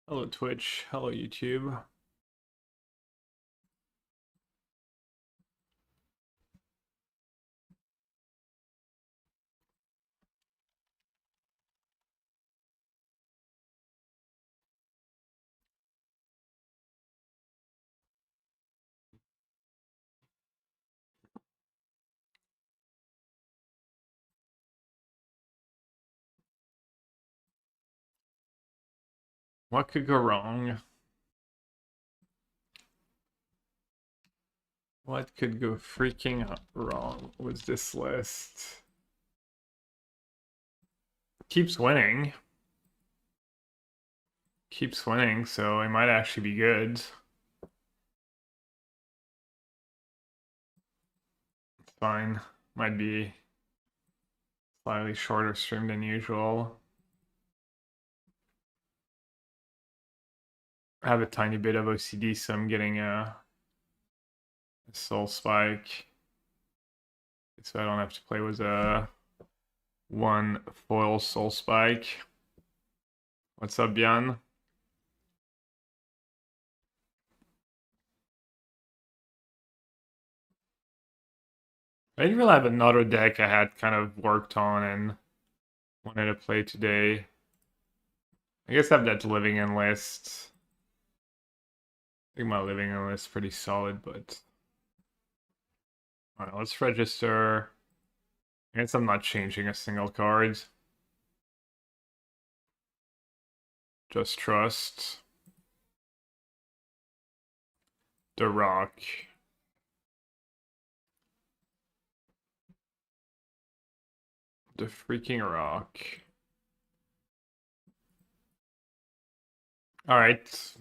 Hello Twitch, hello YouTube. What could go wrong? What could go freaking wrong with this list? Keeps winning. Keeps winning, so it might actually be good. It's fine. Might be slightly shorter stream than usual. I have a tiny bit of OCD, so I'm getting a soul spike. So I don't have to play with a one foil soul spike. What's up, Jan? I didn't really have another deck I had kind of worked on and wanted to play today. I guess I have that living in list. I think my living in list is pretty solid, but alright, let's register. I guess I'm not changing a single card. Just trust. The rock. The freaking rock. Alright.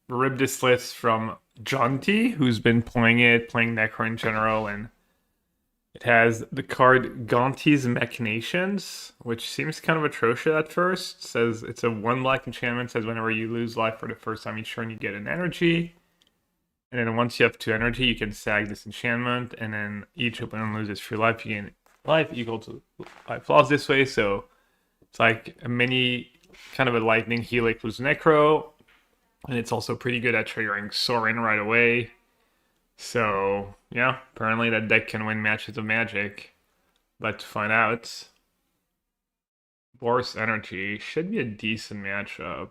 Rib this list from Jonty, who's been playing Necro in general, and it has the card Gonti's Machinations, which seems kind of atrocious at first. It says it's a 1 black enchantment, says whenever you lose life for the first time each turn, you get an energy. And then once you have 2 energy, you can sag this enchantment, and then each opponent loses 3 life, you gain life equal to life lost this way. So it's like a mini kind of a lightning helix with Necro, and it's also pretty good at triggering Sorin right away. So yeah, apparently that deck can win matches of Magic. But to find out, Boris Energy should be a decent matchup.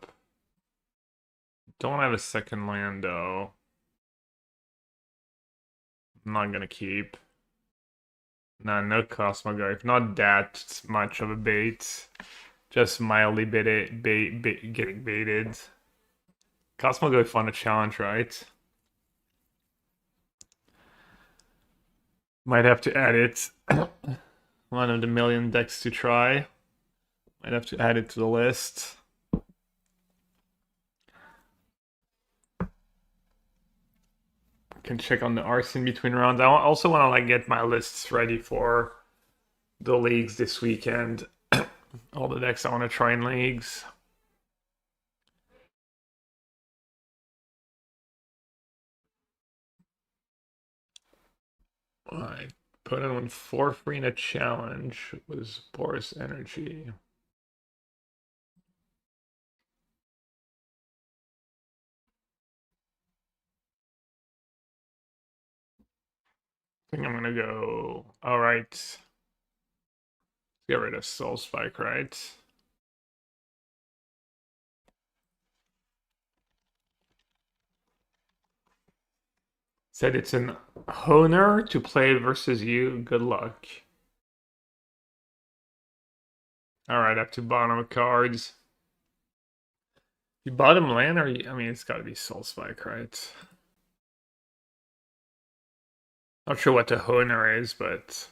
Don't have a second land though. I'm not gonna keep. Nah, no Cosmoglyph. Not that much of a bait. Just mildly getting baited. Cosmoglyph on a challenge, right? Might have to add it. One of the million decks to try. Might have to add it to the list. Can check on the arts in between rounds. I also want to like get my lists ready for the leagues this weekend. All the decks I want to try in leagues. I put on 4 free in a challenge was Boris Energy. I think I'm gonna go. All right. Let's get rid of Soul Spike, right? Said it's an honor to play versus you. Good luck. All right, up to bottom of cards. You bottom land, or I mean, it's got to be Soul Spike, right? Not sure what the honor is, but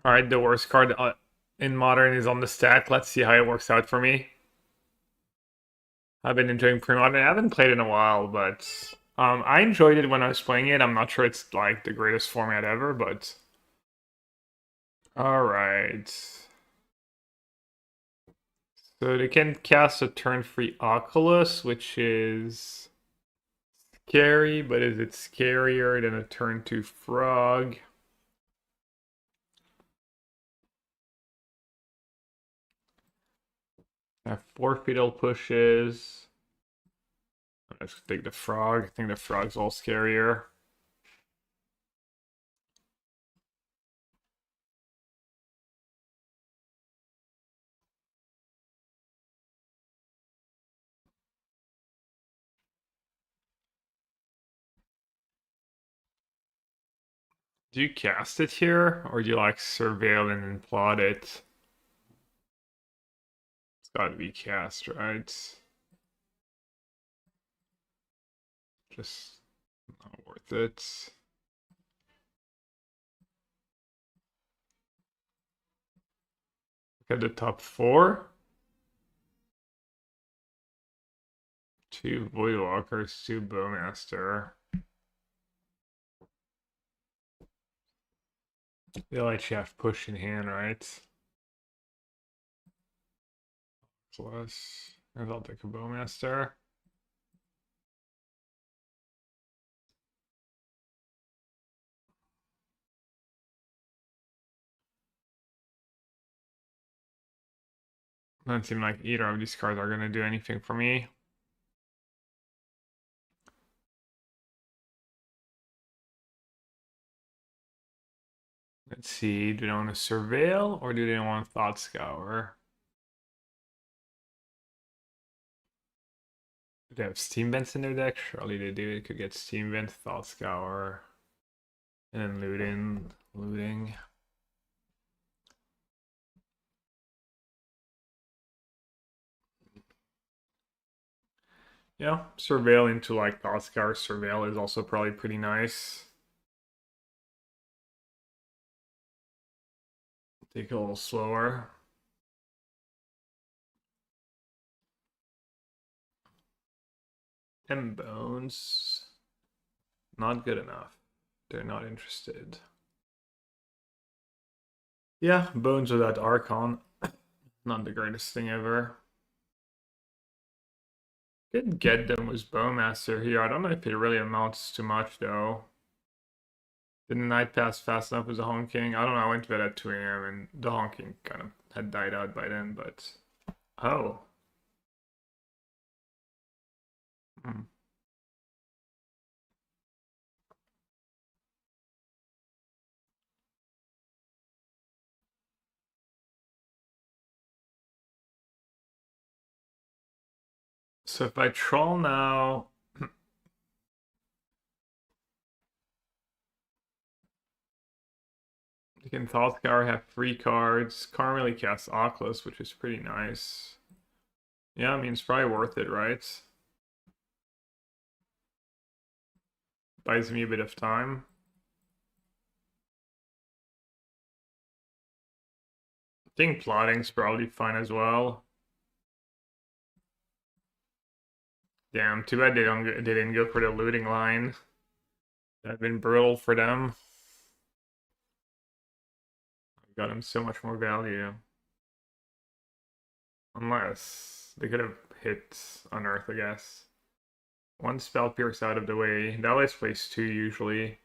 all right. The worst card in Modern is on the stack. Let's see how it works out for me. I've been enjoying pre-modern. I haven't played in a while, but I enjoyed it when I was playing it. I'm not sure it's like the greatest format ever, but all right. So they can cast a turn-free Oculus, which is scary, but is it scarier than a turn 2 Frog? Have 4 fatal pushes. Let's take the frog. I think the frog's all scarier. Do you cast it here, or do you like surveil and then plot it? It's gotta be cast, right? Just not worth it. Look at the top 4. 2 Voidwalkers, 2 Bowmaster. They'll actually have push in hand, right? Plus, I'll take a Bowmaster. Doesn't seem like either of these cards are gonna do anything for me. Let's see, do they want to surveil or do they want Thought Scour? Do they have Steam Vents in their deck? Surely they do. It could get Steam Vent, Thought Scour, and then looting. Yeah, surveil into like Thought Scour. Surveil is also probably pretty nice. Take a little slower. And bones. Not good enough. They're not interested. Yeah, bones without Archon. Not the greatest thing ever. Could get them with Bowmaster here. I don't know if it really amounts to much though. Did the night pass fast enough with the honking? I don't know. I went to bed at 2 a.m. and the honking kind of had died out by then, but. Oh. Hmm. So if I troll now. You can Thought Scour have 3 cards. Can't really cast Oculus, which is pretty nice. Yeah, I mean, it's probably worth it, right? Buys me a bit of time. I think plotting's probably fine as well. Damn, too bad they didn't go for the looting line. That'd been brutal for them. Got him so much more value. Unless they could have hit Unearth, I guess. 1 spell pierce out of the way. That always plays 2 usually.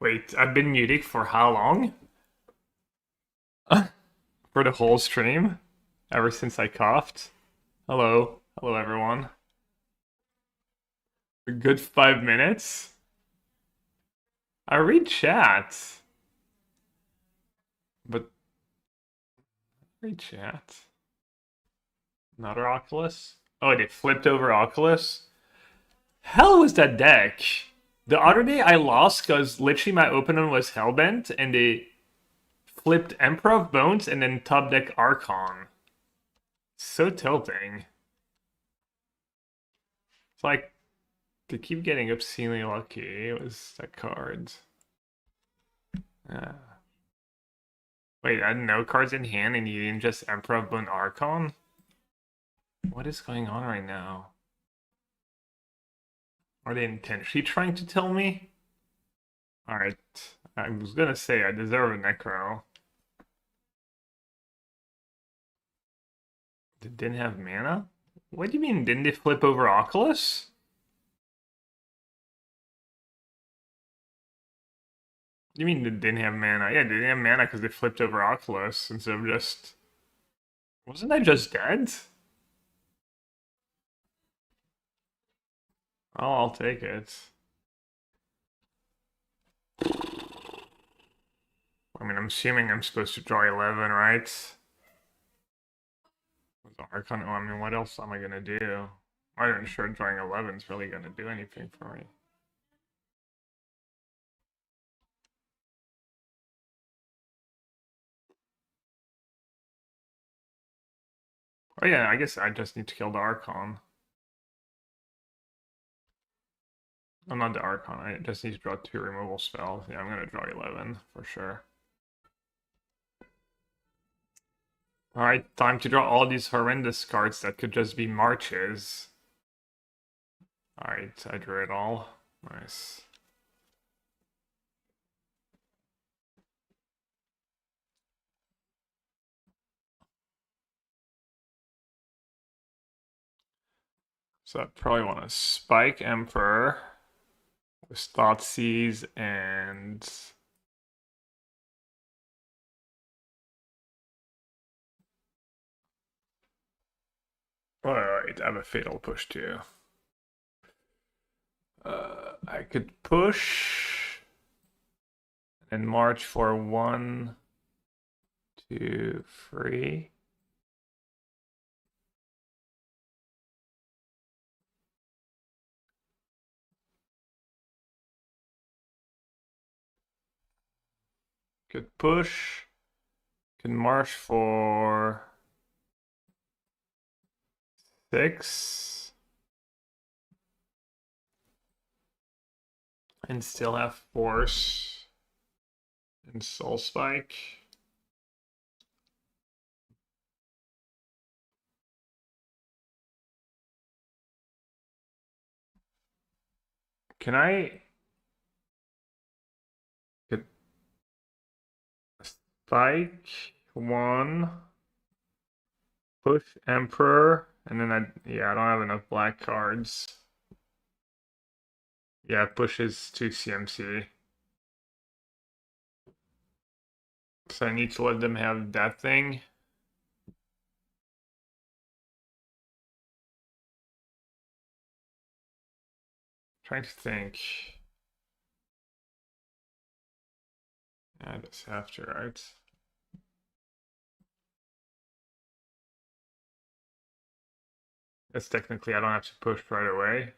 Wait, I've been muted for how long? For the whole stream? Ever since I coughed? Hello. Hello, everyone. A good 5 minutes? I read chat. But, read chat. Another Oculus? Oh, they flipped over Oculus? Hell was that deck? The other day I lost because literally my opponent was Hellbent and they flipped Emperor of Bones and then top deck Archon. So tilting. It's like they keep getting obscenely lucky. It was that card. Wait, I had no cards in hand and you didn't just Emperor of Bone Archon? What is going on right now? Are they intentionally trying to tell me? Alright, I was gonna say I deserve a Necro. They didn't have mana? What do you mean, didn't they flip over Oculus? You mean they didn't have mana? Yeah, they didn't have mana because they flipped over Oculus instead of just... Wasn't I just dead? Oh, I'll take it. I mean, I'm assuming I'm supposed to draw 11, right? With Archon, I mean, what else am I gonna do? I'm not even sure drawing 11 is really gonna do anything for me. Oh yeah, I guess I just need to kill the Archon. I'm not the Archon, I just need to draw 2 removal spells. Yeah, I'm gonna draw 11, for sure. Alright, time to draw all these horrendous cards that could just be marches. Alright, I drew it all. Nice. So I probably want to Spike Emperor with Thoughtseize and... Alright, I have a Fatal Push too. I could push and march for 1, 2, 3. Could push. Can march for 6. And still have Force and Soul Spike. Can I get Spike 1, push Emperor, and then yeah, I don't have enough black cards. Yeah, pushes to CMC. So I need to let them have that thing. Trying to think. Yeah, I just have to, right? That's technically I don't have to push right away.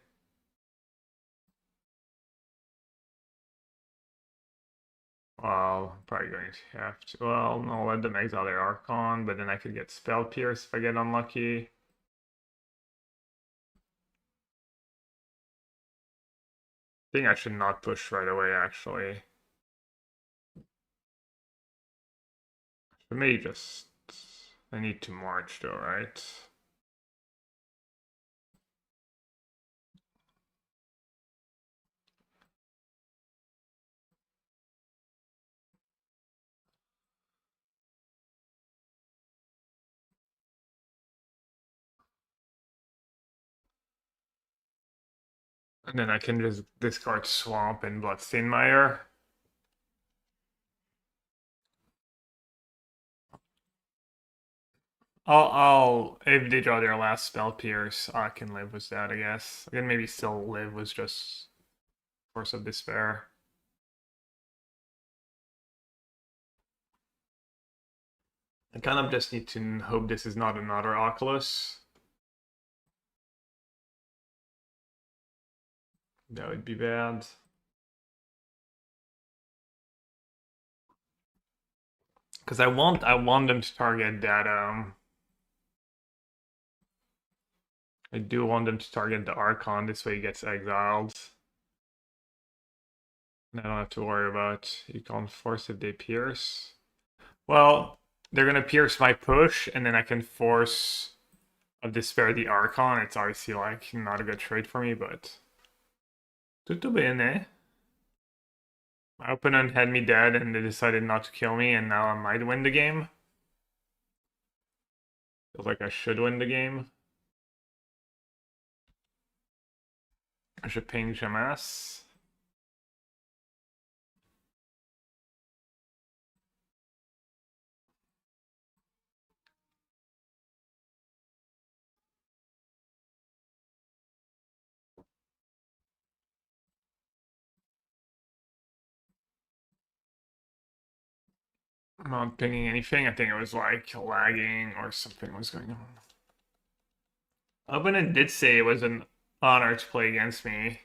Well, I'm probably going to have to. Well, no, let them exile their Archon, but then I could get Spell Pierce if I get unlucky. I think I should not push right away, actually. For me, just... I need to march though, right? And then I can just discard Swamp and Bloodstained Mire. if they draw their last spell pierce, I can live with that, I guess. I can maybe still live with just Force of Despair. I kind of just need to hope this is not another Oculus. That would be bad. Because I want them to target that I do want them to target the Archon, this way he gets exiled. And I don't have to worry about you can't force if they pierce. Well, they're gonna pierce my push, and then I can force of Despair the Archon. It's obviously like not a good trade for me, but tutto bene. My opponent had me dead and they decided not to kill me, and now I might win the game. Feels like I should win the game. Je ping Jamas. I'm not pinging anything. I think it was like lagging or something was going on. Opponent did say it was an honor to play against me.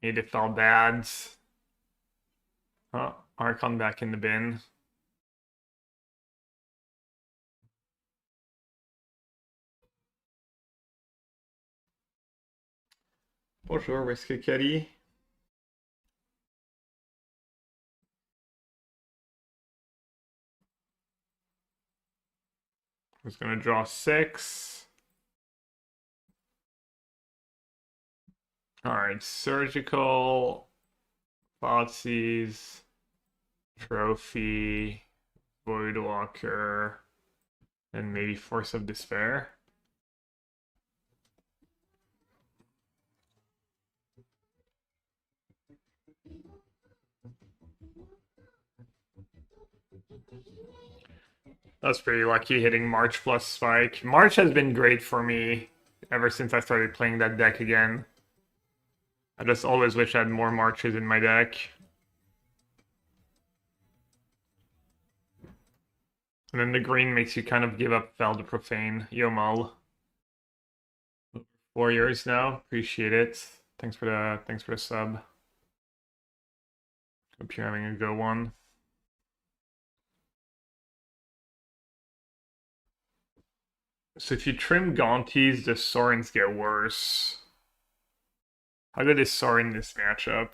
Made it felt bad. Oh, Archon back in the bin. Bonjour, Whiskey Kitty. I was gonna draw 6. Alright, Surgical, Thoughtseize, Trophy, Voidwalker, and maybe Force of Despair. That's pretty lucky hitting March plus Spike. March has been great for me ever since I started playing that deck again. I just always wish I had more Marches in my deck. And then the green makes you kind of give up Fel the Profane. Yomal. 4 years now. Appreciate it. Thanks for the sub. Hope you're having a good one. So if you trim Gaunties, the Sorins get worse. How good is Sorin in this matchup?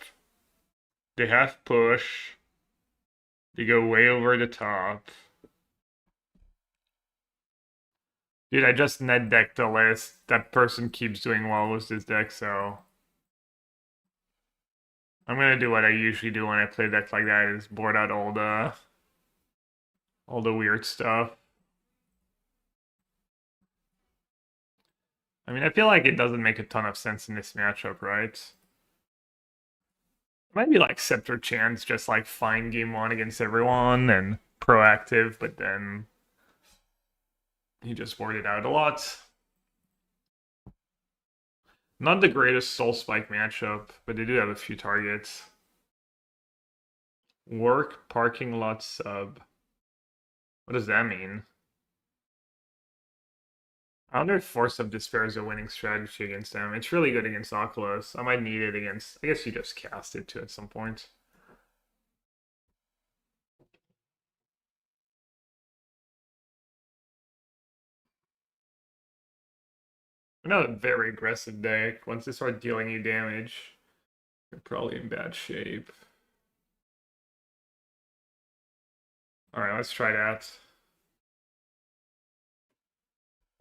They have push. They go way over the top. Dude, I just net decked the list. That person keeps doing well with this deck, so I'm gonna do what I usually do when I play decks like that, is board out all the weird stuff. I mean, I feel like it doesn't make a ton of sense in this matchup, right? It might be like Scepter Chance, just like fine game 1 against everyone and proactive, but then he just boarded out a lot. Not the greatest Soul Spike matchup, but they do have a few targets. Work parking lot sub. What does that mean? I wonder if Force of Despair is a winning strategy against them. It's really good against Oculus. I might need it against... I guess you just cast it too at some point. Another very aggressive deck. Once they start dealing you damage, you're probably in bad shape. Alright, let's try that.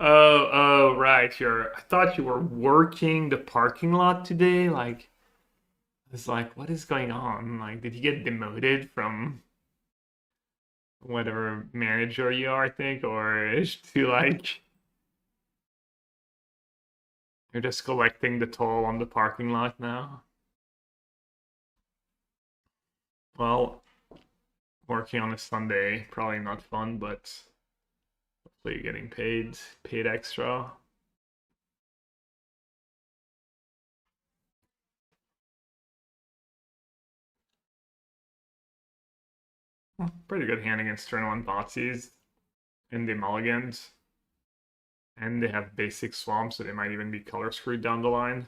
Oh, right. I thought you were working the parking lot today. Like, it's like, what is going on? Like, did you get demoted from whatever manager you are, I think, or is to like you're just collecting the toll on the parking lot now? Well, working on a Sunday, probably not fun, but So you're getting paid extra. Pretty good hand against turn one Thoughtseize in the mulligans. And they have basic swamp, so they might even be color screwed down the line.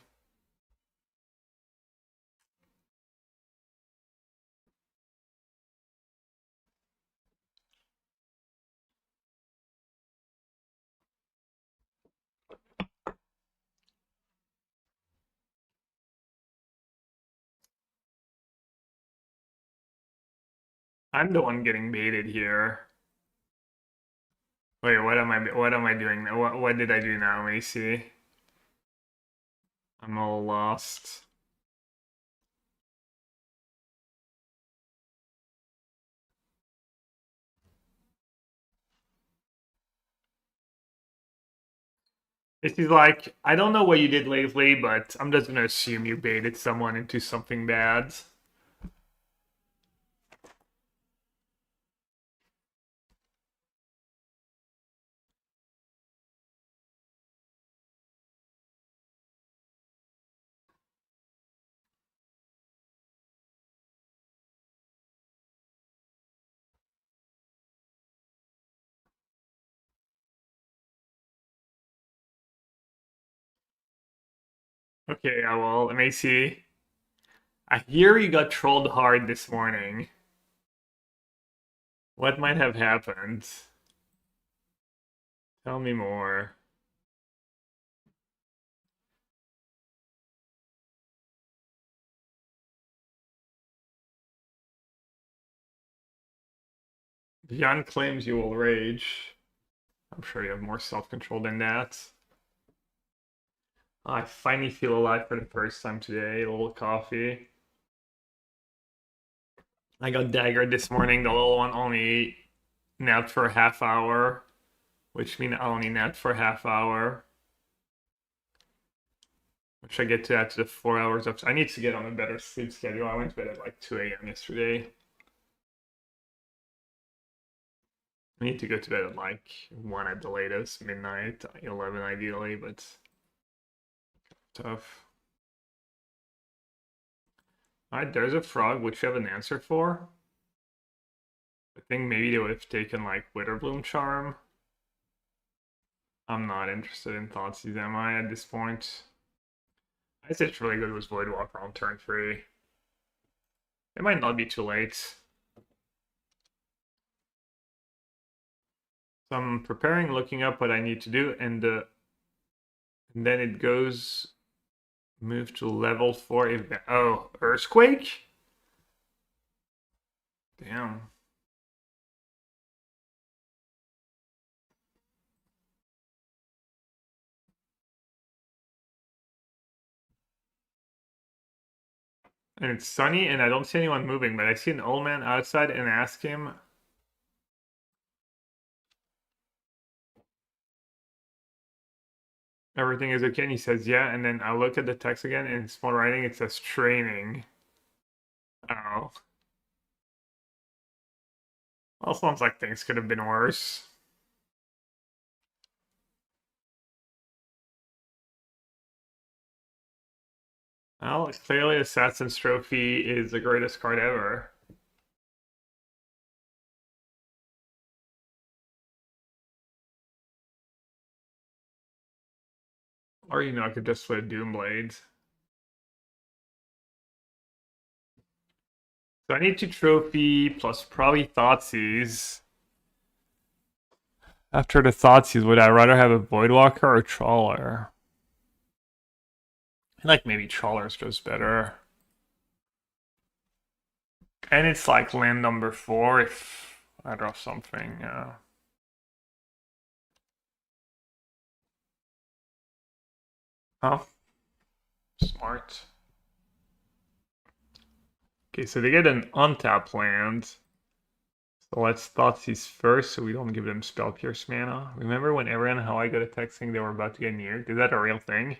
I'm the one getting baited here. Wait, what am I doing now? What did I do now, Macy? I'm all lost. This is like, I don't know what you did lately, but I'm just gonna assume you baited someone into something bad. Okay, well, Macy, I hear you got trolled hard this morning. What might have happened? Tell me more. Jan claims you will rage. I'm sure you have more self-control than that. I finally feel alive for the first time today. A little coffee. I got daggered this morning. The little one only napped for a half hour, which means I only napped for a half hour. Which I get to add to the 4 hours of. I need to get on a better sleep schedule. I went to bed at like 2 a.m. yesterday. I need to go to bed at like 1 at the latest, midnight, 11 ideally, but tough. Alright, there's a frog, which you have an answer for. I think maybe they would have taken like Witherbloom Charm. I'm not interested in Thoughtseize, am I, at this point? I say it's really good with Voidwalker on turn 3. It might not be too late. So I'm preparing, looking up what I need to do, and then it goes move to level 4 event. Oh, Earthquake? Damn. And it's sunny, and I don't see anyone moving, but I see an old man outside and ask him. Everything is okay, and he says, yeah, and then I look at the text again, and in small writing, it says training. Oh. Well, sounds like things could have been worse. Well, clearly Assassin's Trophy is the greatest card ever. Or, I could just play Doomblade. So I need 2 trophy plus probably Thoughtseize. After the Thoughtseize, would I rather have a Voidwalker or Trawler? I like maybe Trawler's just better. And it's like land number 4 if I draw something. Oh, smart. Okay, so they get an untapped land. So let's Thoughtseize first so we don't give them Spell Pierce mana. Remember when everyone how I got a text saying they were about to get near? Is that a real thing?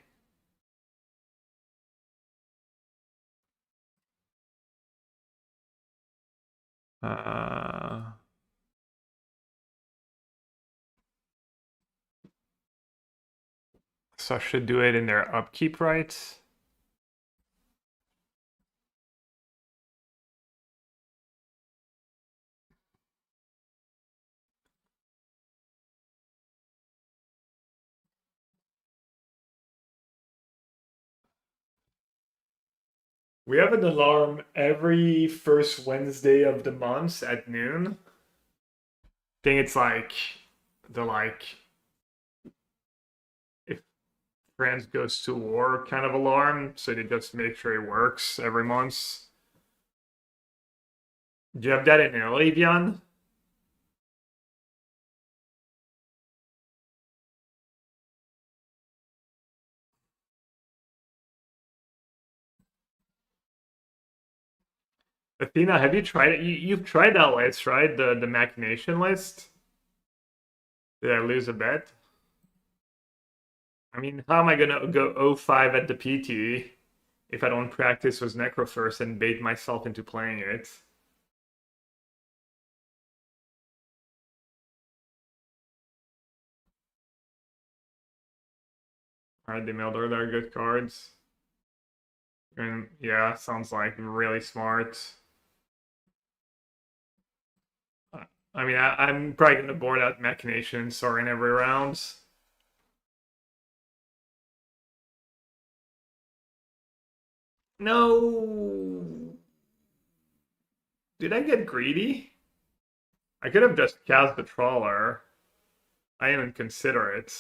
Uh, So I should do it in their upkeep, right? We have an alarm every first Wednesday of the month at noon. I think it's like the if France goes to war kind of alarm, so they just make sure it works every month. Do you have that in Italy, Vian? Athena, have you tried it? You've tried that list, right? The machination list? Did I lose a bet? I mean, how am I gonna go 0-5 at the PT if I don't practice with Necro first and bait myself into playing it? Alright, they mailed are good cards. And yeah, sounds like really smart. I mean, I'm probably gonna board out Machination and Sorin every round. No! Did I get greedy? I could have just cast the Trawler. I didn't consider it.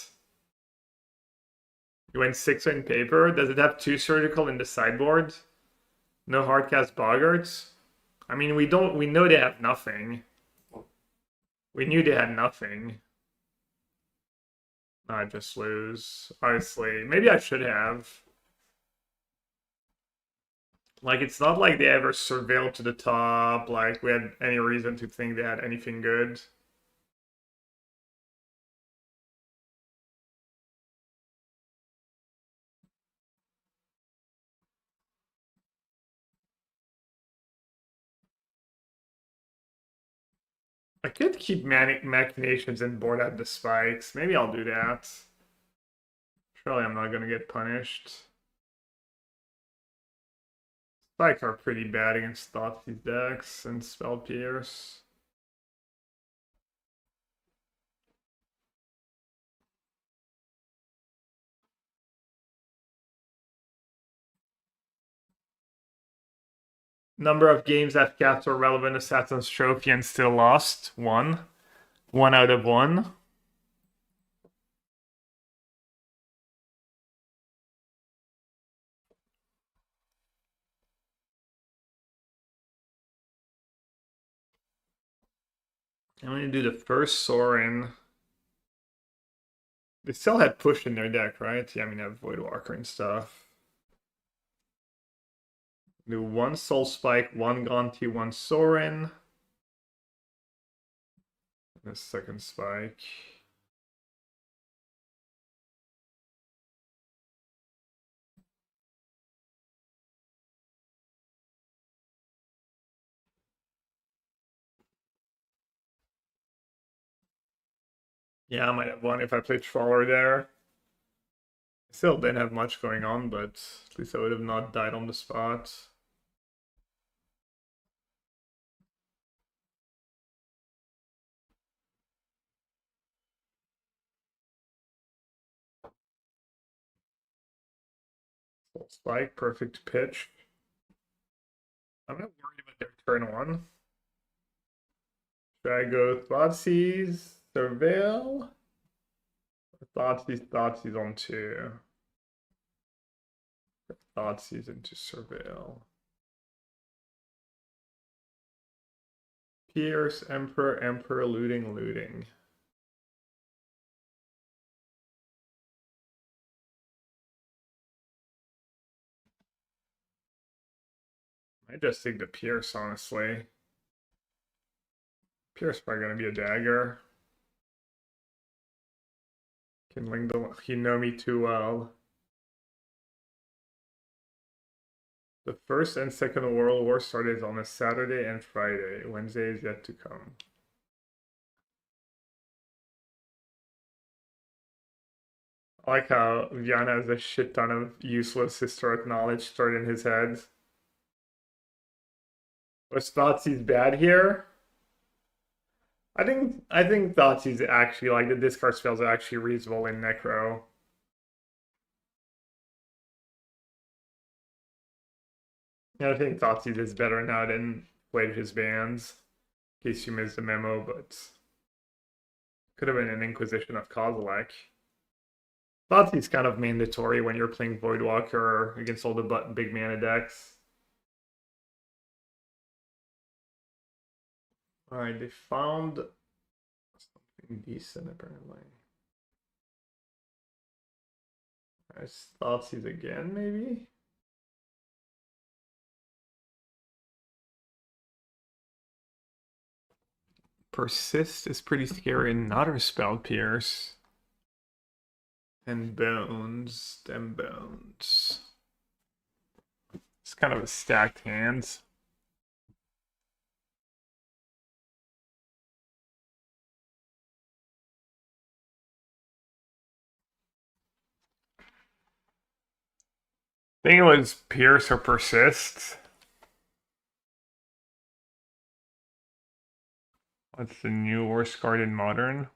You went 6 in paper. Does it have 2 surgical in the sideboard? No hardcast boggarts? I mean, we know they have nothing. We knew they had nothing. I just lose. Honestly, maybe I should have. Like, it's not like they ever surveilled to the top. Like, we had any reason to think they had anything good. I could keep machinations and board out the spikes. Maybe I'll do that. Surely I'm not gonna get punished. Spikes are pretty bad against Thoughtseize decks and Spell Pierce. Number of games that cast or relevant Assassin's Trophy and still lost. 1. 1 out of 1. I'm gonna do the first Sorin. They still had push in their deck, right? Yeah, I mean, I have Voidwalker and stuff. Do 1 Soul Spike, 1 Gonti, 1 Sorin. And a second Spike. Yeah, I might have won if I played Trawler there. Still didn't have much going on, but at least I would have not died on the spot. Full spike, perfect pitch. I'm not worried about their turn 1. Should I go Thoughtseize, Surveil? Thoughtseize on 2. Thoughtseize into Surveil. Pierce, Emperor, looting. I just think the Pierce, honestly. Pierce probably gonna be a dagger. Kindling the he know me too well. The first and second World War started on a Saturday and Friday. Wednesday is yet to come. I like how Viana has a shit ton of useless historic knowledge stored in his head. Was Thoughtseize bad here? I think Thoughtseize actually like the discard spells are actually reasonable in Necro. Yeah, I think Thoughtseize is better now than played his bans. In case you missed the memo, but could have been an Inquisition of Kozilek. Thoughtseize kind of mandatory when you're playing Voidwalker against all the big mana decks. Alright, they found something decent apparently. There's Thoughtseize again, maybe? Persist is pretty scary. Another Spell Pierce. And Bones. Them Bones. It's kind of a stacked hand. I think it was Pierce or Persist. What's the new worst card in Modern?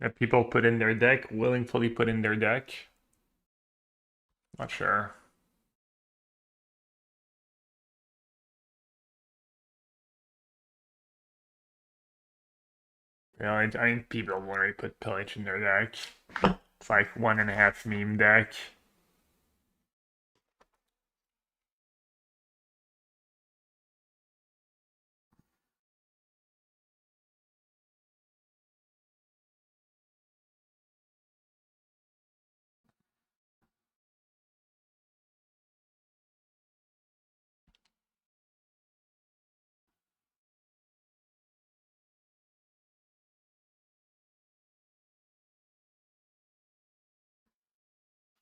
That people put in their deck, willingly put in their deck. Not sure. Yeah, I think people already put Pillage in their deck. It's like 1.5 meme deck.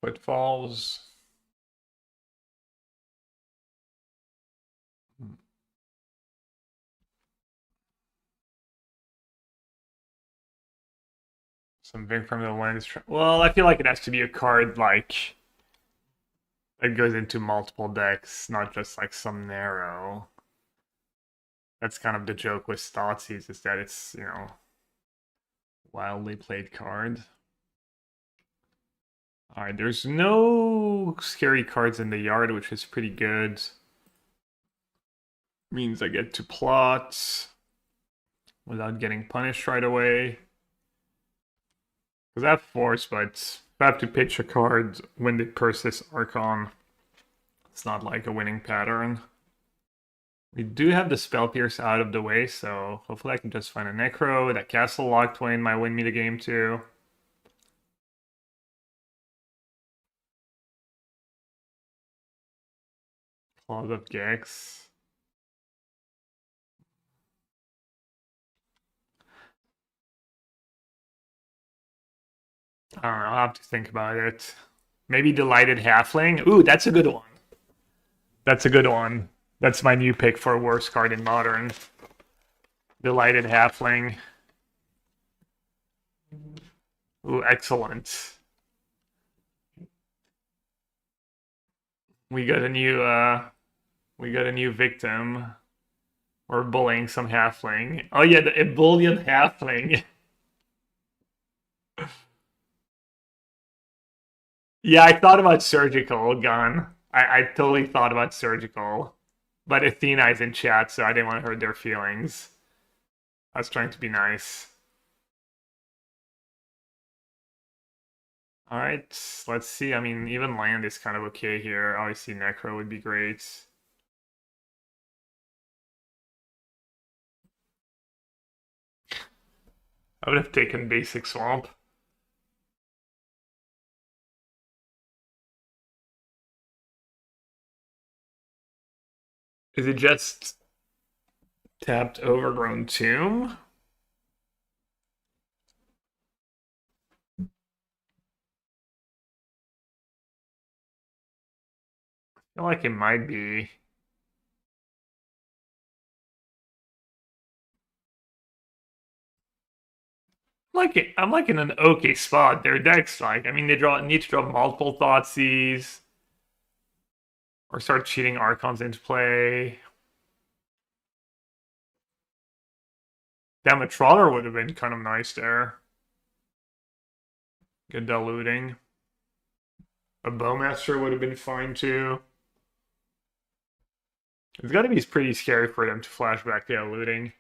Footfalls. Something from the lens. Well, I feel like it has to be a card like that goes into multiple decks, not just like some narrow. That's kind of the joke with Thoughtseize is that it's, wildly played card. Alright, there's no scary cards in the yard, which is pretty good. Means I get to plot without getting punished right away. Because I have force, but if I have to pitch a card when they Persist Archon, it's not like a winning pattern. We do have the Spell Pierce out of the way, so hopefully I can just find a Necro. That Castle Lock Twain might win me the game too. Claws of Gex. I don't know, I'll have to think about it. Maybe Delighted Halfling. Ooh, that's a good one. That's a good one. That's my new pick for worst card in Modern. Delighted Halfling. Ooh, excellent. We got a new victim. We're bullying some halfling. Oh yeah, the ebullient halfling. Yeah, I thought about surgical gun. I totally thought about surgical. But Athena is in chat, so I didn't want to hurt their feelings. I was trying to be nice. Alright, let's see. I mean, even land is kind of okay here. Obviously, Necro would be great. I would have taken basic swamp. Is it just tapped Overgrown Tomb? I feel like it might be. I'm like in an okay spot. Their decks, like, I mean, they need to draw multiple Thoughtseize or start cheating Archons into play. Damn, a Trawler would have been kind of nice there. Good diluting. A Bowmaster would have been fine too. It's got to be pretty scary for them to flash back the diluting.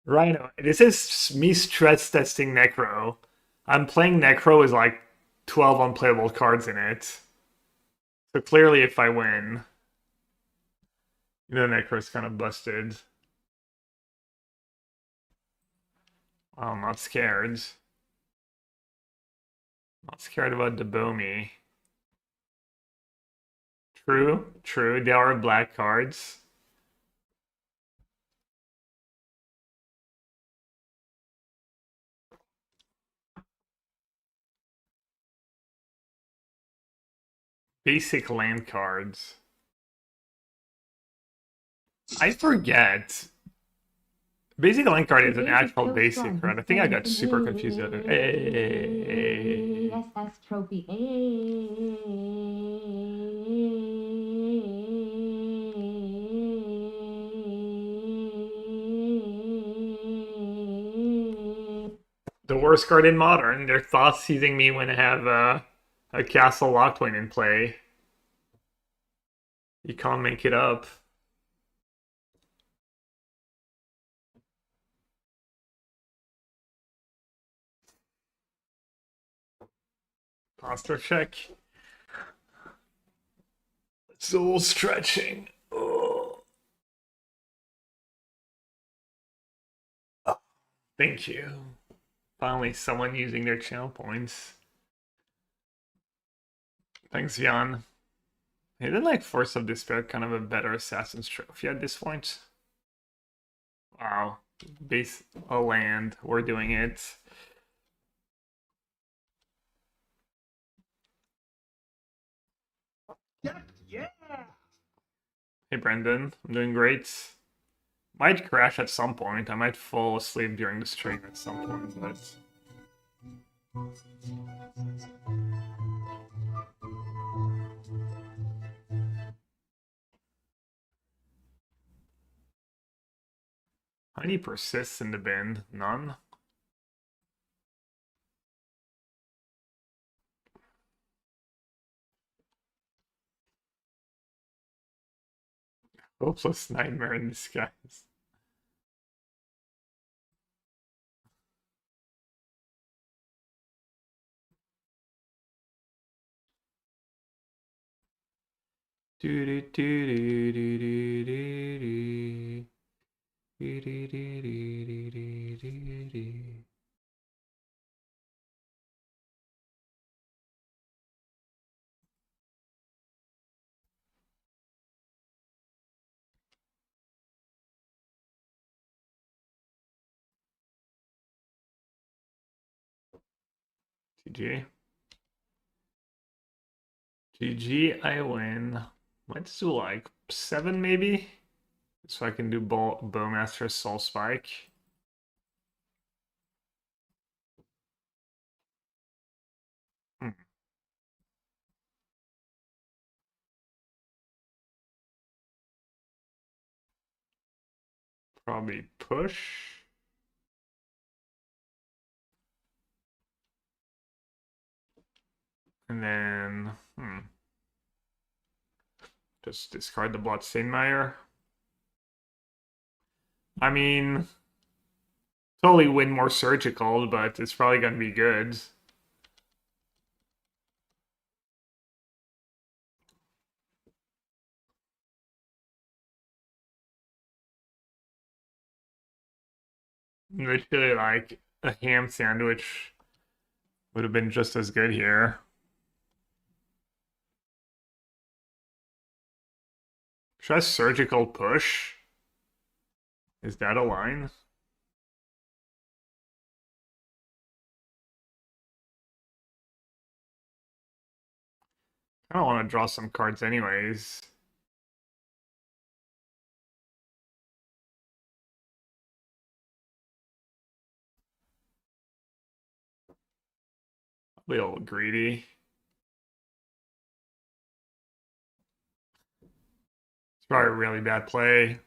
Rhino. This is me stress testing Necro. I'm playing Necro with like 12 unplayable cards in it. So clearly if I win, you know Necro's kind of busted. I'm not scared. Not scared about the Bomi. True, true. There are black cards. Basic land cards. I forget. Basic land card is an actual basic card. I think I got super confused the other. Hey. SS trophy. The worst card in Modern. They're thoughts seizing me when I have a Castle Locked in play. You can't make it up. Posture check. Soul stretching. Oh. Oh, thank you. Finally, someone using their channel points. Thanks, Jan. Isn't like Force of Despair kind of a better Assassin's Trophy at this point? Wow. Base a land. We're doing it. Yeah. Hey, Brendan. I'm doing great. Might crash at some point. I might fall asleep during the stream at some point, but... How many persists in the bin? None? Hopeless nightmare in disguise. Do do do do do do do do do do do do do. GG. GG, I win. Let's do like 7 maybe? So I can do Bowmaster Soul Spike. Hmm. Probably push. And then, just discard the Bloodstainmire. I mean, totally win more surgical, but it's probably gonna be good. Literally, like a ham sandwich would have been just as good here. Should I surgical push? Is that a line? I don't want to draw some cards anyways. A little greedy. It's probably a really bad play.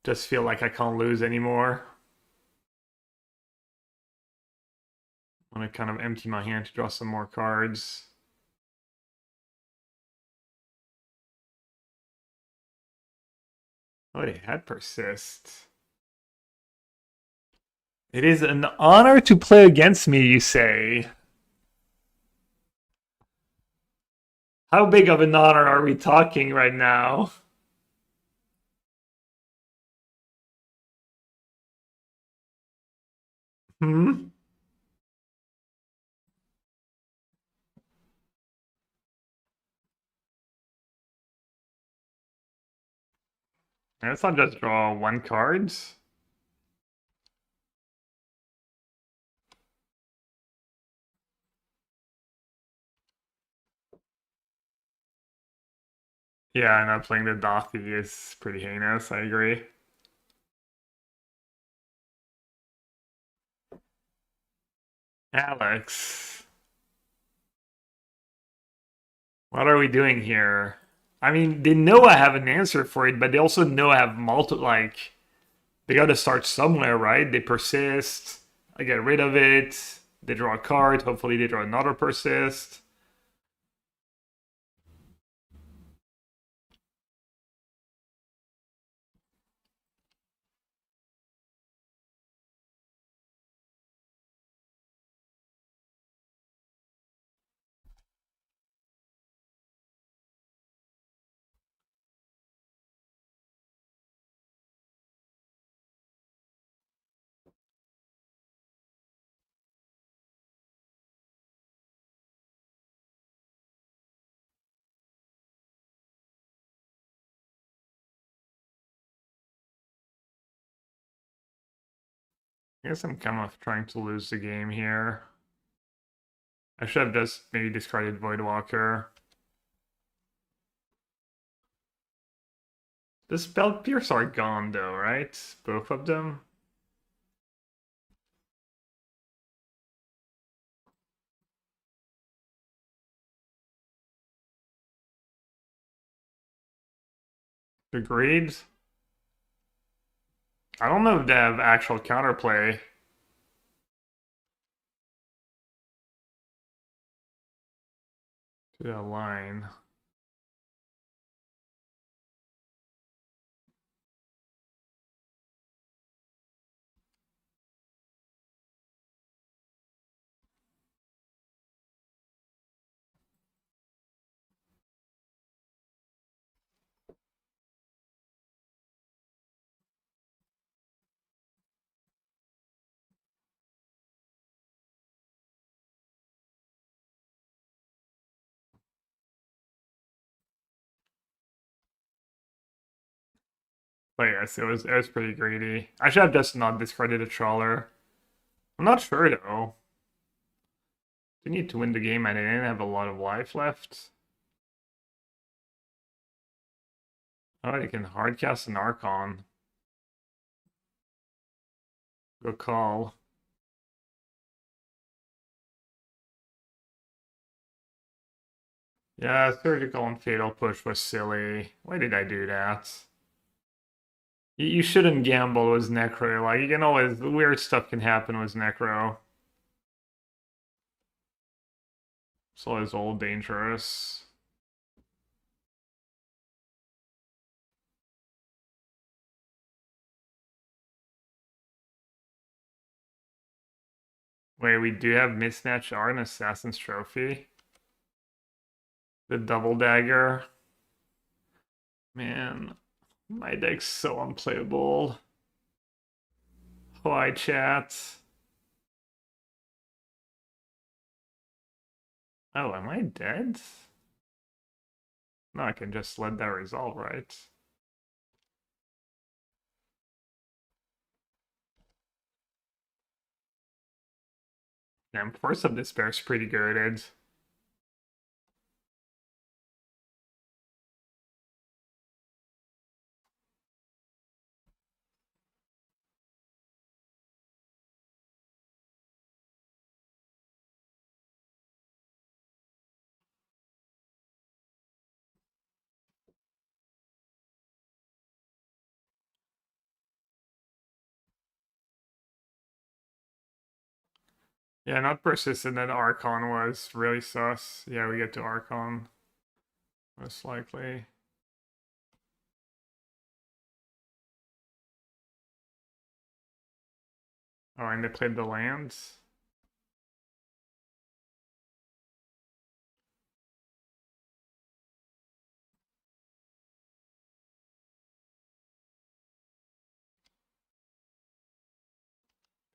Just feel like I can't lose anymore. I want to kind of empty my hand to draw some more cards. Oh, they had persist. It is an honor to play against me, you say. How big of an honor are we talking right now? Hmm? Let's not just draw one card. Yeah, not playing the Dathi is pretty heinous, I agree. Alex, what are we doing here? I mean, they know I have an answer for it, but they also know I have multiple, like, they gotta start somewhere, right? They persist, I get rid of it, they draw a card, hopefully they draw another persist. I guess I'm kind of trying to lose the game here. I should have just maybe discarded Voidwalker. The Spell Pierce are gone though, right? Both of them? Agreed. I don't know if they have actual counterplay. To that line. But yes, it was pretty greedy. I should have just not discarded a trawler. I'm not sure though. They need to win the game and they didn't have a lot of life left. Oh, they can hardcast an Archon. Good call. Yeah, surgical and fatal push was silly. Why did I do that? You shouldn't gamble with Necro. Like, you can always, weird stuff can happen with Necro. So it's all dangerous. Wait, we do have Mismatch Art and Assassin's Trophy. The Double Dagger. Man, my deck's so unplayable. Hi, chat. Oh, am I dead? No, I can just let that resolve, right? Damn, Force of Despair is pretty good. Yeah, not persistent, that Archon was really sus. Yeah, we get to Archon, most likely. Oh, and they played the lands.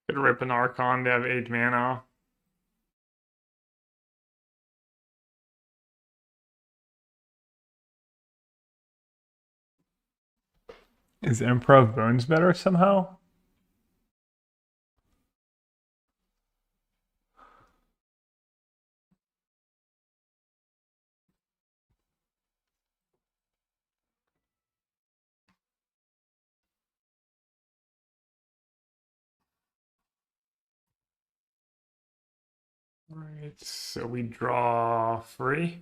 Could rip an Archon, they have 8 mana. Is Emperor of Bones better somehow? Right, so we draw 3.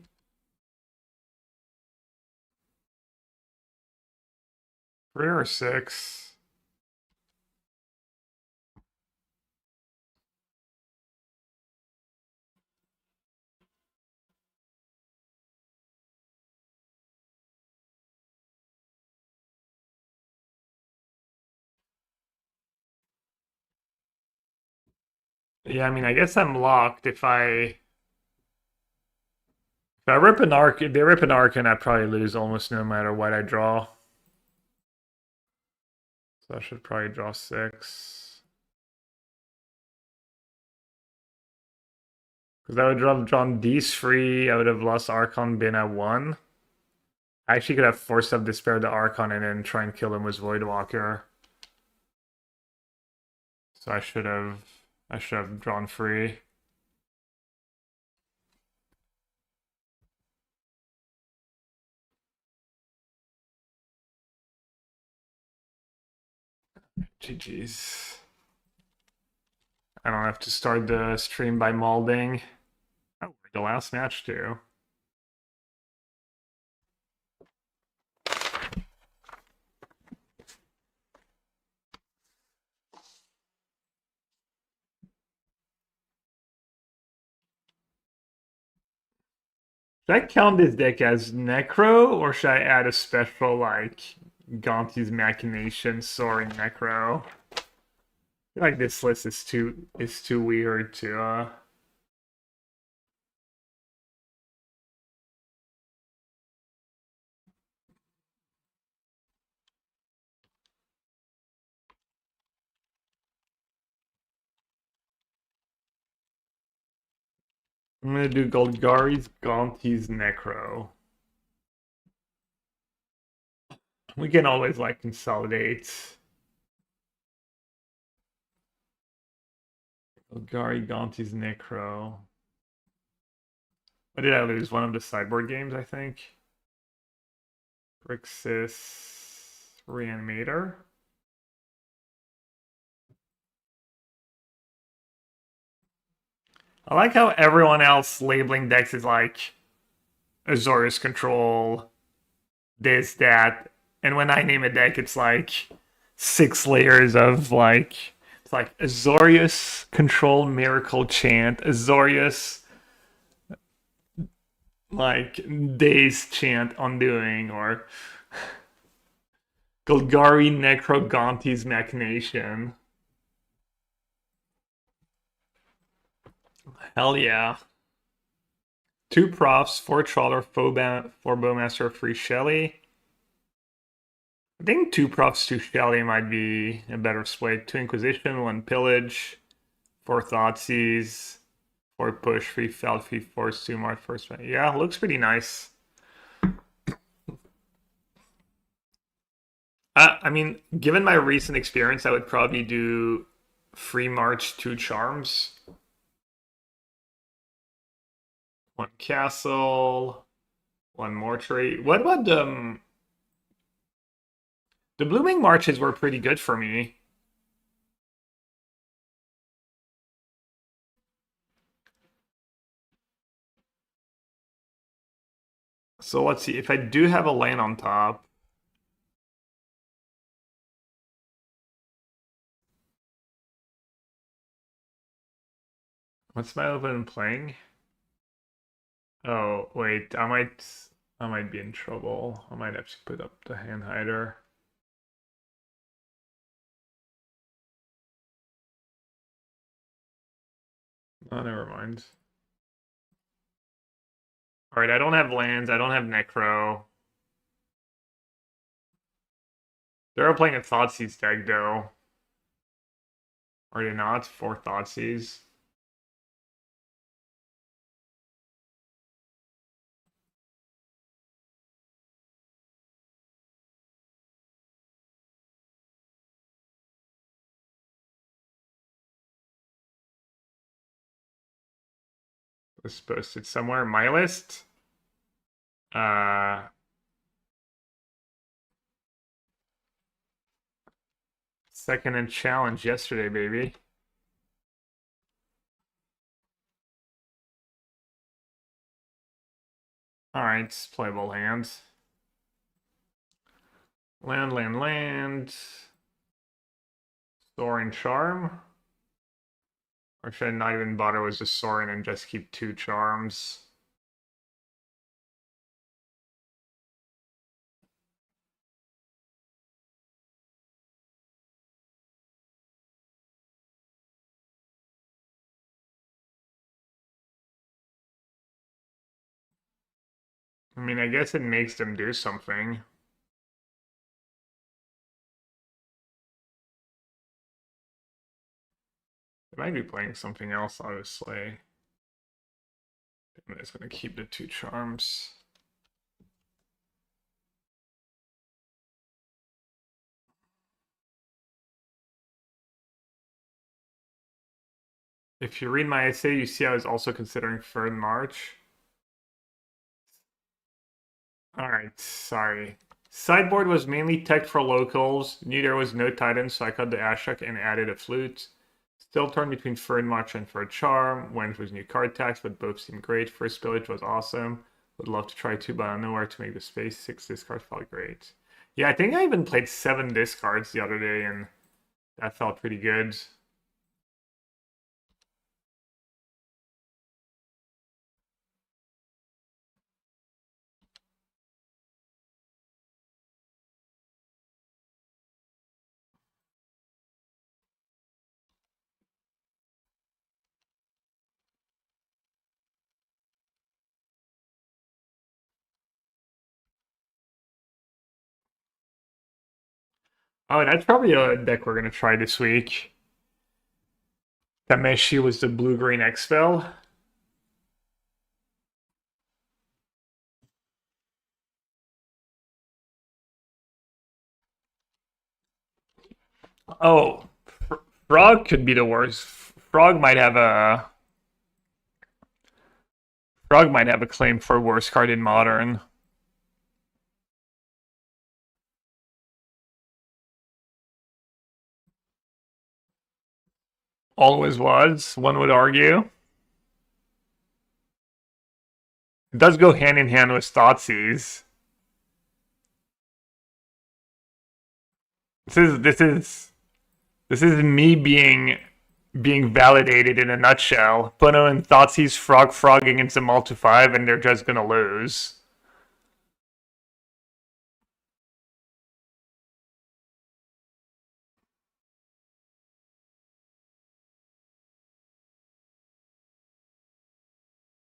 3 or 6. Yeah, I mean, I guess I'm locked if I rip an arc, if they rip an Archon, I probably lose almost no matter what I draw. So I should probably draw 6. Because I would have drawn these 3, I would have lost Archon, been at 1. I actually could have Force of Despair the Archon and then try and kill him with Voidwalker. So I should have drawn 3. GG's. I don't have to start the stream by malding. Oh, the last match too. Should I count this deck as Necro, or should I add a special like Gonti's Machination Sorin Necro? I feel like this list is too weird to I'm gonna do Golgari's Gonti's Necro. We can always like consolidate. Golgari Gonti's Necro. What did I lose? One of the sideboard games, I think. Grixis Reanimator. I like how everyone else labeling decks is like Azorius Control, this, that. And when I name a deck, it's like 6 layers of like, it's like Azorius Control Miracle Chant, Azorius like Days Chant Undoing, or Golgari Necroganti's Machination. Hell yeah. 2 profs, 4 Trawler, 4 Bowmaster, 3 Shelly. I think 2 profs, 2 Shelly might be a better split. 2 Inquisition, 1 Pillage, 4 Thoughtseize, 4 Push, 3 Felt, 3 Force, 2 Mark First. Yeah, looks pretty nice. I mean, given my recent experience, I would probably do 3 March, 2 Charms, 1 Castle, 1 Mortuary. What about the Blooming Marches were pretty good for me. So let's see, if I do have a land on top, What's my opponent playing? Oh, wait, I might be in trouble. I might have to put up the hand hider. Oh, never mind. Alright, I don't have lands, I don't have Necro. They're all playing a Thoughtseize deck though. Are they not? 4 Thoughtseize. It's posted somewhere. My list. Uh Second in challenge yesterday, baby. Alright, playable hands. Land, land, land. Sorin Charm. Or should I not even bother with the Sorin and just keep 2 charms? I mean, I guess it makes them do something. They might be playing something else, obviously. I'm just gonna keep the 2 charms. If you read my essay, you see I was also considering third March. Alright, sorry. Sideboard was mainly tech for locals. Knew there was no Titan, so I cut the Ashok and added a flute. Still torn between Third March and Third Charm. Went with new card tax, but both seemed great. First Pillage was awesome. Would love to try 2, but I don't know where to make the space. 6 discards felt great. Yeah, I think I even played 7 discards the other day, and that felt pretty good. Oh, that's probably a deck we're gonna try this week. Tameshi was the blue-green X-Spell. Oh, Frog could be the worst. Frog might have a claim for worst card in Modern. Always was, one would argue. It does go hand in hand with Thoughtseize. This is me being validated in a nutshell. Puno and Thoughtseize frogging into Multi 5 and they're just gonna lose.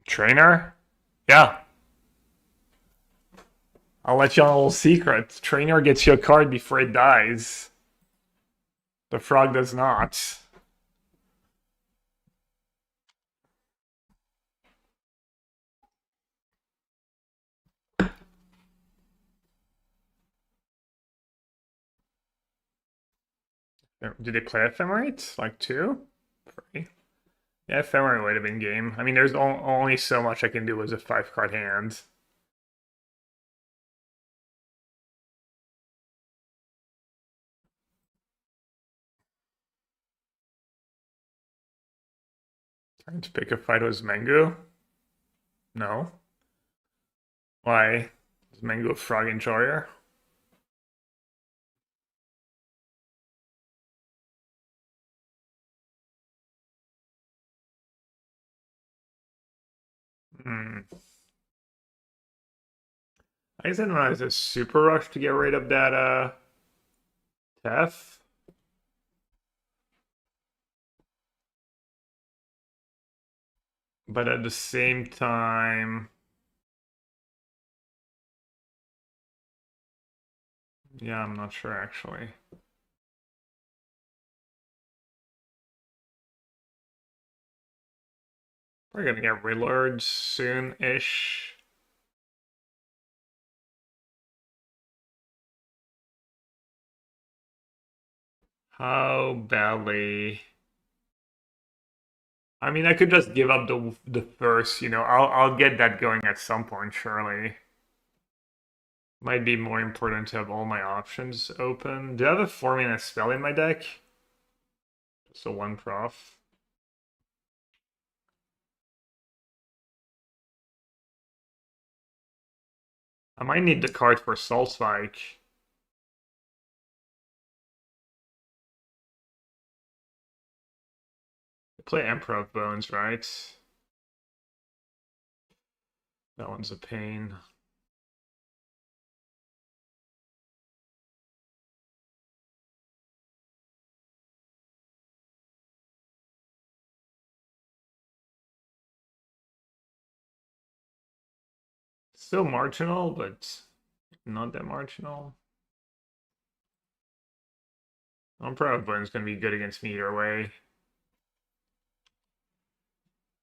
Trainer? Yeah. I'll let you on a little secret. Trainer gets you a card before it dies. The frog does not. Did they play Ephemerate? Like 2? 3? Yeah, Ephemerate would have been game. I mean, there's only so much I can do as a 5-card hand. Trying to pick a fight with Mango? No. Why? Is Mango a frog enjoyer? Hmm. I guess I don't know. It's a super rush to get rid of that Tef. But at the same time, yeah, I'm not sure actually. We're gonna get Riddlers soon-ish. How badly? I mean, I could just give up the first, I'll get that going at some point, surely. Might be more important to have all my options open. Do I have a 4-mana spell in my deck? Just a 1 prof. I might need the card for Soul Spike. I play Emperor of Bones, right? That one's a pain. Still marginal, but not that marginal. Emperor of Bones is going to be good against me either way.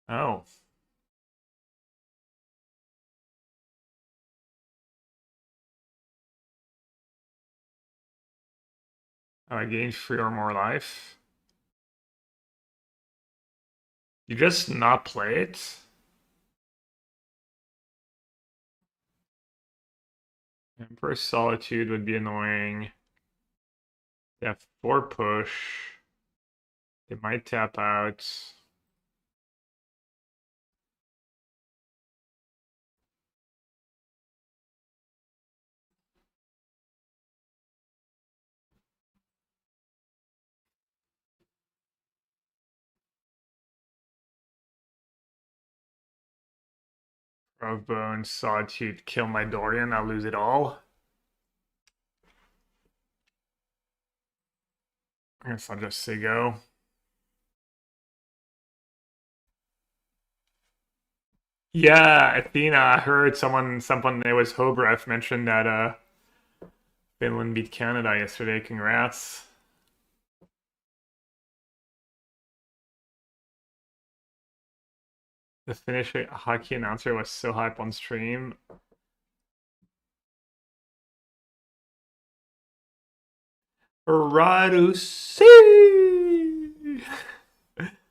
Oh. I gained 3 or more life. You just not play it? Emperor Solitude would be annoying. They have 4 push. They might tap out. Of Bones, Solitude, kill my Dorian, I'll lose it all. I guess I'll just say go. Yeah, Athena, I heard someone it was Hobreath mentioned that Finland beat Canada yesterday. Congrats. The Finnish hockey announcer was so hype on stream. Radusi!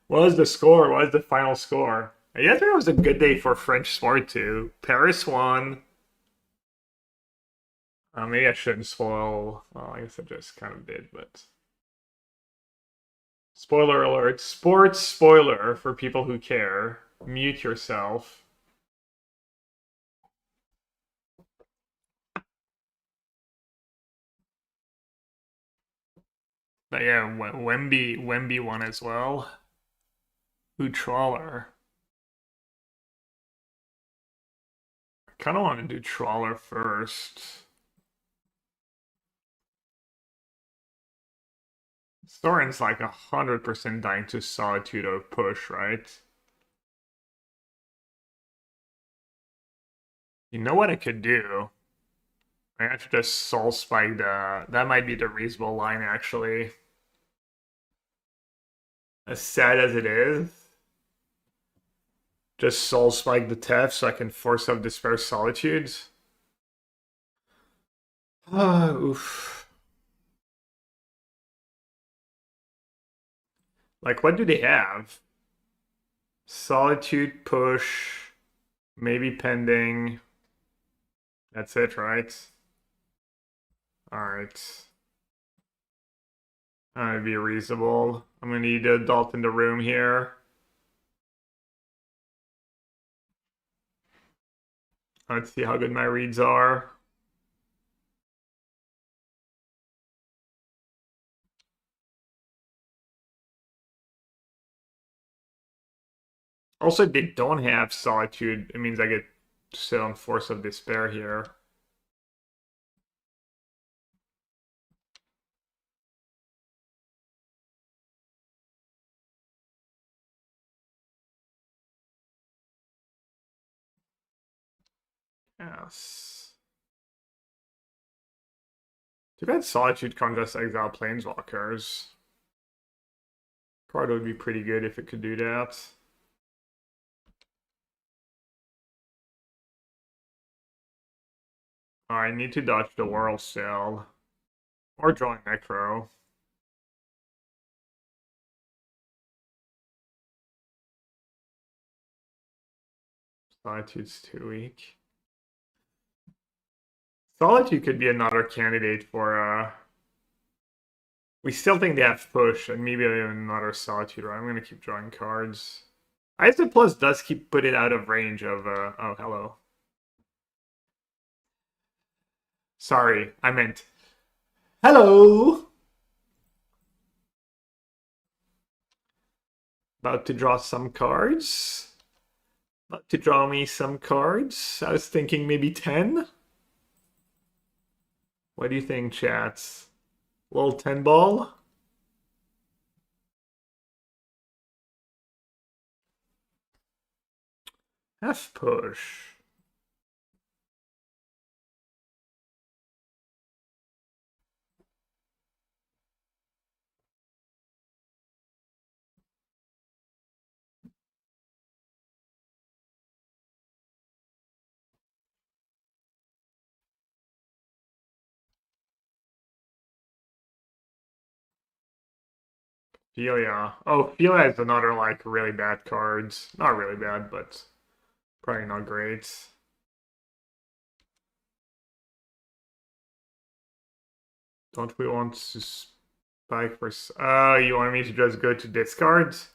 What was the score? What was the final score? Yesterday was a good day for French sport too. Paris won. Maybe I shouldn't spoil. Well, I guess I just kind of did, but spoiler alert. Sports spoiler for people who care. Mute yourself. But yeah, Wemby won as well. Who Trawler? I kind of want to do Trawler first. Sorin's like 100% dying to Solitude or push, right? You know what I could do? I have to just Soul Spike the... That might be the reasonable line, actually. As sad as it is. Just Soul Spike the Tef so I can force up Despair Solitudes. Oof. Like, what do they have? Solitude, push, maybe pending. That's it, right? Alright. That'd be reasonable. I'm gonna need an adult in the room here. Let's see how good my reads are. Also, if they don't have Solitude, it means I get to sit on Force of Despair here. Yes. Too bad Solitude can't just exile Planeswalkers. Card would be pretty good if it could do that. I need to dodge the Whirl Cell. Or drawing Necro. Solitude's too weak. Solitude could be another candidate for we still think they have push and maybe another Solitude, right? I'm gonna keep drawing cards. Iso Plus does keep put it out of range of oh hello. Sorry, I meant hello. About to draw some cards. About to draw me some cards. I was thinking maybe 10. What do you think, chats? Little 10 ball? Half push. Philia. Oh, Philia is another like really bad cards. Not really bad, but probably not great. Don't we want to spike for... you want me to just go to discards?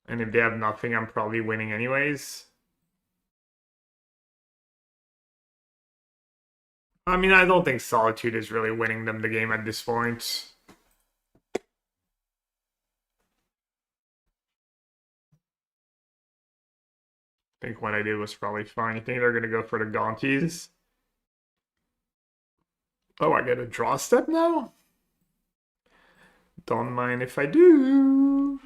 And if they have nothing, I'm probably winning anyways. I mean, I don't think Solitude is really winning them the game at this point. I think what I did was probably fine. I think they're going to go for the Gaunties. Oh, I get a draw step now? Don't mind if I do.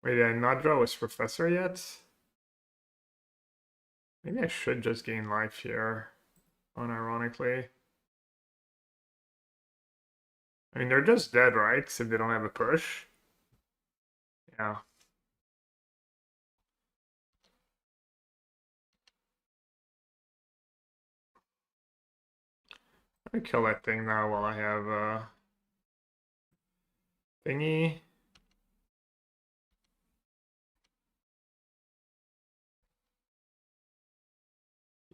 Wait, did I not draw with Professor yet? Maybe I should just gain life here, unironically. I mean, they're just dead, right? If they don't have a push. Yeah. I kill that thing now while I have thingy.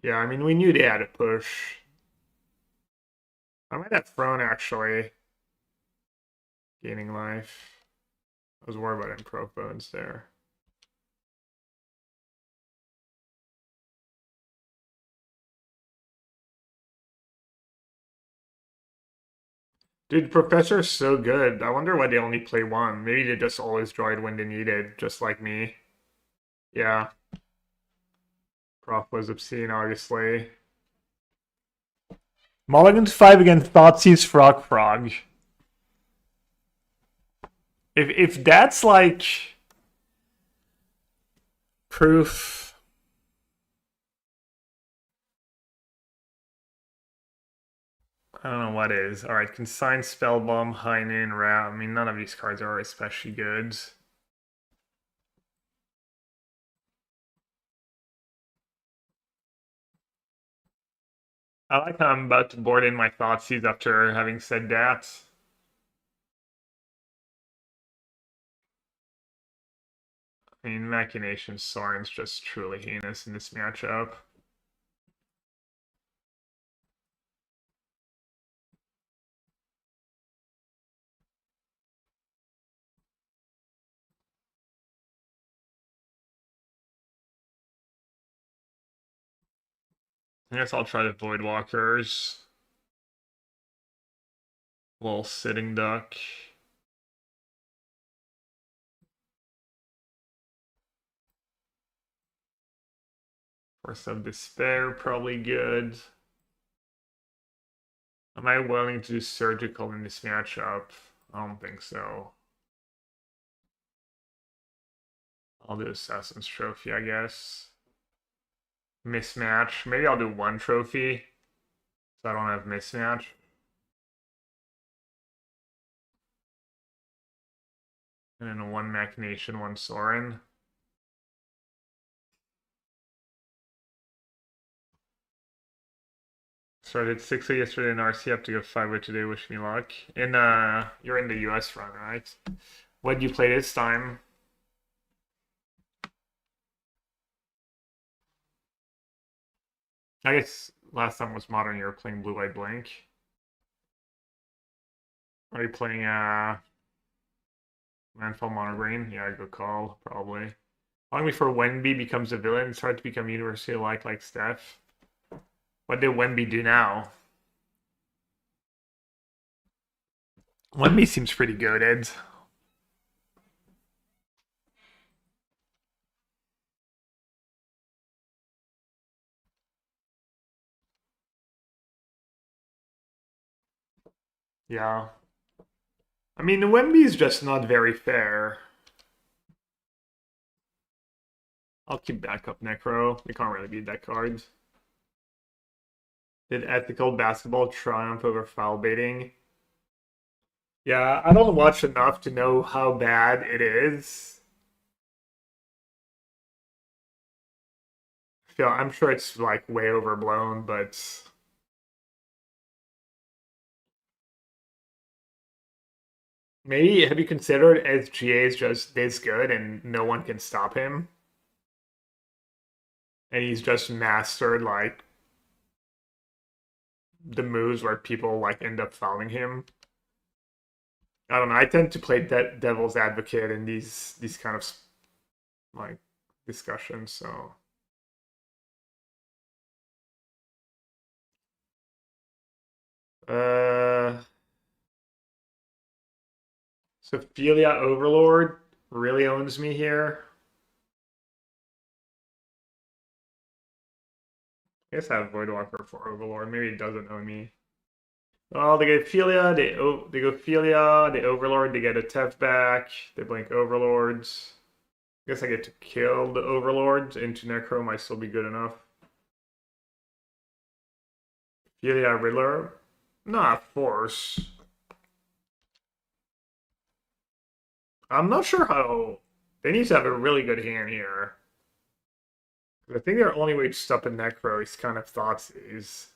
Yeah, I mean, we knew they had a push. I might have thrown, actually. Gaining life. I was worried about Improv Bones there. Dude, Professor's so good. I wonder why they only play one. Maybe they just always droid when they need it, just like me. Yeah. Prof was obscene, obviously. Mulligan's 5 against Thoughtseize Frog. If that's like proof. I don't know what is. Alright, Consign Spellbomb, High Noon, Rat. I mean, none of these cards are especially good. I like how I'm about to board in my Thoughtseize after having said that. I mean, Machination Sorin's just truly heinous in this matchup. I guess I'll try the Voidwalkers. Little sitting duck. Force of Despair, probably good. Am I willing to do surgical in this matchup? I don't think so. I'll do Assassin's Trophy, I guess. Mismatch. Maybe I'll do one trophy, so I don't have mismatch. And then one Machination, one Sorin. Started 6-0 yesterday in RC, up to go 5-0 today. Wish me luck. You're in the US run, right? What do you play this time? I guess last time was Modern, you were playing Blue White Blank. Are you playing Landfall Mono Green? Yeah, good call, probably. Long before Wenby becomes a villain, it's hard to become universally liked like Steph. What did Wenby do now? Wenby seems pretty goated. Yeah. I mean, Wemby's just not very fair. I'll keep backup Necro. We can't really beat that card. Did ethical basketball triumph over foul baiting? Yeah, I don't watch enough to know how bad it is. I'm sure it's like way overblown, but maybe have you considered SGA is just this good and no one can stop him? And he's just mastered like the moves where people like end up fouling him. I don't know. I tend to play devil's advocate in these kind of like discussions. So uh Sophia Overlord really owns me here. I guess I have Voidwalker for Overlord. Maybe it doesn't own me. Oh, they get Philia, they go Philia, they Overlord, they get a Tef back, they blink Overlords. I guess I get to kill the Overlords into Necro might still be good enough. Philia Riddler. Not Force. I'm not sure how. They need to have a really good hand here. I think their only way to stop a Necro is kind of Thoughtseize.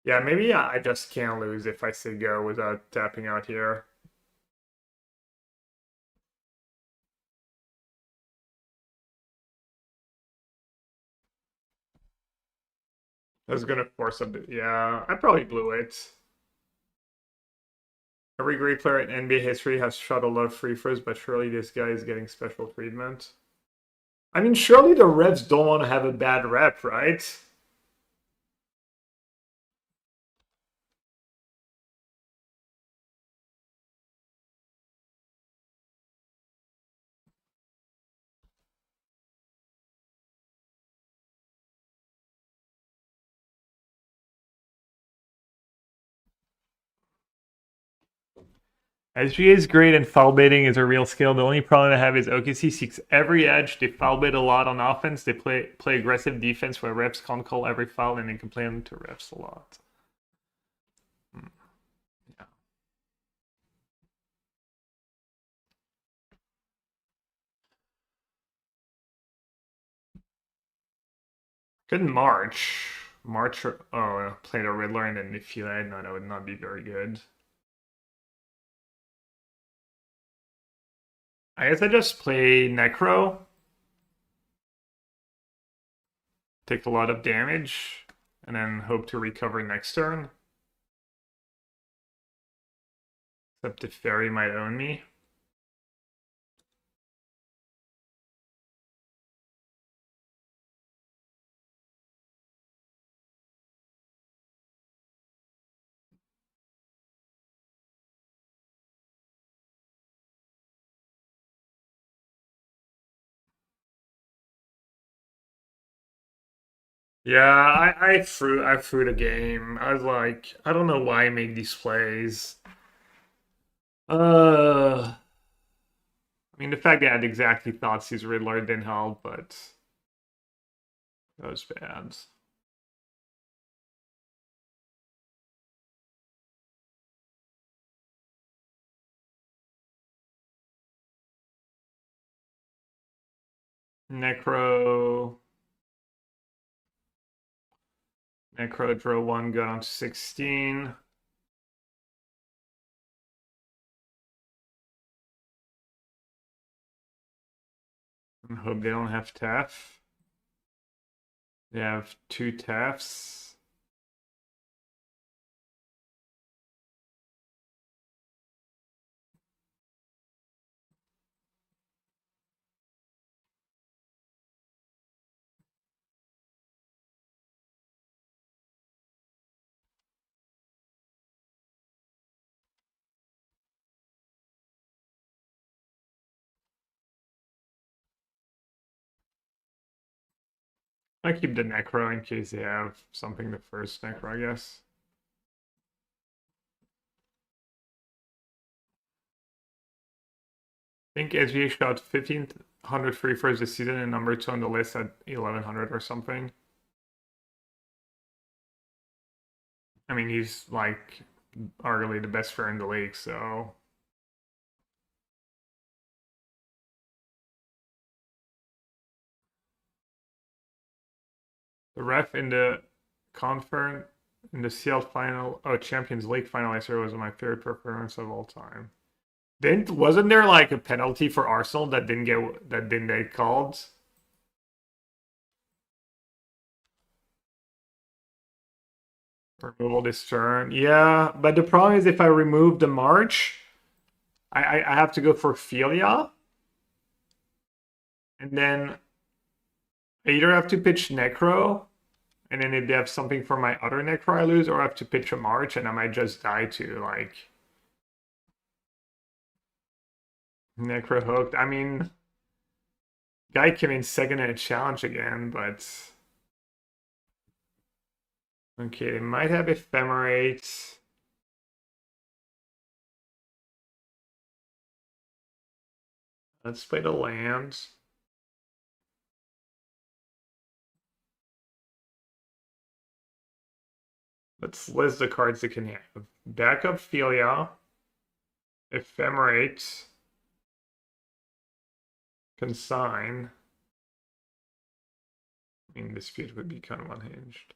Yeah, maybe I just can't lose if I say go without tapping out here. I was gonna force up. Yeah, I probably blew it. Every great player in NBA history has shot a lot of free throws, but surely this guy is getting special treatment. I mean, surely the Reds don't want to have a bad rep, right? SGA is great and foul baiting is a real skill. The only problem I have is OKC seeks every edge. They foul bait a lot on offense. They play aggressive defense where refs can't call every foul and they complain to refs a lot. Yeah. Good March. Played a Riddler and then if you had, no, that would not be very good. I guess I just play Necro. Take a lot of damage, and then hope to recover next turn. Except if Fairy might own me. Yeah, I threw the game. I was like, I don't know why I made these plays. I mean, the fact that I had exactly thoughts he's Riddler didn't help, but that was bad. Necro, Necro draw one, go down to 16. And hope they don't have Taff. They have two Taffs. I keep the Necro in case they have something the first Necro, I guess. I think SVA shot 1,500 free throws this season and number 2 on the list at 1,100 or something. I mean, he's like arguably the best player in the league, so the ref in the conference in the CL final, oh Champions League final last year was my favorite performance of all time. Didn't wasn't there like a penalty for Arsenal that didn't get called? Removal this turn. Yeah, but the problem is if I remove the March, I have to go for Philia, and then I either have to pitch Necro, and then if they have something for my other Necro I lose, or I have to pitch a March and I might just die to like Necro hooked. I mean, guy came in second in a challenge again, but okay, they might have Ephemerate. Let's play the land. Let's list the cards they can have. Backup Philia, Ephemerate, Consign. I mean, Dispute would be kind of unhinged.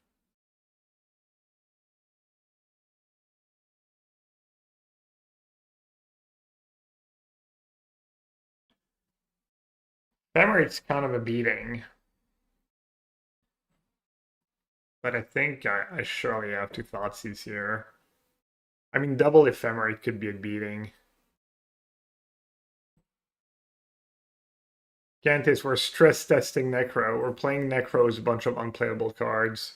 Ephemerate's kind of a beating, but I think I surely have two Thoughtseize here. I mean, double Ephemerate could be a beating. Gantis, we're stress testing Necro. We're playing Necro as a bunch of unplayable cards.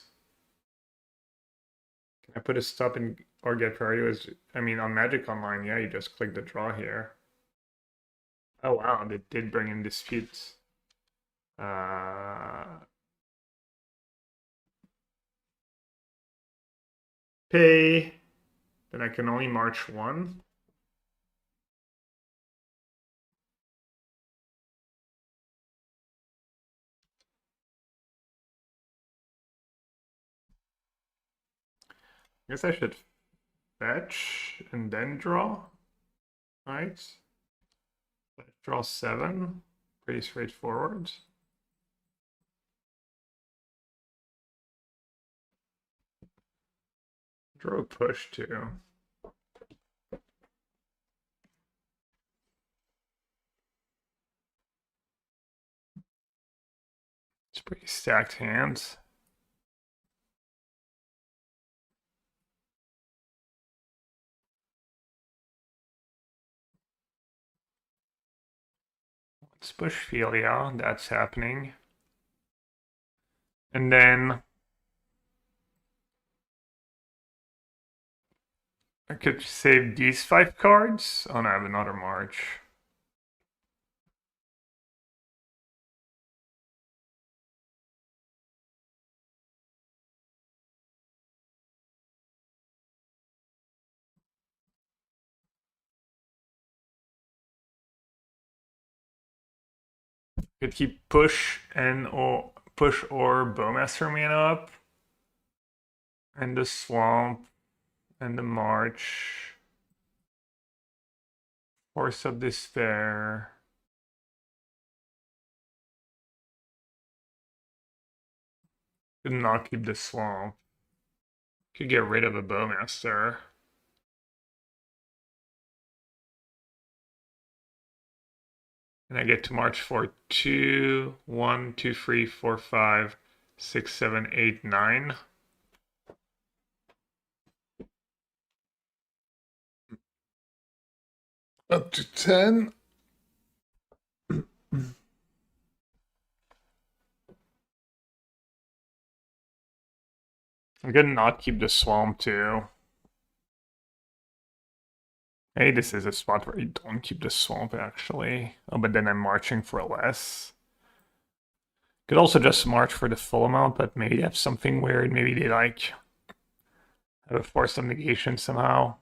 Can I put a stop in or get priority? I mean, on Magic Online, yeah, you just click the draw here. Oh wow, they did bring in disputes. Pay. Then I can only march one. I guess I should fetch and then draw. Right? Draw 7. Pretty straightforward. Draw a push too. It's pretty stacked hands. Let's push Philia. That's happening. And then I could save these 5 cards. Oh no, I have another march. Could keep push or Bowmaster mana up. And the swamp. And the march. Force of Despair. Could not keep the swamp. Could get rid of a Bowmaster. And I get to march for 2, 1, 2, 3, 4, 5, 6, 7, 8, 9. Up to 10. I'm gonna not keep the swamp too. Hey, this is a spot where you don't keep the swamp actually. Oh, but then I'm marching for less. Could also just march for the full amount, but maybe they have something weird. Maybe they like have a force of negation somehow.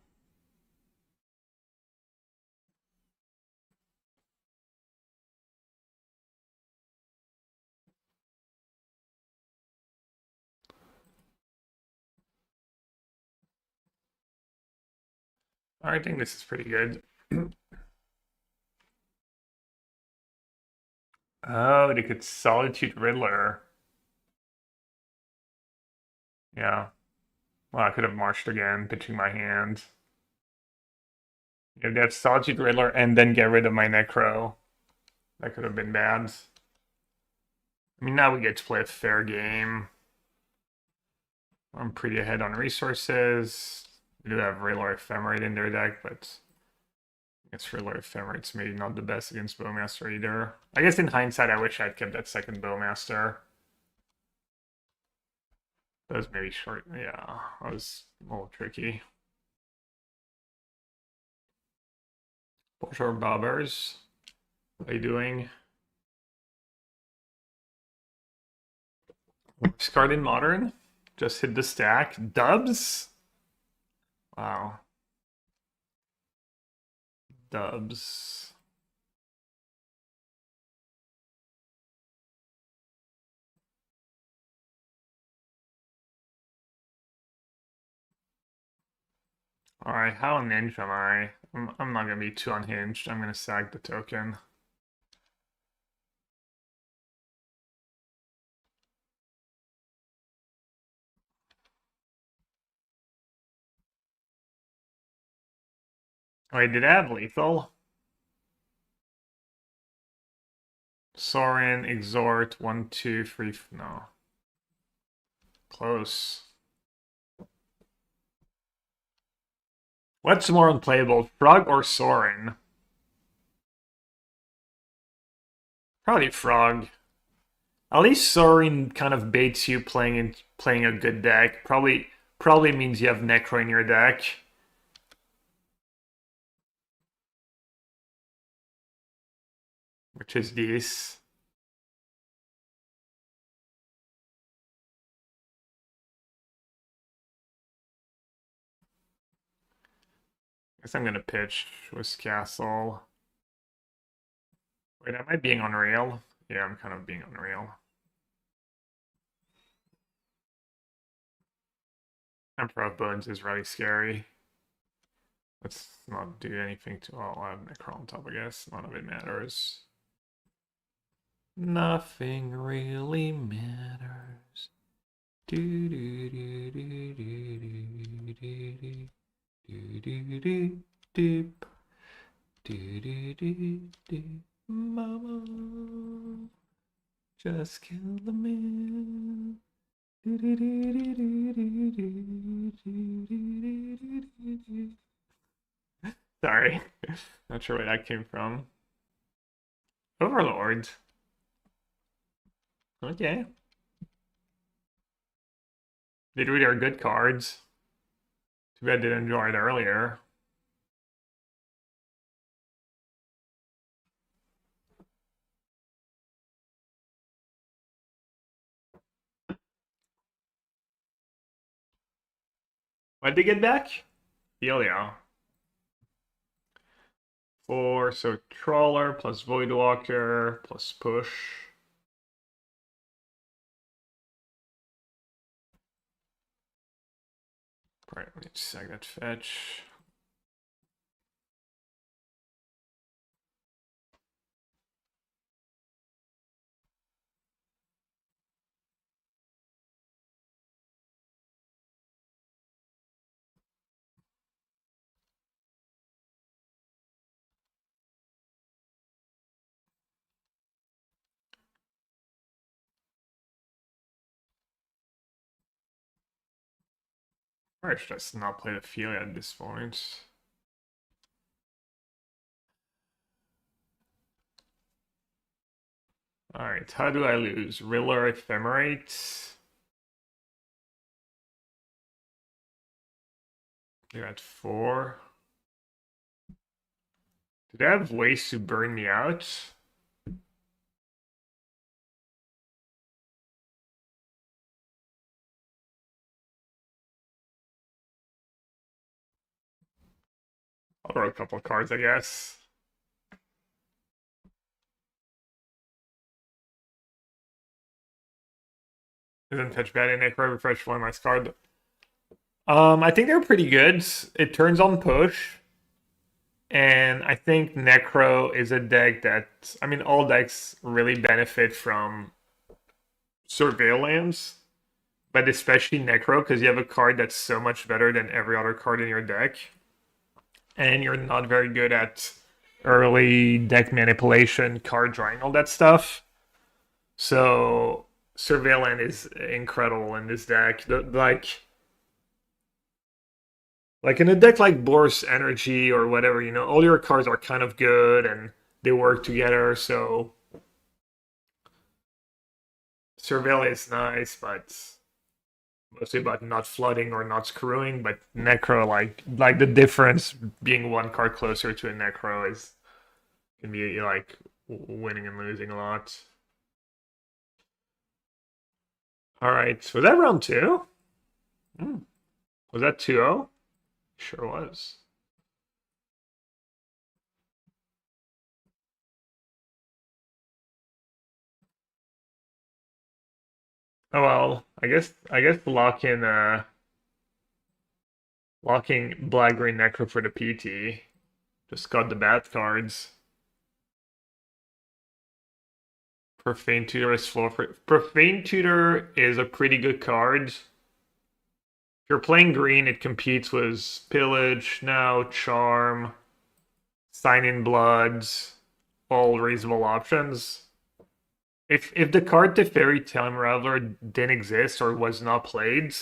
I think this is pretty good. Oh, they could Solitude Riddler. Yeah. Well, I could have marched again, pitching my hand. If they have Solitude Riddler and then get rid of my Necro, that could have been bad. I mean, now we get to play a fair game. I'm pretty ahead on resources. We do have Riddler Ephemerate in their deck, but I guess Riddler Ephemerate's maybe not the best against Bowmaster either. I guess in hindsight, I wish I'd kept that second Bowmaster. That was maybe short. Yeah, that was a little tricky. Bonjour, Bobbers. How you doing? Discard in Modern. Just hit the stack. Dubs? Wow. Dubs. Alright, how unhinged am I? I'm not gonna be too unhinged. I'm gonna sack the token. Wait, did I have lethal? Sorin, Exhort, 1, 2, 3. No. Close. What's more unplayable, Frog or Sorin? Probably Frog. At least Sorin kind of baits you playing a good deck. Probably means you have Necro in your deck. Which is this. Guess I'm gonna pitch with Castle. Wait, am I being unreal? Yeah, I'm kind of being unreal. Emperor of Bones is really scary. Let's not do anything to. Oh, I have Necro on top, I guess. None of it matters. Nothing really matters. Do do do do do do do do do do do do do do do. Mama, just kill the man. Do do do do do do do do do do do. Sorry, not sure where that came from. Overlord. Okay. They really are good cards. Too bad I didn't enjoy it earlier. Why'd they get back? Helio. 4, so Trawler plus Voidwalker plus Push. Alright, let me sack that fetch. Or I should just not play the Ophelia at this point. Alright, how do I lose? Riller Ephemerate. They're at 4. Do they have ways to burn me out? I'll draw a couple of cards, I guess. Isn't fetch bad in Necro, refresh one last card. I think they're pretty good. It turns on push. And I think Necro is a deck that, I mean, all decks really benefit from Surveillance, but especially Necro because you have a card that's so much better than every other card in your deck. And you're not very good at early deck manipulation, card drawing, all that stuff. So Surveillance is incredible in this deck. Like in a deck like Boris Energy or whatever, you know, all your cards are kind of good and they work together. So Surveillance is nice, but mostly about not flooding or not screwing. But Necro, like the difference being one card closer to a Necro is can be like winning and losing a lot. All right, was that round 2? Was that 2-0? Sure was. Oh well, I guess locking black green Necro for the PT. Just got the bad cards. Profane Tutor is floor for Profane Tutor is a pretty good card. If you're playing green, it competes with Pillage, now Charm, Sign in Bloods, all reasonable options. If the card Teferi Time Raveler didn't exist or was not played,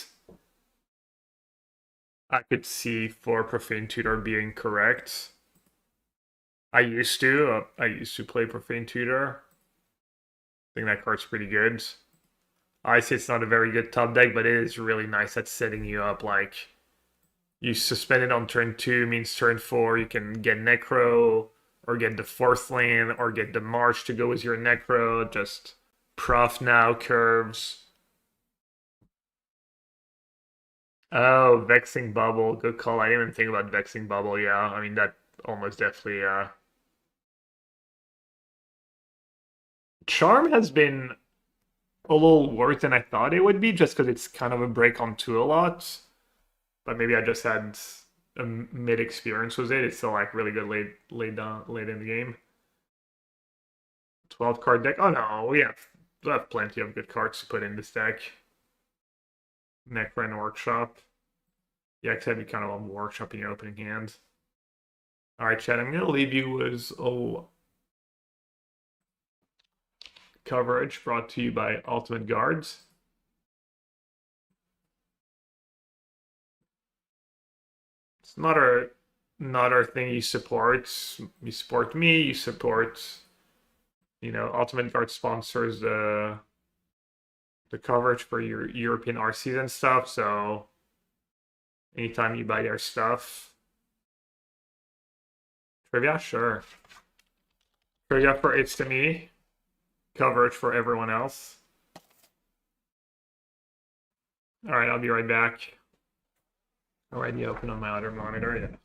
I could see for Profane Tutor being correct. I used to play Profane Tutor. I think that card's pretty good. I say it's not a very good top deck, but it is really nice at setting you up. Like, you suspend it on turn 2, means turn 4 you can get Necro, or get the 4th lane, or get the March to go with your Necro. Just Prof now curves. Oh, Vexing Bubble, good call. I didn't even think about Vexing Bubble. Yeah, I mean that almost definitely. Charm has been a little worse than I thought it would be, just because it's kind of a break on 2 a lot. But maybe I just had a mid experience with it. It's still like really good late in the game. 12 card deck. Oh no, we have plenty of good cards to put in this deck. Necron Workshop. Yeah, except you kind of want Workshop in your opening hand. Alright, Chad, I'm gonna leave you with coverage brought to you by Ultimate Guards. It's not our thing you support. You support me, you support, you know, Ultimate Guard sponsors the coverage for your European RCs and stuff, so anytime you buy their stuff. Trivia, sure. Trivia for It's to Me, coverage for everyone else. Alright, I'll be right back. Alright, you open on my other monitor. Yeah.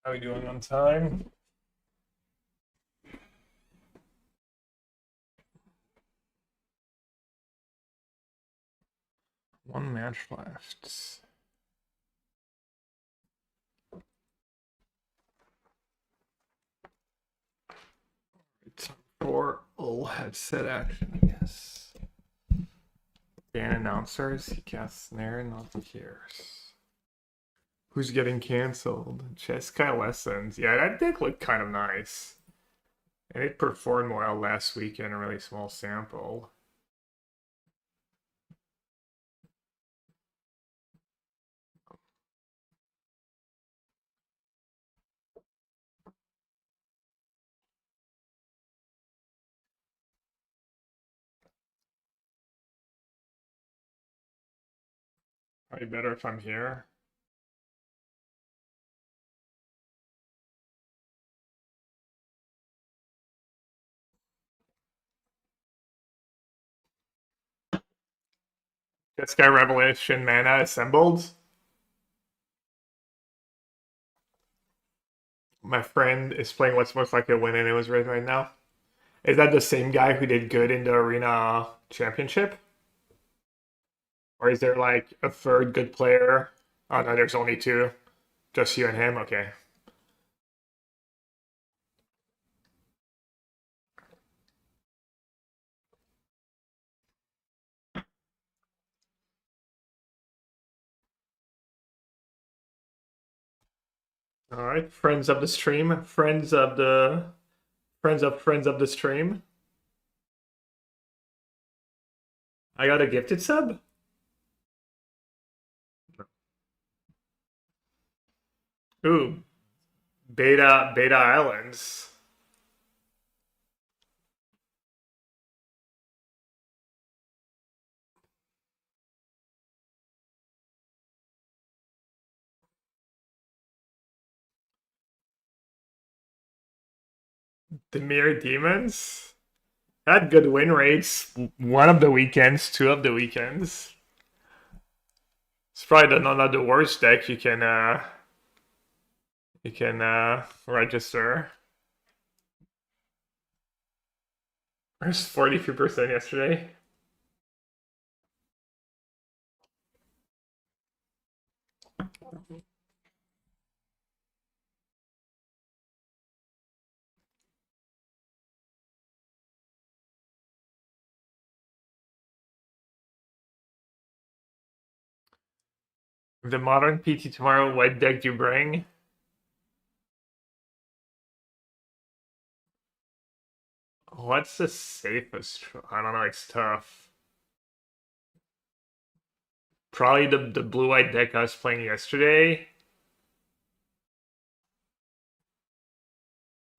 How are we doing on time? One match left. Time for all headset action, yes. Dan announcers, he casts snare, not cares. Who's getting cancelled? Jeskai Lessons. Yeah, that did look kind of nice. And it performed well last week in a really small sample. Probably better if I'm here. Jeskai Revelation mana assembled. My friend is playing what's most likely to win, and it was right now. Is that the same guy who did good in the Arena Championship? Or is there like a third good player? Oh no, there's only two. Just you and him? Okay. Alright, friends of the stream. Friends of the stream. I got a gifted sub? Ooh, Beta Islands. The Mere Demons had good win rates. One of the weekends, two of the weekends. It's probably not the worst deck you can register. There's 43% yesterday. The modern PT tomorrow, what deck do you bring? What's the safest? I don't know, it's tough. Probably the blue-white deck I was playing yesterday.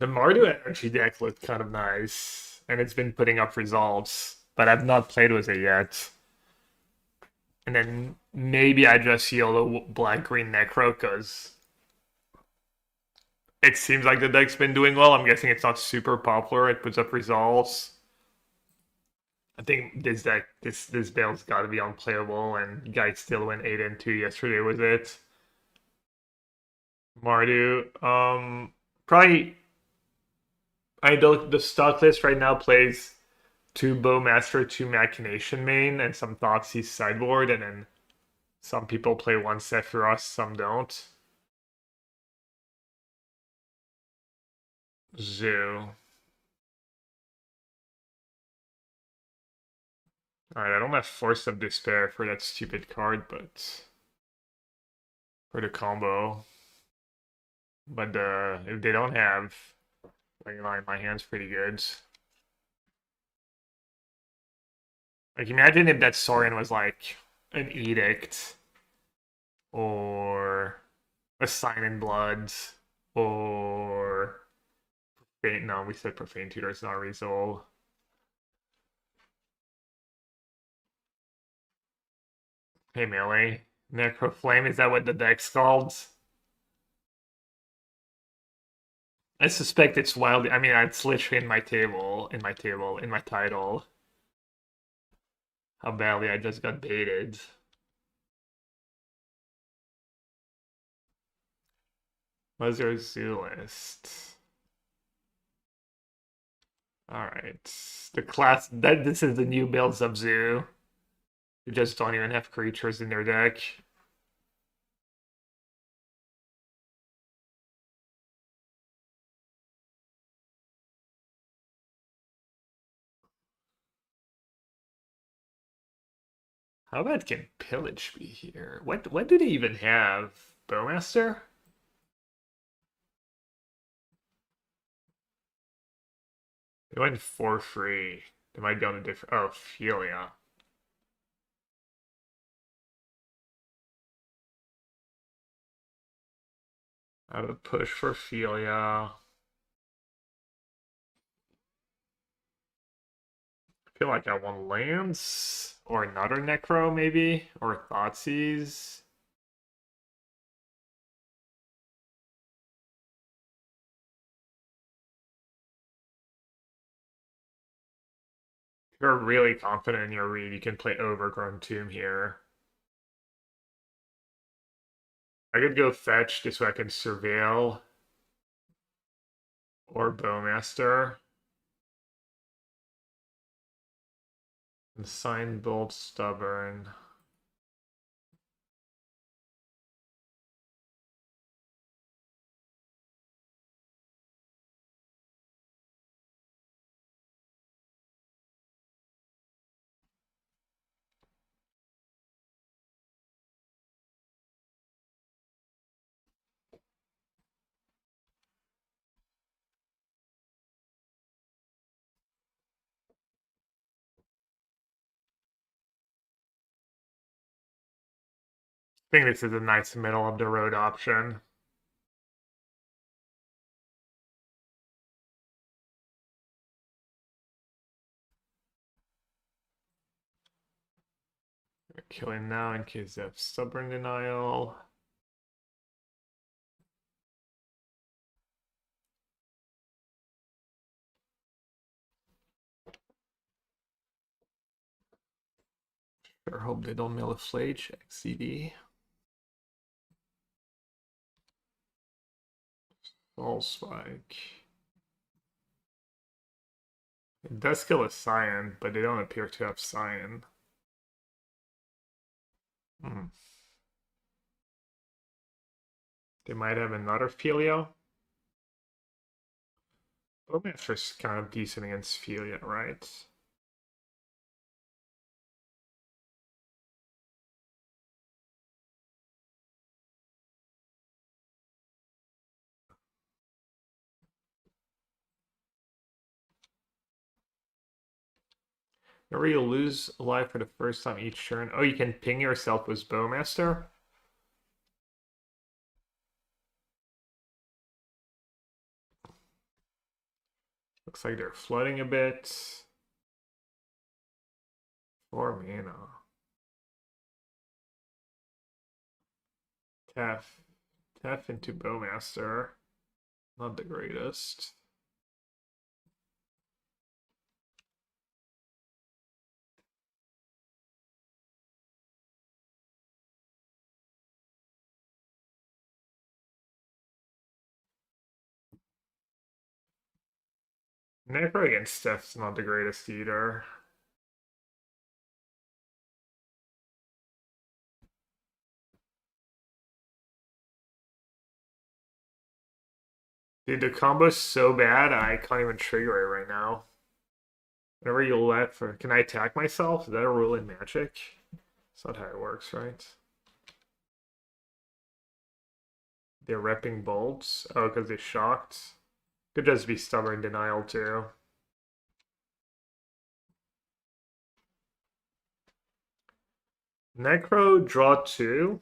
The Mardu Energy deck looked kind of nice, and it's been putting up results, but I've not played with it yet. And then maybe I just yellow black-green Necro, because it seems like the deck's been doing well. I'm guessing it's not super popular. It puts up results. I think this deck, this build's got to be unplayable, and guys still went 8-2 yesterday with it. Mardu, probably. I know the stock list right now plays two Bowmaster, two Machination main, and some Thoughtseize sideboard, and then some people play one Sephiroth, some don't. Zoo. Alright, I don't have Force of Despair for that stupid card, but for the combo. But if they don't have, like, my hand's pretty good. Like, imagine if that Sorin was like an Edict, or a Sign in Blood, or no, we said Profane Tutor, it's not Resolve. Hey, Melee. Necro Flame, is that what the deck's called? I suspect it's wild. I mean, it's literally in my title. How badly I just got baited. What's your zoo list? Alright. The class that this is the new builds of zoo. They just don't even have creatures in their deck. How bad can Pillage be here? What do they even have? Bowmaster? They went for free. They might go on a different. Oh, Ophelia. I would push for Ophelia. I feel like I want lands or another Necro maybe or Thoughtseize. If you're really confident in your read, you can play Overgrown Tomb here. I could go fetch just so I can surveil or Bowmaster. And Sign Bolt Stubborn. I think this is a nice middle of the road option. Kill him now in case of Stubborn Denial. Sure hope they don't mill a Flage XCD. All Spike. It does kill a Scion, but they don't appear to have Scion. Hmm. They might have another Filio. Bowmaster's kind of decent against Filia, right? Whenever you lose a life for the first time each turn. Oh, you can ping yourself with Bowmaster? Looks like they're flooding a bit. 4 mana. Tap. Tap into Bowmaster. Not the greatest. Necro against Steph's not the greatest either. Dude, the combo's so bad, I can't even trigger it right now. Whenever you let for... Can I attack myself? Is that a rule in Magic? That's not how it works, right? They're repping bolts? Oh, because they shocked? Could just be Stubborn Denial, too. Necro, draw 2.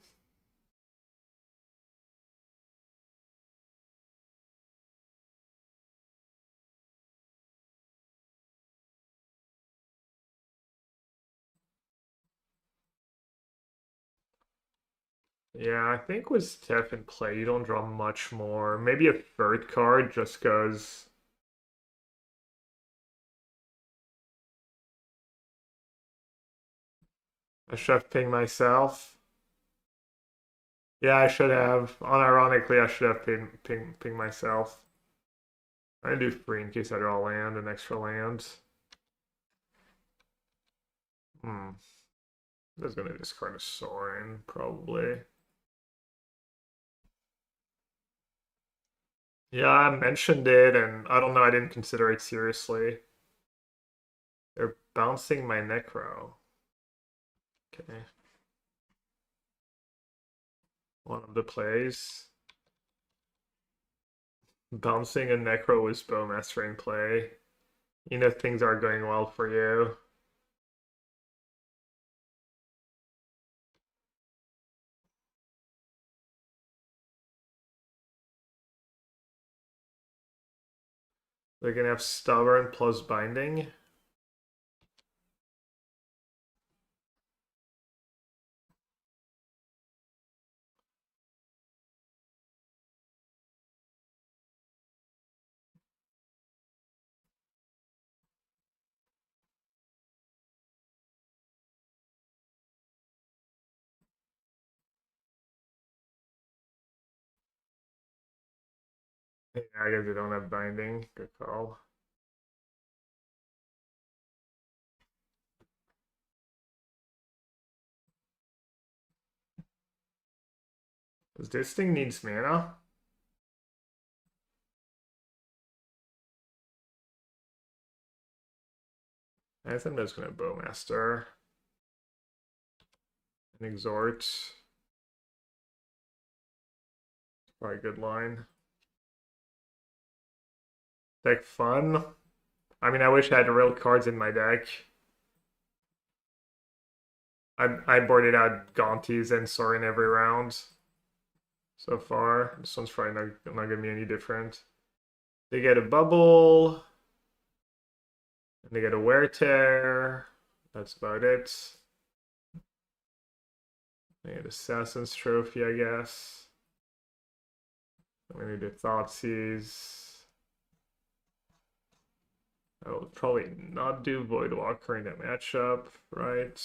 Yeah, I think with Steph in play, you don't draw much more. Maybe a third card just because... I should have pinged myself. Yeah, I should have. Unironically, I should have ping myself. I do free in case I draw land, an extra land. Hmm. I was gonna discard a Sorin, probably. Yeah, I mentioned it, and I don't know, I didn't consider it seriously. They're bouncing my Necro. Okay. One of the plays. Bouncing a Necro was Bowmaster in play. You know things are going well for you. They're gonna have Stubborn plus Binding. Yeah, I guess they don't have Binding. Good call. Does this thing needs mana? I think I'm just gonna Bowmaster and Exhort. Probably a good line. Deck fun. I mean, I wish I had real cards in my deck. I boarded out Gaunties and Sorin every round so far. This one's probably not gonna be any different. They get a bubble, and they get a wear tear. That's about it. They get Assassin's Trophy, I guess. I'm gonna do Thoughtseize. I will probably not do Voidwalker in that matchup, right?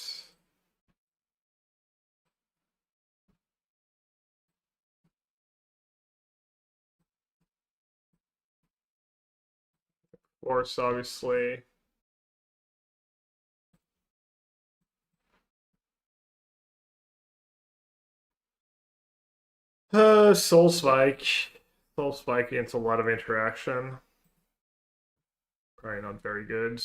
Force, obviously. Soul Spike. Soul Spike gets a lot of interaction. Probably not very good.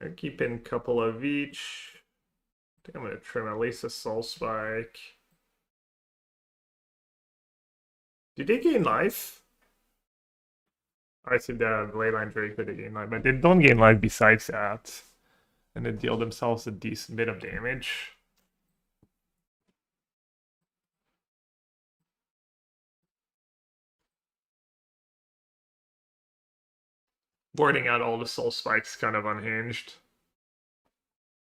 I keep in a couple of each. I think I'm gonna trim at least a Soul Spike. Do they gain life? I see the Leyline Drake could gain life, but they don't gain life besides that. And they deal themselves a decent bit of damage. Boarding out all the Soul Spikes kind of unhinged.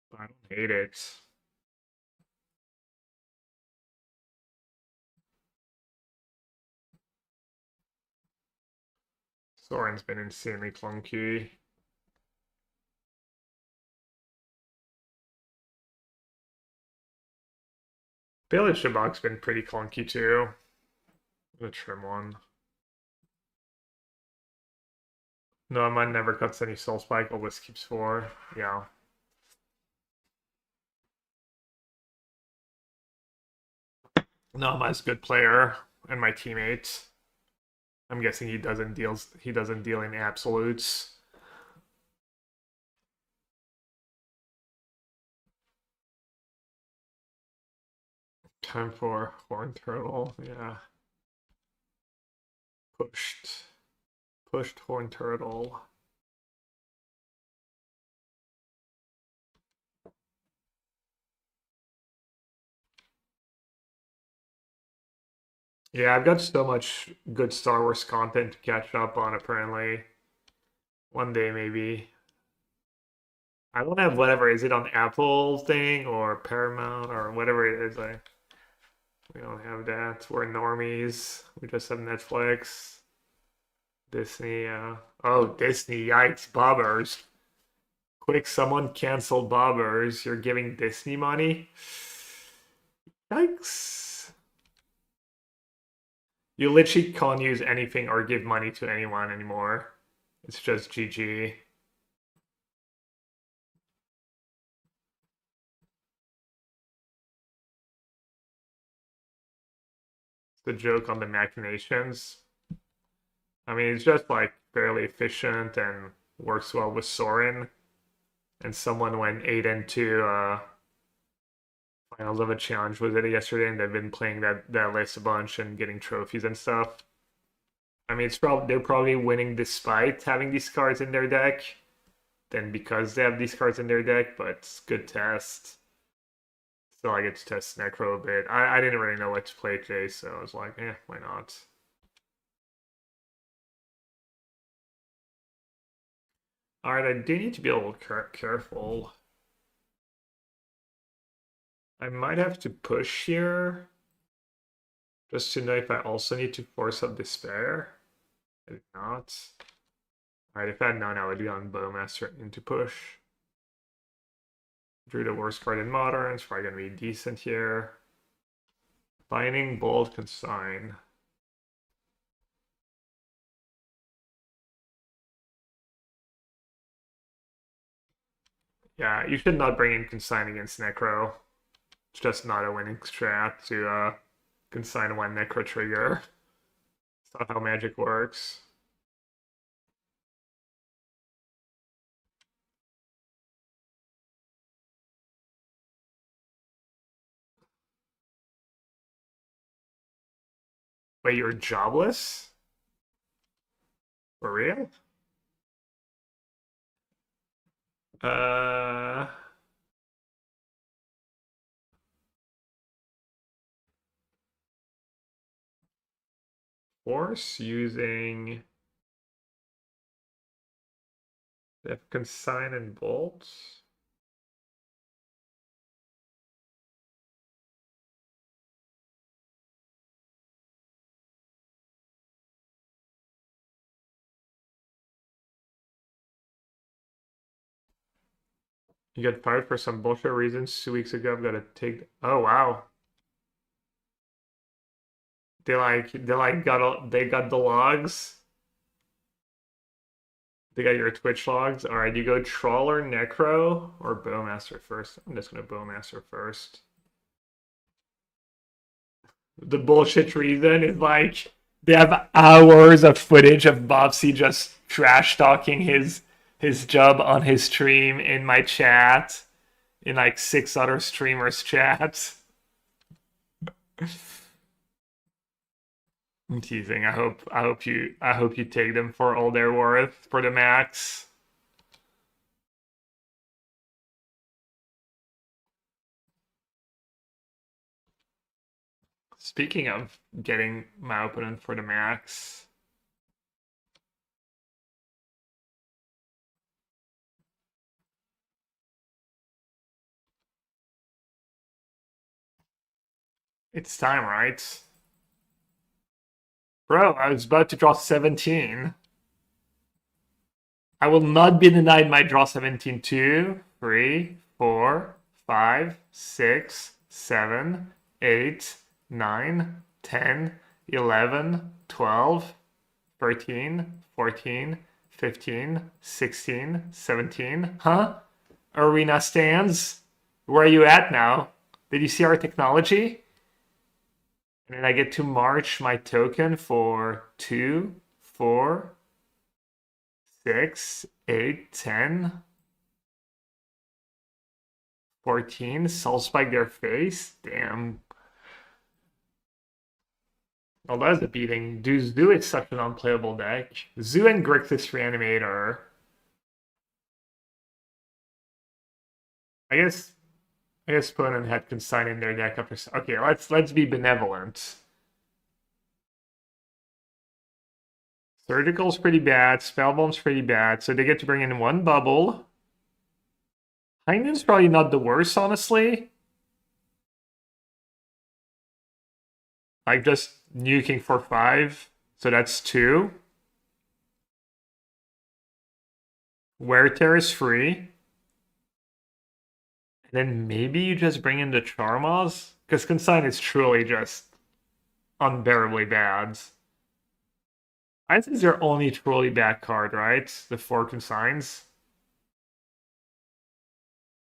But I don't hate it. Sorin's been insanely clunky. Bailey Shabak's been pretty clunky too. I'm gonna trim one. No, mine never cuts any Soul Spike, always keeps 4. Yeah. No, mine's a good player and my teammates. I'm guessing he doesn't deal in absolutes. Time for Horn Turtle, yeah. Pushed. Pushed Horn Turtle. Yeah, I've got so much good Star Wars content to catch up on, apparently. One day, maybe. I don't have whatever. Is it on Apple thing or Paramount or whatever it is? We don't have that. We're normies. We just have Netflix. Disney, oh, Disney, yikes, bobbers. Quick, someone cancel bobbers. You're giving Disney money? Yikes. You literally can't use anything or give money to anyone anymore. It's just GG. The joke on the machinations. I mean, it's just like fairly efficient and works well with Sorin. And someone went 8 and 2 finals of a challenge with it yesterday, and they've been playing that list a bunch and getting trophies and stuff. I mean, it's probably they're probably winning despite having these cards in their deck, than because they have these cards in their deck. But it's good test. So I get to test Necro a bit. I didn't really know what to play today, so I was like, why not? Alright, I do need to be a little careful. I might have to push here. Just to know if I also need to force up Despair. I did not. Alright, if I had known, I would be on Bowmaster into push. Drew the worst card in Modern. It's probably going to be decent here. Binding, Bold, Consign. Yeah, you should not bring in Consign against Necro. It's just not a winning strat to consign one Necro trigger. It's not how Magic works. Wait, you're jobless? For real? Uh... Force using... They have Consign and Bolt? You got fired for some bullshit reasons 2 weeks ago. I've got to take... Oh, wow. They got the logs. They got your Twitch logs. All right, you go Trawler, Necro, or Bowmaster first. I'm just gonna Bowmaster first. The bullshit reason is like they have hours of footage of Bobsy just trash talking his job on his stream in my chat, in like 6 other streamers' chats. I'm teasing. I hope you take them for all they're worth for the max. Speaking of getting my opponent for the max, it's time, right? Bro, I was about to draw 17. I will not be denied my draw 17. 2, 3, 4, 5, 6, 7, 8, 9, 10, 11, 12, 13, 14, 15, 16, 17. Huh? Arena stands? Where are you at now? Did you see our technology? And then I get to march my token for 2, 4, 6, 8, 10, 14. Soul Spike their face. Damn. Oh, that was a beating. Dude, Zoo is such an unplayable deck. Zoo and Grixis Reanimator. I guess opponent had Consign in their deck after. Okay, let's be benevolent. Surgical's pretty bad. Spellbomb's pretty bad. So they get to bring in one bubble. Heinen's probably not the worst, honestly. Like just nuking for 5. So that's 2. Wear Tear is free. And then maybe you just bring in the Charmaz. Because Consign is truly just unbearably bad. I think it's their only truly bad card, right? The four Consigns.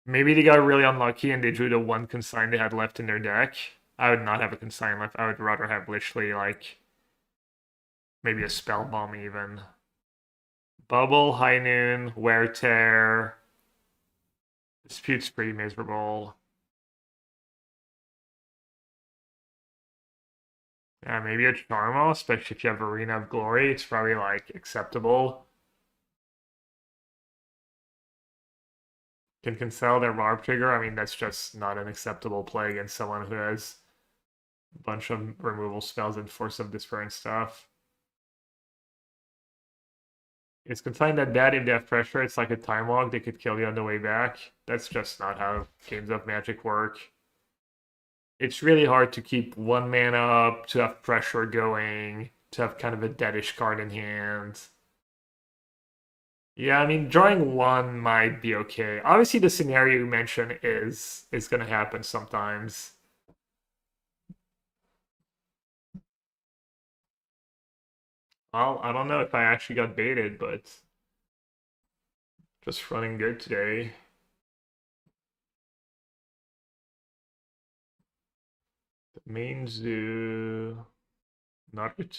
Maybe they got really unlucky and they drew the one Consign they had left in their deck. I would not have a Consign left. I would rather have literally like maybe a Spell Bomb even. Bubble, High Noon, Wear Tear. Dispute's pretty miserable. Yeah, maybe a Charmo, especially if you have Arena of Glory. It's probably like acceptable. Can sell their Barb Trigger. I mean, that's just not an acceptable play against someone who has a bunch of removal spells and Force of Despair and stuff. It's consigned that bad if they have pressure. It's like a time walk. They could kill you on the way back. That's just not how games of Magic work. It's really hard to keep one mana up, to have pressure going, to have kind of a deadish card in hand. Yeah, I mean, drawing one might be okay. Obviously, the scenario you mentioned is going to happen sometimes. Well, I don't know if I actually got baited, but just running good today. The main zoo, not good.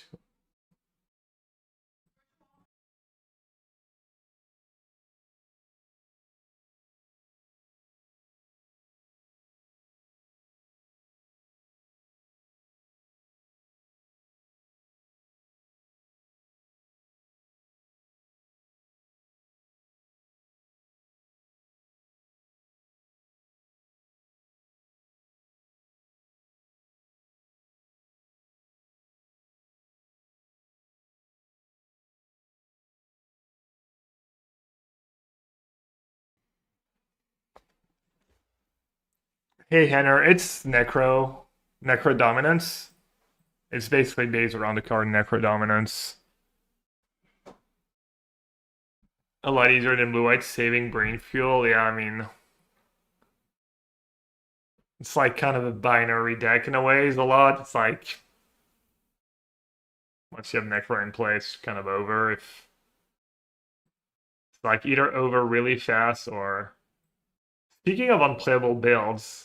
Hey, Henner, it's Necro. Necro Dominance. It's basically based around the card Necro Dominance. A lot easier than Blue White saving brain fuel. Yeah, I mean, it's like kind of a binary deck in a way. Is a lot. It's like once you have Necro in play, it's kind of over. If it's like either over really fast or. Speaking of unplayable builds,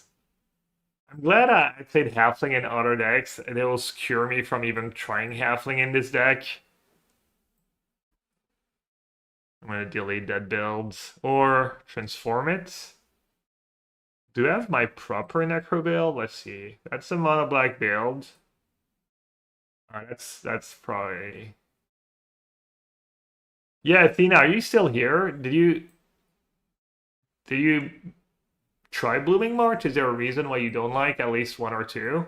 I'm glad I played Halfling in other decks, and it will cure me from even trying Halfling in this deck. I'm gonna delete that build or transform it. Do I have my proper Necro build? Let's see. That's a mono black build. That's probably. Yeah, Athena, are you still here? Did you try Blooming March? Is there a reason why you don't like at least one or two?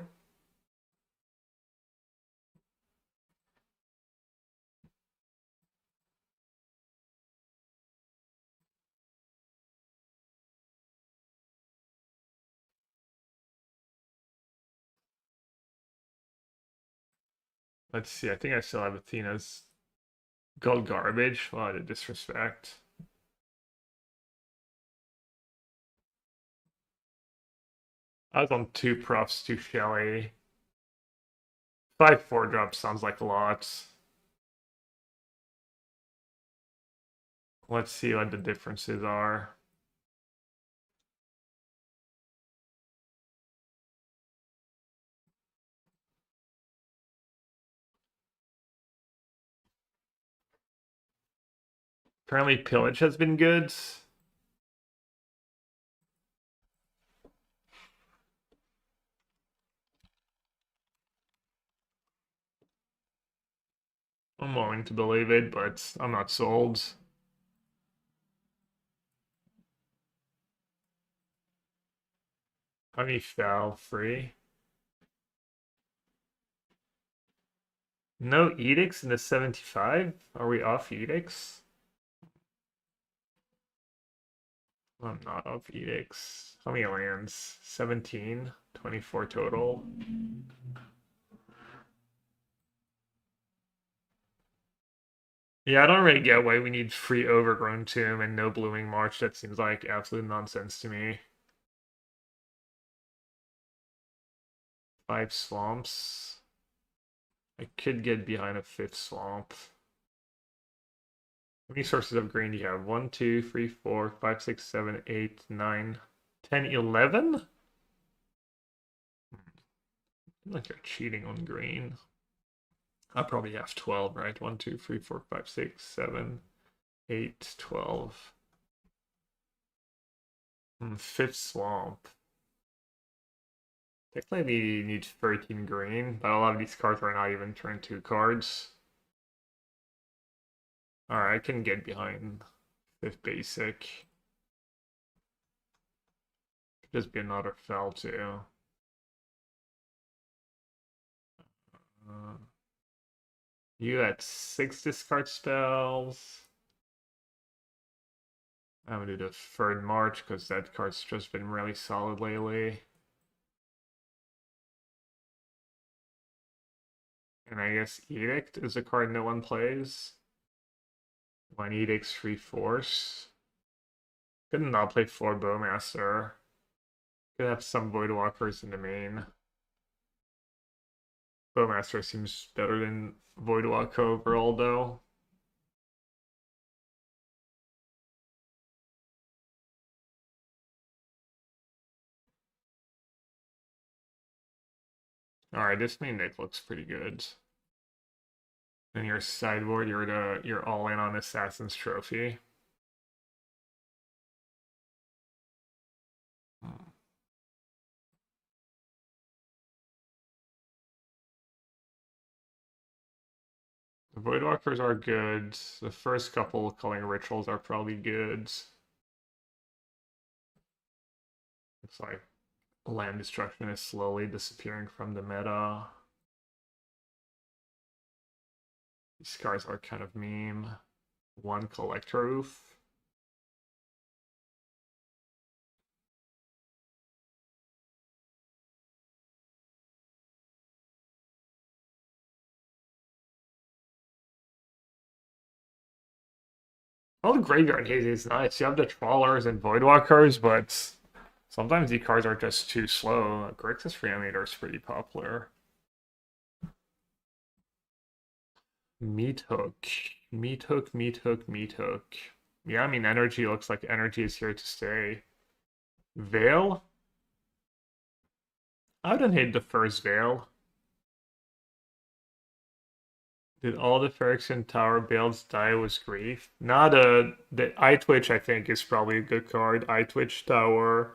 Let's see. I think I still have Athena's gold garbage. Wow, the disrespect. I was on two profs, two Shelly. 5 4 drops sounds like a lot. Let's see what the differences are. Apparently, Pillage has been good. I'm willing to believe it, but I'm not sold. Honey fell free. No edicts in the 75? Are we off edicts? I'm not off edicts. How many lands? 17, 24 total. Yeah, I don't really get why we need free Overgrown Tomb and no Blooming March. That seems like absolute nonsense to me. 5 swamps. I could get behind a 5th swamp. How many sources of green do you have? 1, 2, 3, 4, 5, 6, 7, 8, 9, 10, 11? Like you're cheating on green. I probably have 12, right? 1, 2, 3, 4, 5, 6, 7, 8, 12. 5th swamp. Technically you need 13 green, but a lot of these cards are not even turn 2 cards. Alright, I can get behind 5th basic. Could just be another fell too. You had 6 discard spells. I'm gonna do the 3rd March because that card's just been really solid lately. And I guess Edict is a card no one plays. 1 Edict's 3 Force. Could not play 4 Bowmaster. Could have some Voidwalkers in the main. Bowmaster seems better than Voidwalker overall, though. Alright, this main deck looks pretty good. Then your sideboard, you're all in on Assassin's Trophy. The Voidwalkers are good. The first couple Culling Rituals are probably good. Looks like land destruction is slowly disappearing from the meta. These cards are kind of meme. 1 Collector Roof. All the graveyard haze is nice. You have the Trawlers and Voidwalkers, but sometimes these cards are just too slow. Grixis Reanimator is pretty popular. Meat Hook. Meat Hook, Meat Hook, Meat Hook. Yeah, I mean, energy looks like energy is here to stay. Veil? I don't hate the first Veil. Did all the Phyrexian Tower builds die with grief? Not the Eye Twitch, I think, is probably a good card. Eye Twitch Tower.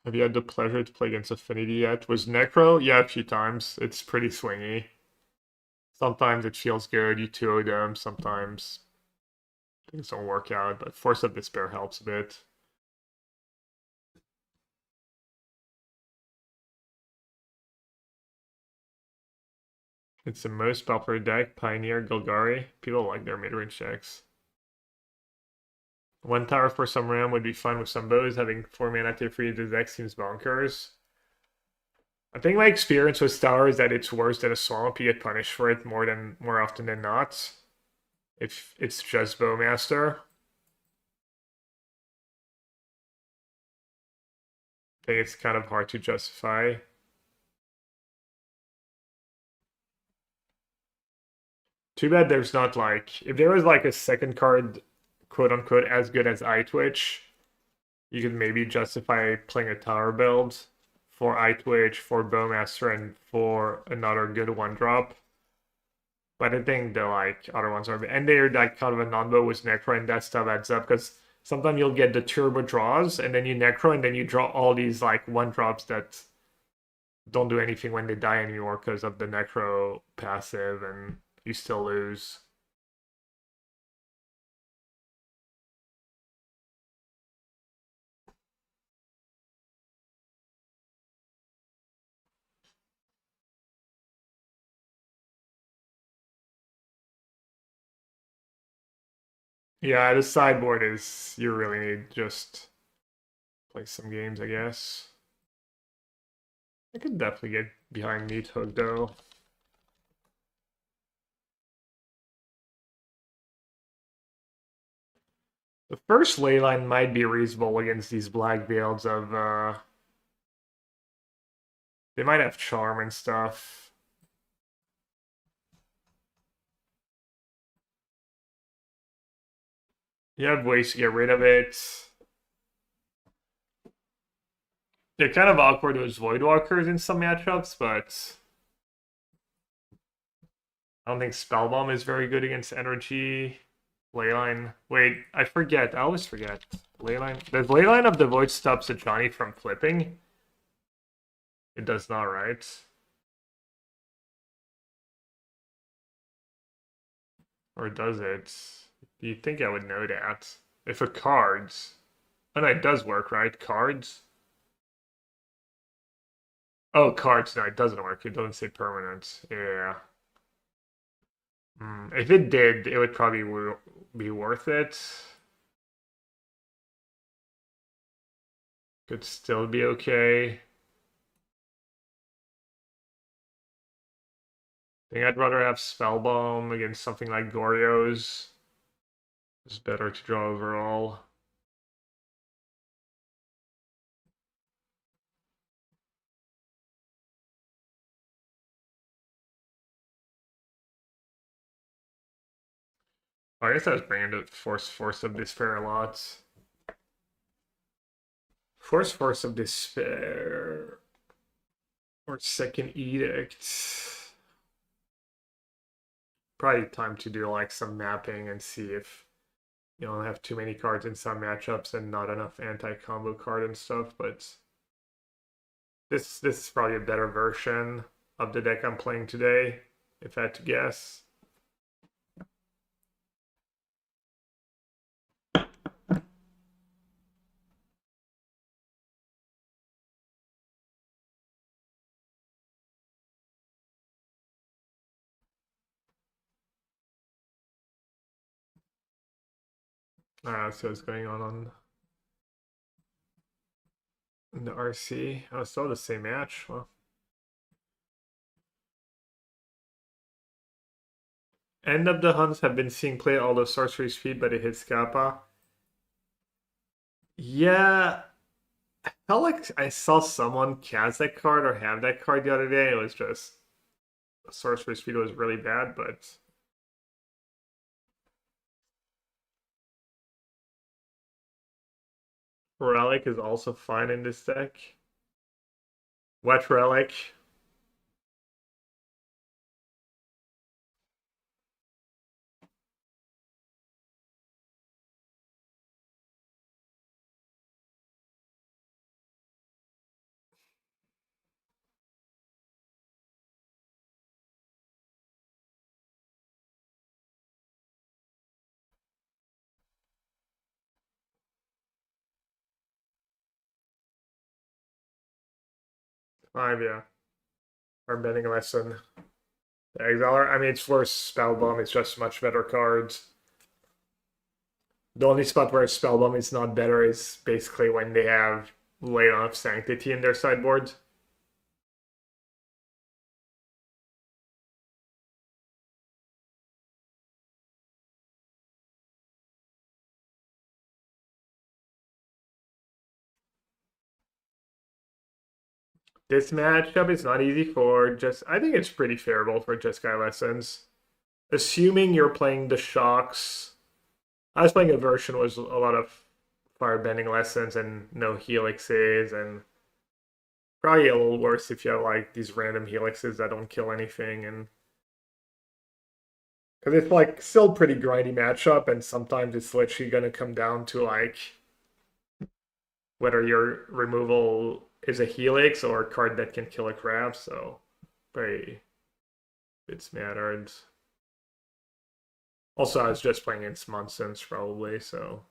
Have you had the pleasure to play against Affinity yet? Was Necro? Yeah, a few times. It's pretty swingy. Sometimes it feels good, you 2-0 them, sometimes things don't work out, but Force of Despair helps a bit. It's the most popular deck, Pioneer, Golgari. People like their mid-range decks. 1 tower for some RAM would be fun with some bows. Having 4 mana to free the deck seems bonkers. I think my experience with tower is that it's worse than a swamp. You get punished for it more often than not. If it's just Bowmaster. I think it's kind of hard to justify. Too bad there's not like, if there was like a second card, quote unquote, as good as Eye Twitch, you could maybe justify playing a tower build for Eye Twitch, for Bowmaster, and for another good 1-drop. But I think the like other ones are, and they're like kind of a non-bow with Necro, and that stuff adds up because sometimes you'll get the turbo draws, and then you Necro, and then you draw all these like 1-drops that don't do anything when they die anymore because of the Necro passive, and you still lose. Yeah, the sideboard is, you really need just play some games, I guess. I could definitely get behind Meat Hook though. The first ley line might be reasonable against these black veils of They might have charm and stuff. You have ways to get rid of it. They're kind of awkward with Voidwalkers in some matchups, but I don't think Spellbomb is very good against energy. Leyline. Wait, I forget. I always forget. Leyline. Does Leyline of the Void stop Johnny from flipping? It does not, right? Or does it? You'd think I would know that. If a cards. Oh no, it does work, right? Cards? Oh, cards. No, it doesn't work. It doesn't say permanent. Yeah. If it did, it would probably be worth it. Could still be okay. I think I'd rather have Spellbomb against something like Goryo's. It's better to draw overall. I guess I was bringing the Force of Despair a lot. Force of Despair. Or Second Edict. Probably time to do like some mapping and see if you don't have too many cards in some matchups and not enough anti-combo card and stuff, but this is probably a better version of the deck I'm playing today, if I had to guess. So what's going on in the RC? Oh, still the same match. Well, end of the hunts have been seeing play all the sorcery speed, but it hits Kappa. Yeah, I felt like I saw someone cast that card or have that card the other day. It was just sorcery speed was really bad, but Relic is also fine in this deck. Wet Relic. 5, yeah. Our Bending Lesson. The Exiler. I mean, it's worse Spellbomb. It's just much better cards. The only spot where Spellbomb is not better is basically when they have Lay of Sanctity in their sideboard. This matchup is not easy for just. I think it's pretty favorable for Jeskai Lessons. Assuming you're playing the Shocks. I was playing a version with a lot of Firebending Lessons and no Helixes, and probably a little worse if you have like these random Helixes that don't kill anything, and because it's like still pretty grindy matchup, and sometimes it's literally gonna come down to like whether your removal is a Helix or a card that can kill a crab. So very it's mattered. Also, I was just playing in Smunsons probably, so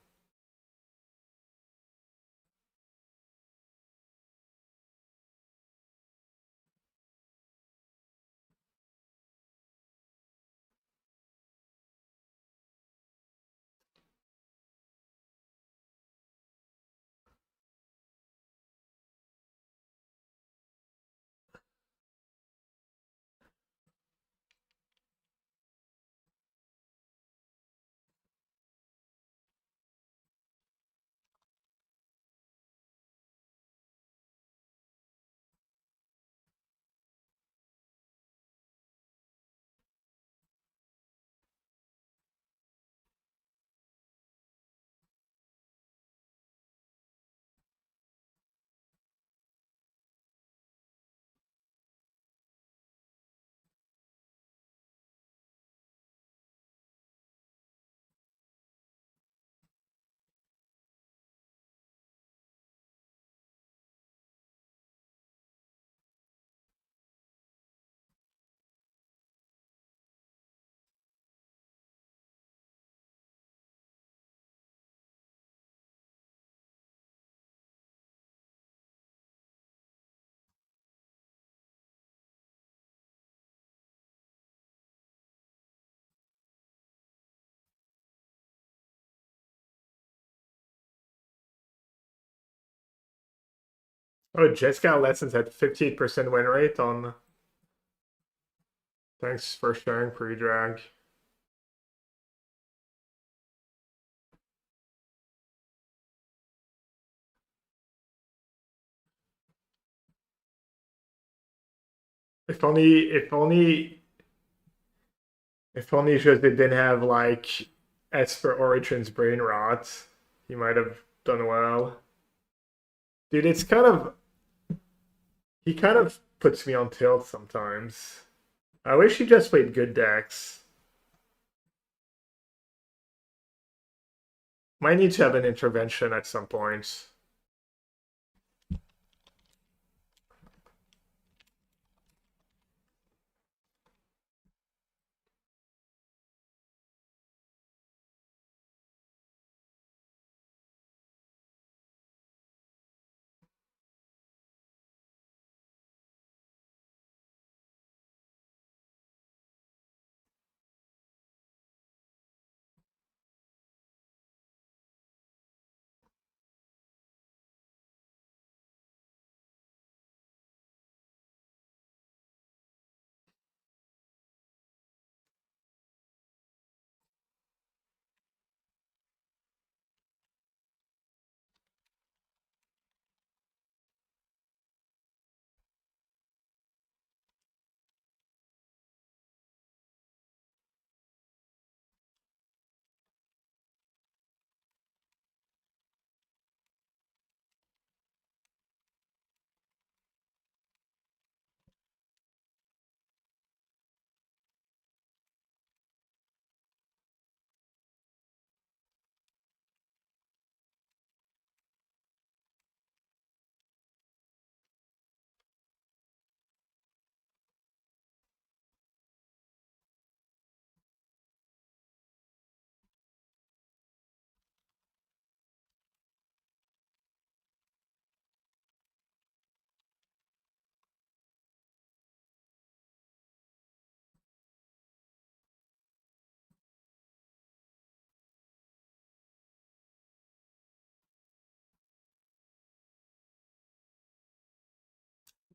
Oh, just got lessons at 58% win rate on. Thanks for sharing pre-drag. If only just they didn't have like Esper Origins brain rot, he might have done well. Dude, it's kind of he kind of puts me on tilt sometimes. I wish he just played good decks. Might need to have an intervention at some point.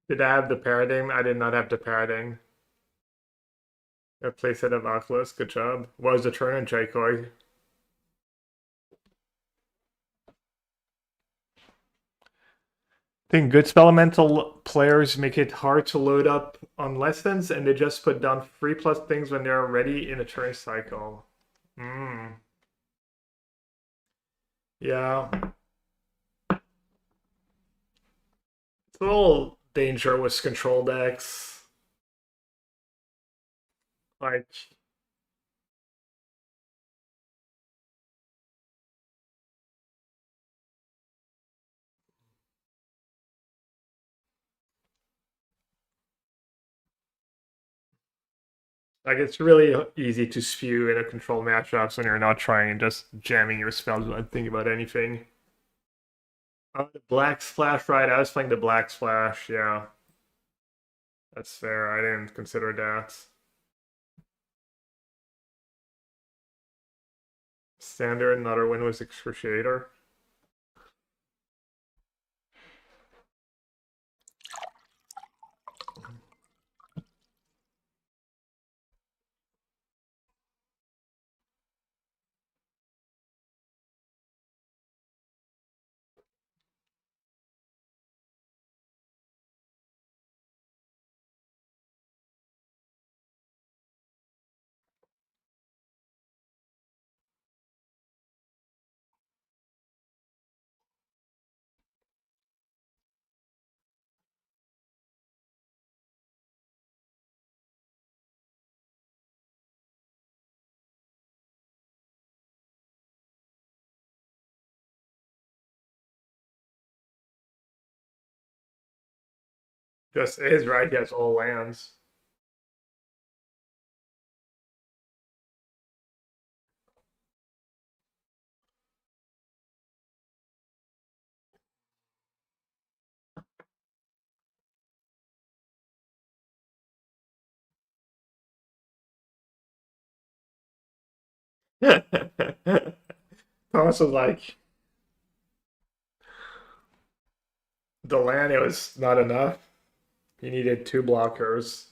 Did I have the paradigm? I did not have the paradigm. A playset of Oculus. Good job. What was the turn in Jaikoi? I think good spell players make it hard to load up on lessons, and they just put down 3+ things when they're ready in a turn cycle. Hmm. Yeah. It's a little danger with control decks. Like, it's really easy to spew in a control matchups when you're not trying and just jamming your spells without thinking about anything. Oh, the black splash, right? I was playing the black splash. Yeah, that's fair. I didn't consider that. Standard, another win was Excruciator. Just is right. He has all lands. Thomas was like, The land, it was not enough. He needed two blockers.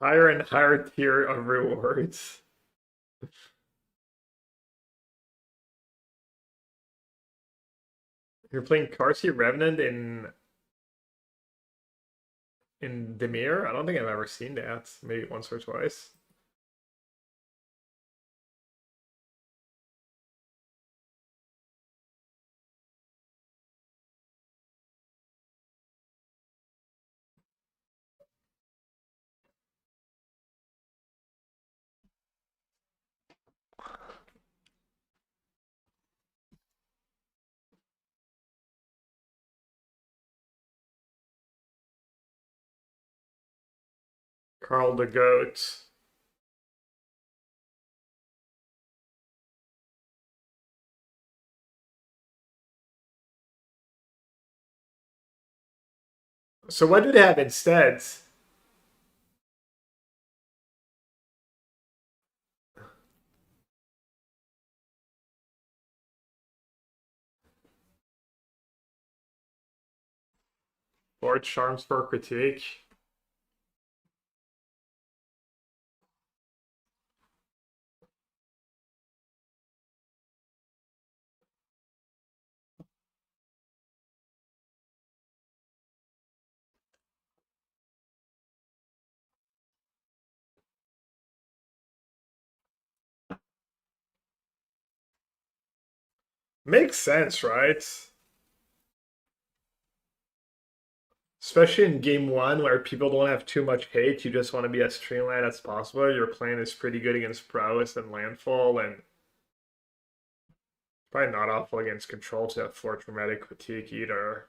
Higher and higher tier of rewards. You're playing Karsi Revenant in Demir? I don't think I've ever seen that. Maybe once or twice. Carl the Goat. So what do they have instead? Lord Charms for critique. Makes sense, right? Especially in game one where people don't have too much hate, you just want to be as streamlined as possible. Your plan is pretty good against prowess and landfall, and probably not awful against control to have 4 traumatic critique either.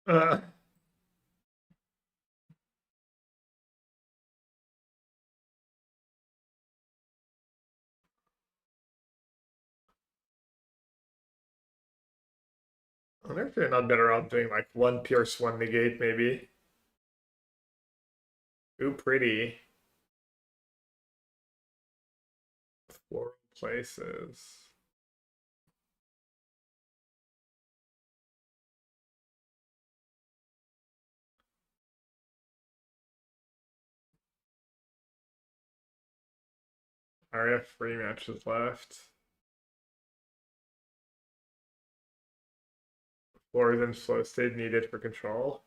Uh, I wonder if they're not better off doing like 1 pierce, 1 negate, maybe. Ooh, pretty. Floral places. I already have 3 matches left. Floors and slow state needed for control.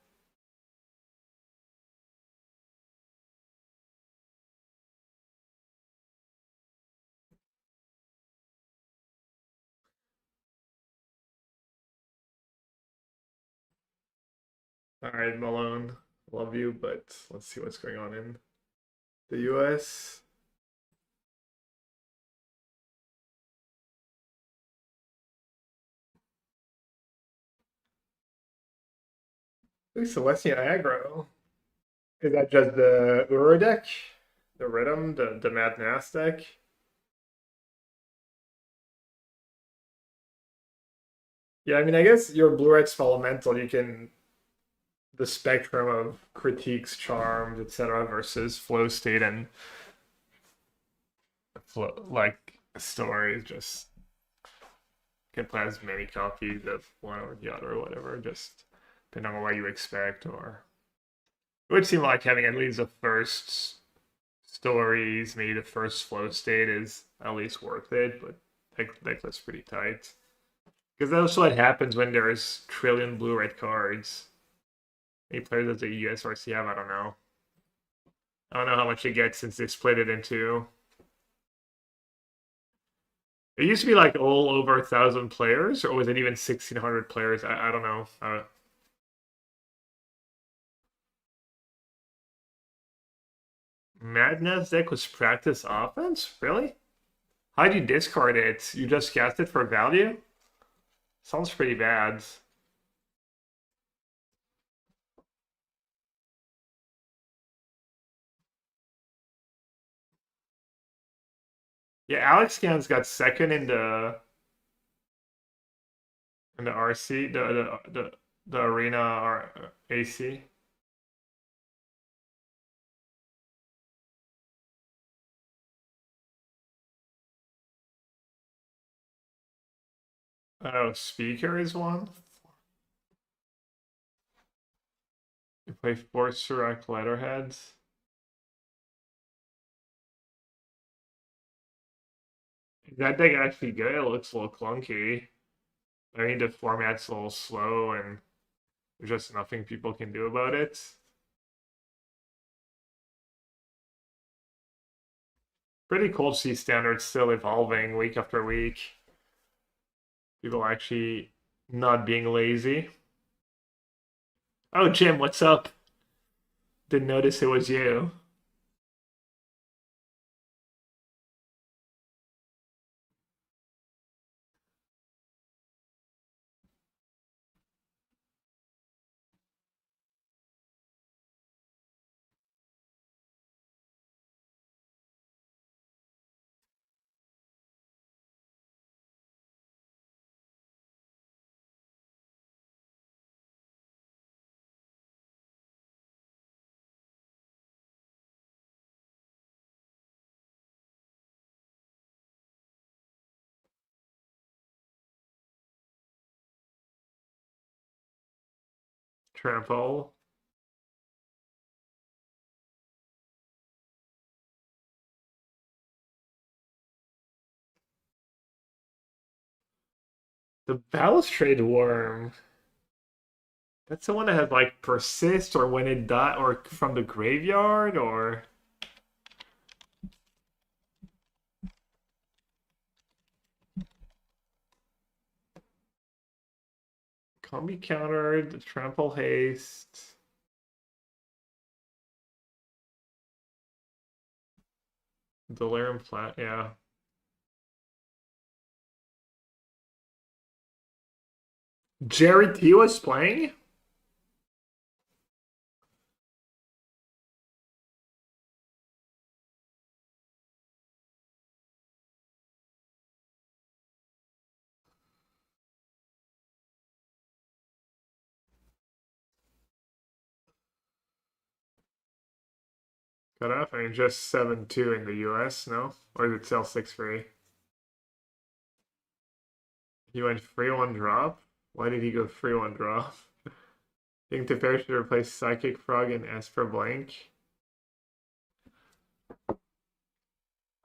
Alright, Malone. Love you, but let's see what's going on in the US. Ooh, Celestia aggro. Is that just the Uro deck? The Rhythm, the Mad Nass deck? Yeah, I mean, I guess your blue-red Elemental, you can the spectrum of critiques, charms, etc., versus flow state and flow like stories. Just can play as many copies of one or the other or whatever, just depending on what you expect. Or it would seem like having at least the first stories, maybe the first flow state is at least worth it, but that's pretty tight. Because that's what happens when there's trillion blue-red cards. Any players at the USRC have, I don't know. I don't know how much you get since they split it into It used to be like all over 1,000 players, or was it even 1,600 players? I don't know. Madness deck was practice offense? Really? How'd you discard it? You just cast it for value? Sounds pretty bad. Yeah, Alex Gans got second in the RC, the arena AC. Oh, speaker is one. You play four Surak letterheads. Is that deck actually good? It looks a little clunky. I mean, the format's a little slow, and there's just nothing people can do about it. Pretty cool to see standards still evolving week after week. People actually not being lazy. Oh, Jim, what's up? Didn't notice it was you. Trample. The Balustrade Worm. That's the one that had like persist or when it died or from the graveyard or combi countered, trample haste. Delirium plat, yeah. Jerry T was playing? Cut off. I mean, just 7-2 in the US, no? Or did it sell 6 free? He went free one drop? Why did he go free one drop? Think the pair should replace Psychic Frog and Esper Blank?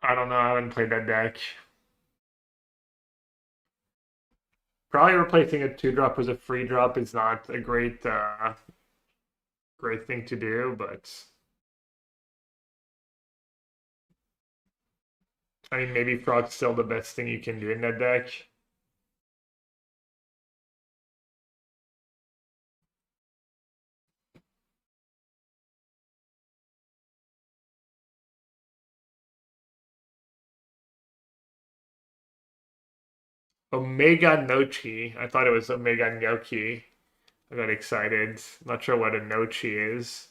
I don't know, I haven't played that deck. Probably replacing a 2 drop with a free drop is not a great thing to do, but I mean maybe Frog's still the best thing you can do in that deck. Omega Nochi. I thought it was Omega Gnocchi. I got excited. Not sure what a Nochi is.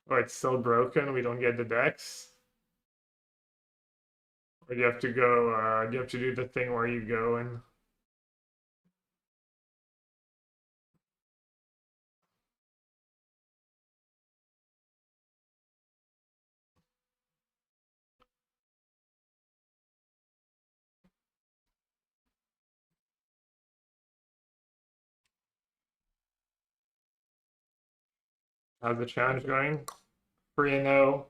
Oh, it's still broken. We don't get the decks. Or do you have to go, do you have to do the thing where you go and how's the challenge going? 3-0,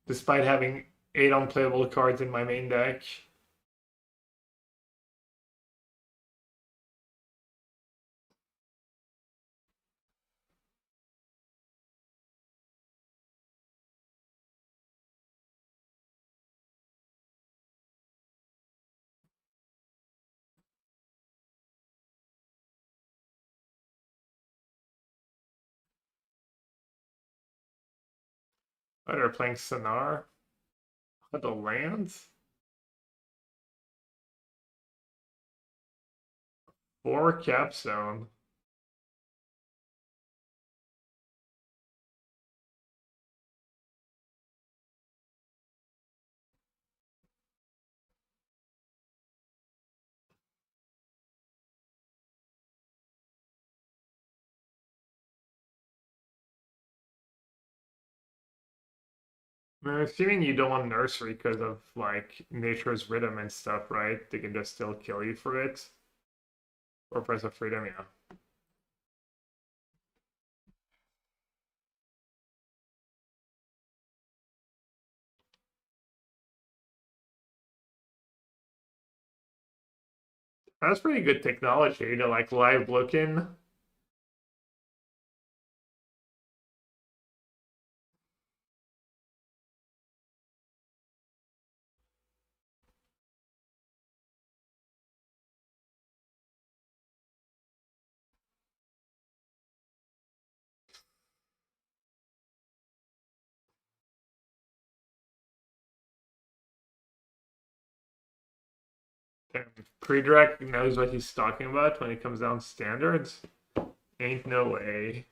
despite having 8 unplayable cards in my main deck. Oh, they're playing Sonar. What, the lands? 4 Capstone. I'm assuming you don't want Nursery because of like Nature's Rhythm and stuff, right? They can just still kill you for it. Or Press of Freedom, yeah. That's pretty good technology to like live look in. Predrag knows what he's talking about when it comes down to standards. Ain't no way.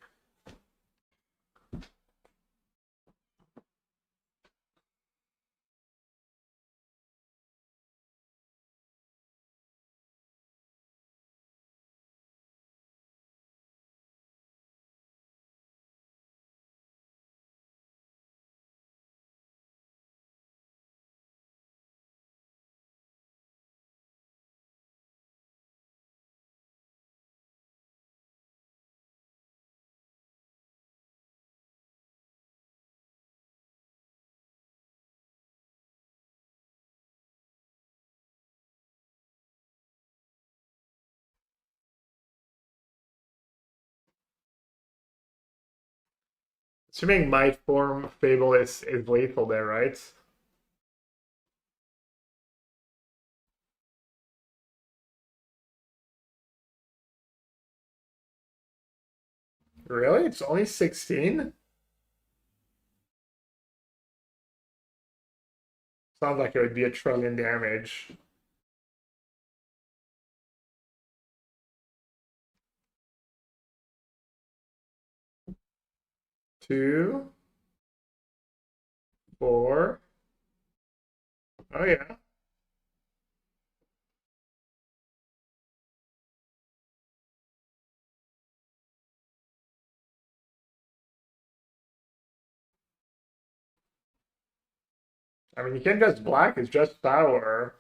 Assuming Might Form Fable is lethal there, right? Really? It's only 16? Sounds like it would be a trillion damage. 2, 4. Oh yeah. I mean, you can't just black, it's just power.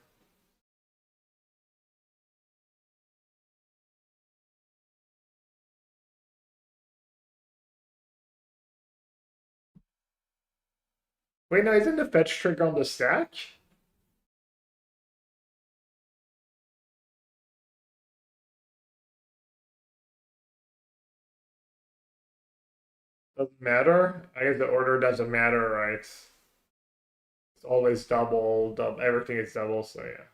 Wait, no, isn't the fetch trick on the stack? Doesn't matter. I guess the order doesn't matter, right? It's always double, double, everything is double, so yeah.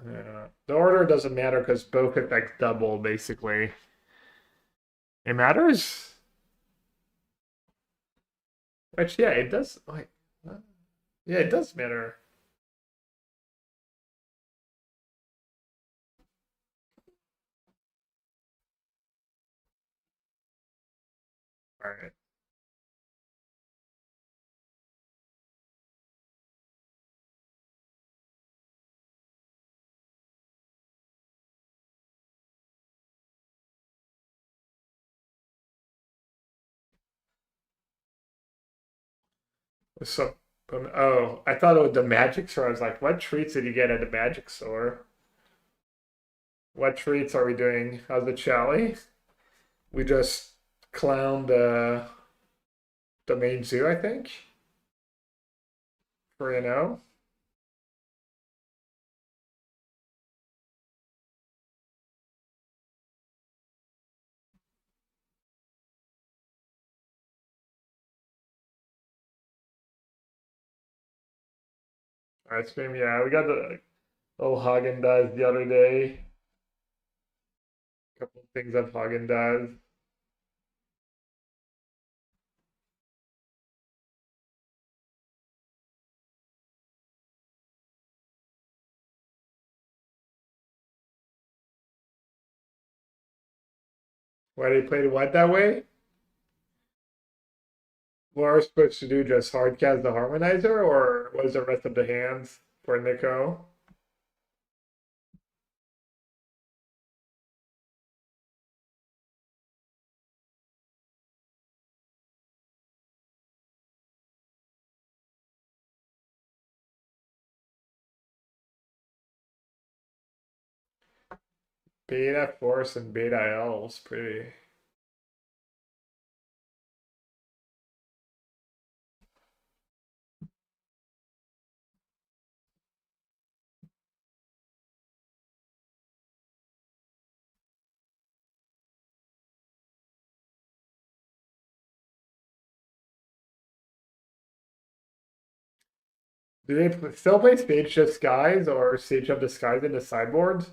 Yeah. The order doesn't matter because both affect double, basically. It matters? Which, yeah, it does. Like, yeah, it does matter. All right. So, oh, I thought it was the magic store. I was like, what treats did you get at the magic store? What treats are we doing? How's the Chally? We just clowned the main zoo, I think, for you know. Ice cream, yeah, we got the little Hagen Dazs the other day. A couple of things at Hagen Dazs. Why they played what that way? What are we supposed to do? Just hard cast the harmonizer, or what is the rest of the hands for Nico? Beta Force and Beta L's pretty. Do they still play Stage of Skies or Stage of the Skies in the sideboard?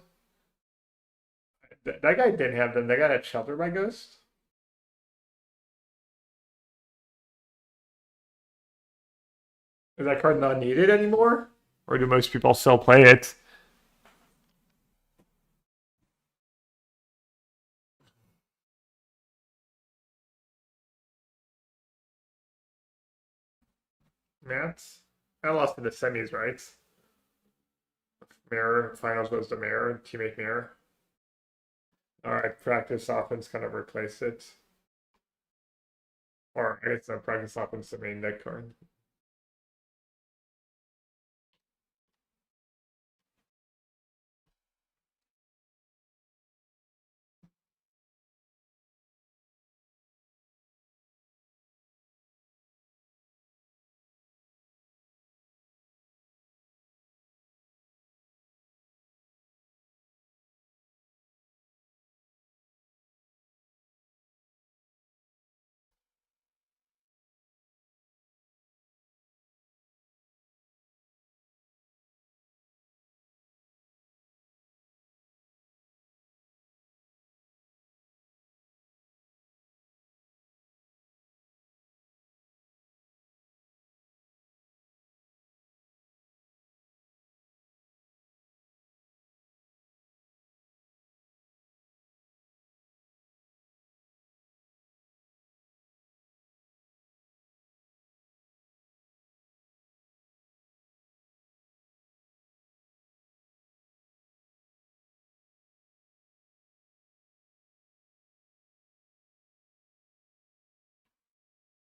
That guy didn't have them. They got a Shelter by Ghost. Is that card not needed anymore? Or do most people still play it? Matt? I lost in the semis, right? Mirror. Finals was the Mirror. Teammate Mirror. Alright, Practice Offense kind of replaced it. Or I guess no, Practice Offense the main deck card.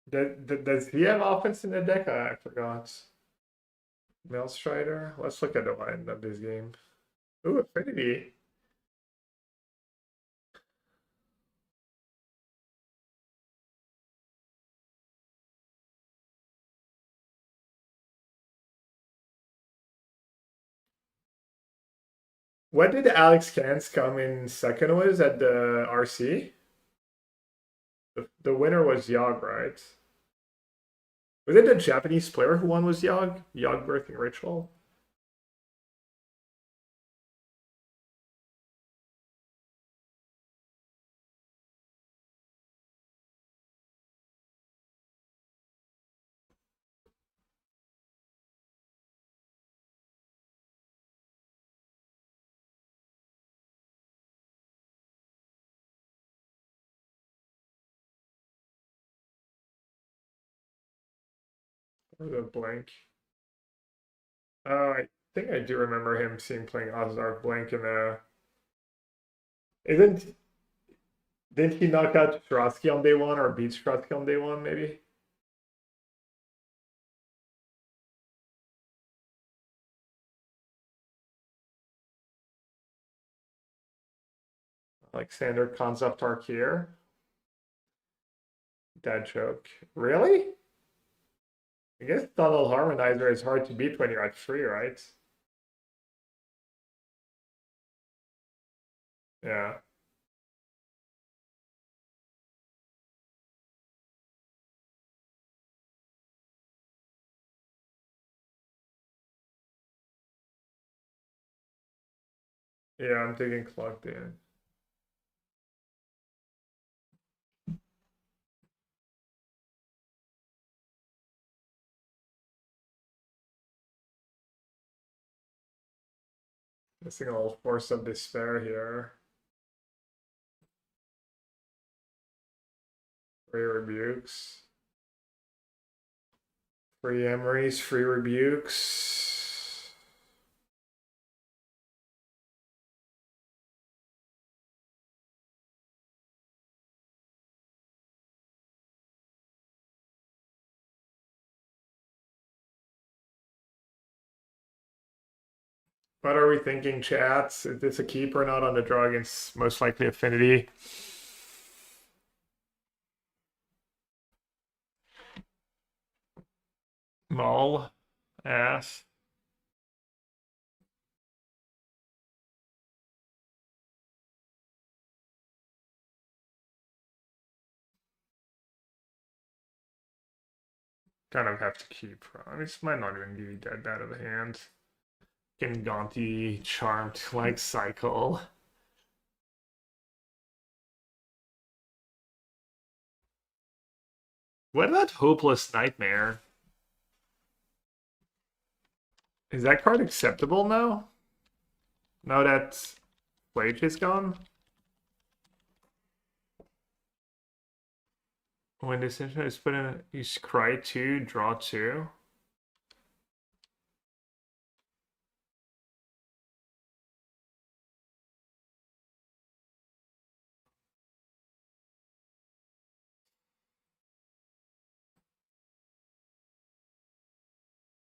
Does he have offense in the deck? I forgot. Maelstrider? Let's look at the line of this game. Ooh, Affinity. What did Alex Cans come in second with at the RC? The winner was Yog, right? Was it the Japanese player who won was Yog? Yog birthing ritual? Or the blank? I think I do remember him seeing playing Ozark blank in a. Isn't didn't he knock out Strosky on day one or beat Strosky on day one? Maybe. Alexander Konzaptark here. Dad joke. Really? I guess Donald Harmonizer is hard to beat when you're at 3, right? Yeah. Yeah, I'm taking clocked in. Missing a little force of despair here. 3 rebukes. 3 Emerys, 3 rebukes. What are we thinking, chats? Is this a keep or not on the draw against most likely affinity? Mull. Ass. Kind of have to keep. I mean, this might not even be dead bad of a hand. Getting Gaunty, Charmed, like Cycle. What about Hopeless Nightmare? Is that card acceptable now? Now that Flage is gone? When this engine is put in, you scry 2, draw 2.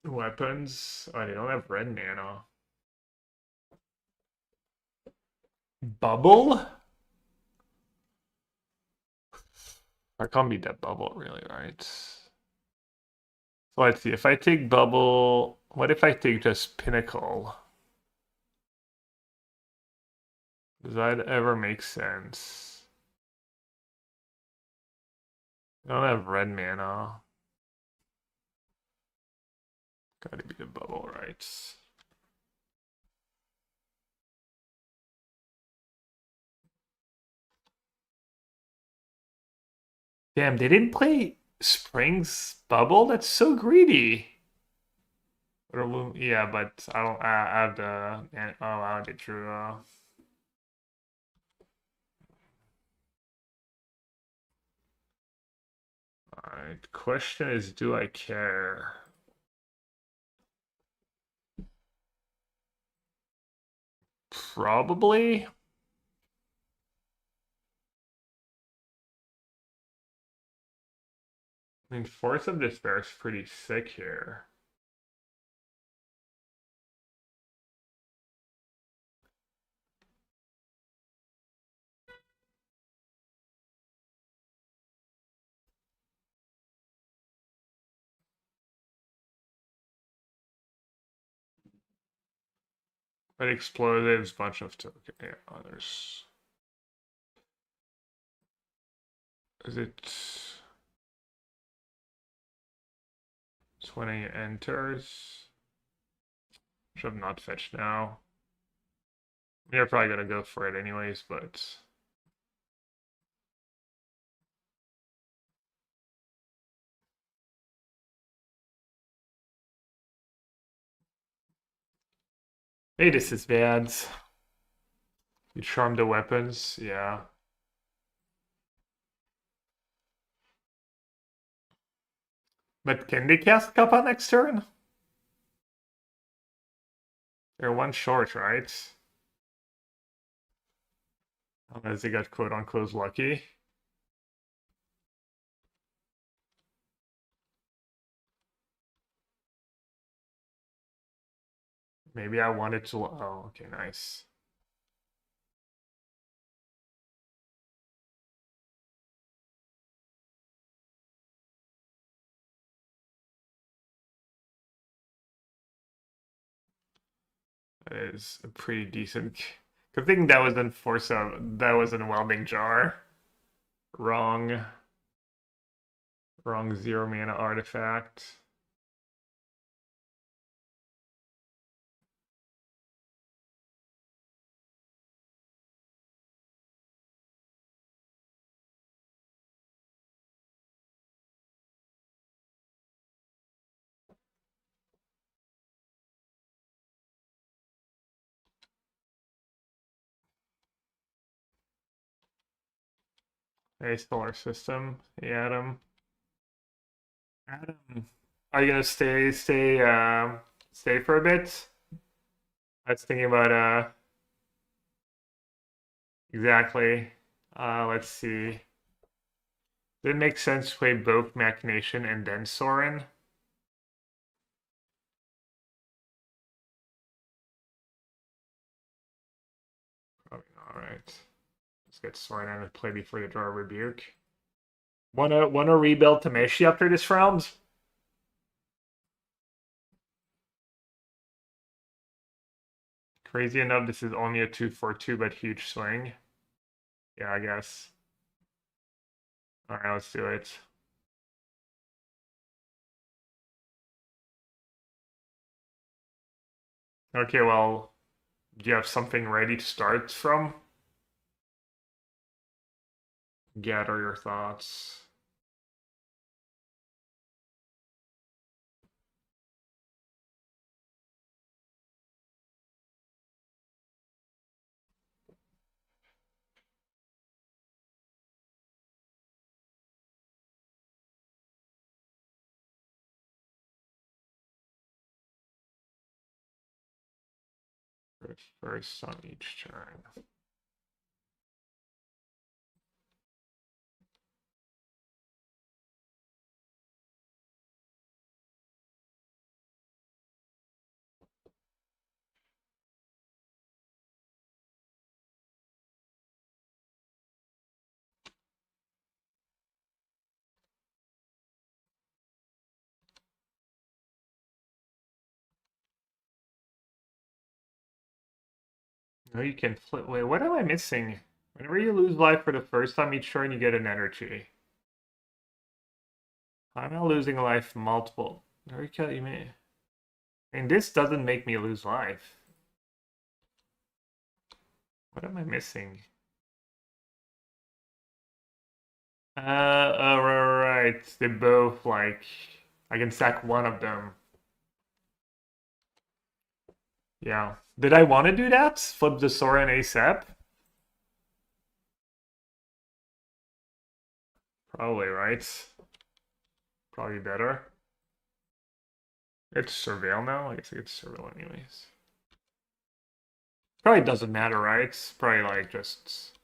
Weapons. Oh, they don't have red mana. Bubble? I can't beat that bubble, really, right? So let's see. If I take bubble, what if I take just Pinnacle? Does that ever make sense? I don't have red mana. Gotta be the bubble, right? Damn, they didn't play Spring's bubble? That's so greedy. Yeah, but I don't. I have the. Oh, I did true. Alright. Question is, do I care? Probably. I mean, Force of Despair is pretty sick here. But explosives, bunch of token. Yeah, others. Is it 20 enters? Should have not fetched now. You're probably gonna go for it anyways, but hey, this is bad. You charm the weapons, yeah. But can they cast Kappa next turn? They're one short, right? Unless they got quote unquote lucky. Maybe I wanted to. Oh, okay, nice. is a pretty decent. Good thing that was in Force of that was in Welding Jar. Wrong. Wrong 0 mana artifact. A solar system. Hey Adam. Adam. Are you gonna stay for a bit? I was thinking about exactly. Let's see. Did it make sense to play both Machination and then Sorin? Probably not, right. Let's get Sorin and play before you draw a Rebuke. Wanna rebuild Tameshi after this round? Crazy enough, this is only a 2/4/2, but huge swing. Yeah, I guess. Alright, let's do it. Okay, well, do you have something ready to start from? Gather your thoughts. First on each turn. No, you can flip. Wait, what am I missing? Whenever you lose life for the first time each turn, you get an energy. I'm not losing life multiple. You may. And this doesn't make me lose life. What am I missing? Right. They both like I can sack one of them. Yeah. Did I want to do that? Flip the Sorin ASAP? Probably, right? Probably better. It's Surveil now? I guess it's Surveil anyways. Probably doesn't matter, right? It's probably like just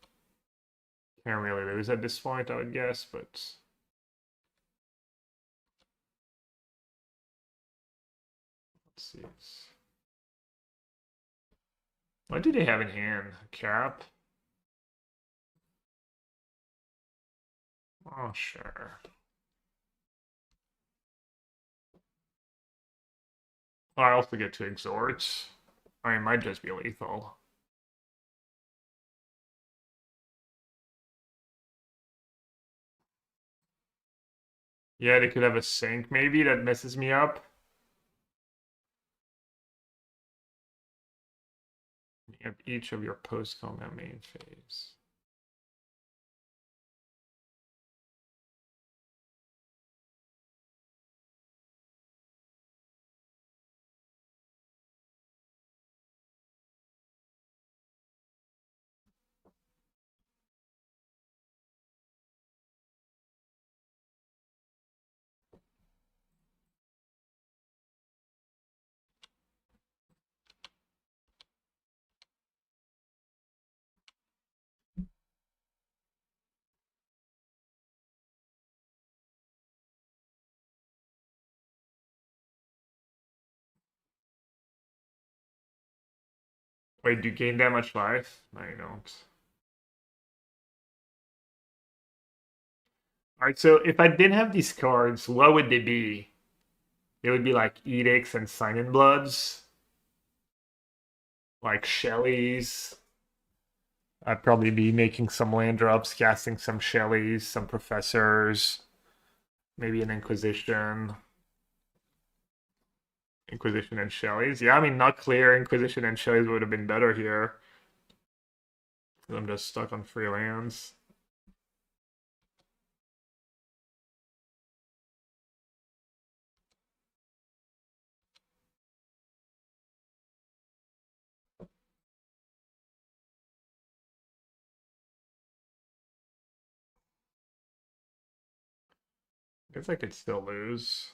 can't really lose at this point, I would guess, but let's see. What do they have in hand? Cap? Oh, sure. Oh, I also get to exhort. I mean, it might just be lethal. Yeah, they could have a sink maybe that messes me up. You have each of your post-combat main phase. Wait, do you gain that much life? No, you don't. Alright, so if I didn't have these cards, what would they be? They would be like Edicts and Sign-in Bloods. like Shelly's. I'd probably be making some land drops, casting some Shellies, some Professors, maybe an Inquisition. Inquisition and Shellies. Yeah, I mean, not clear. Inquisition and Shellies would have been better here. I'm just stuck on free lands. I guess I could still lose.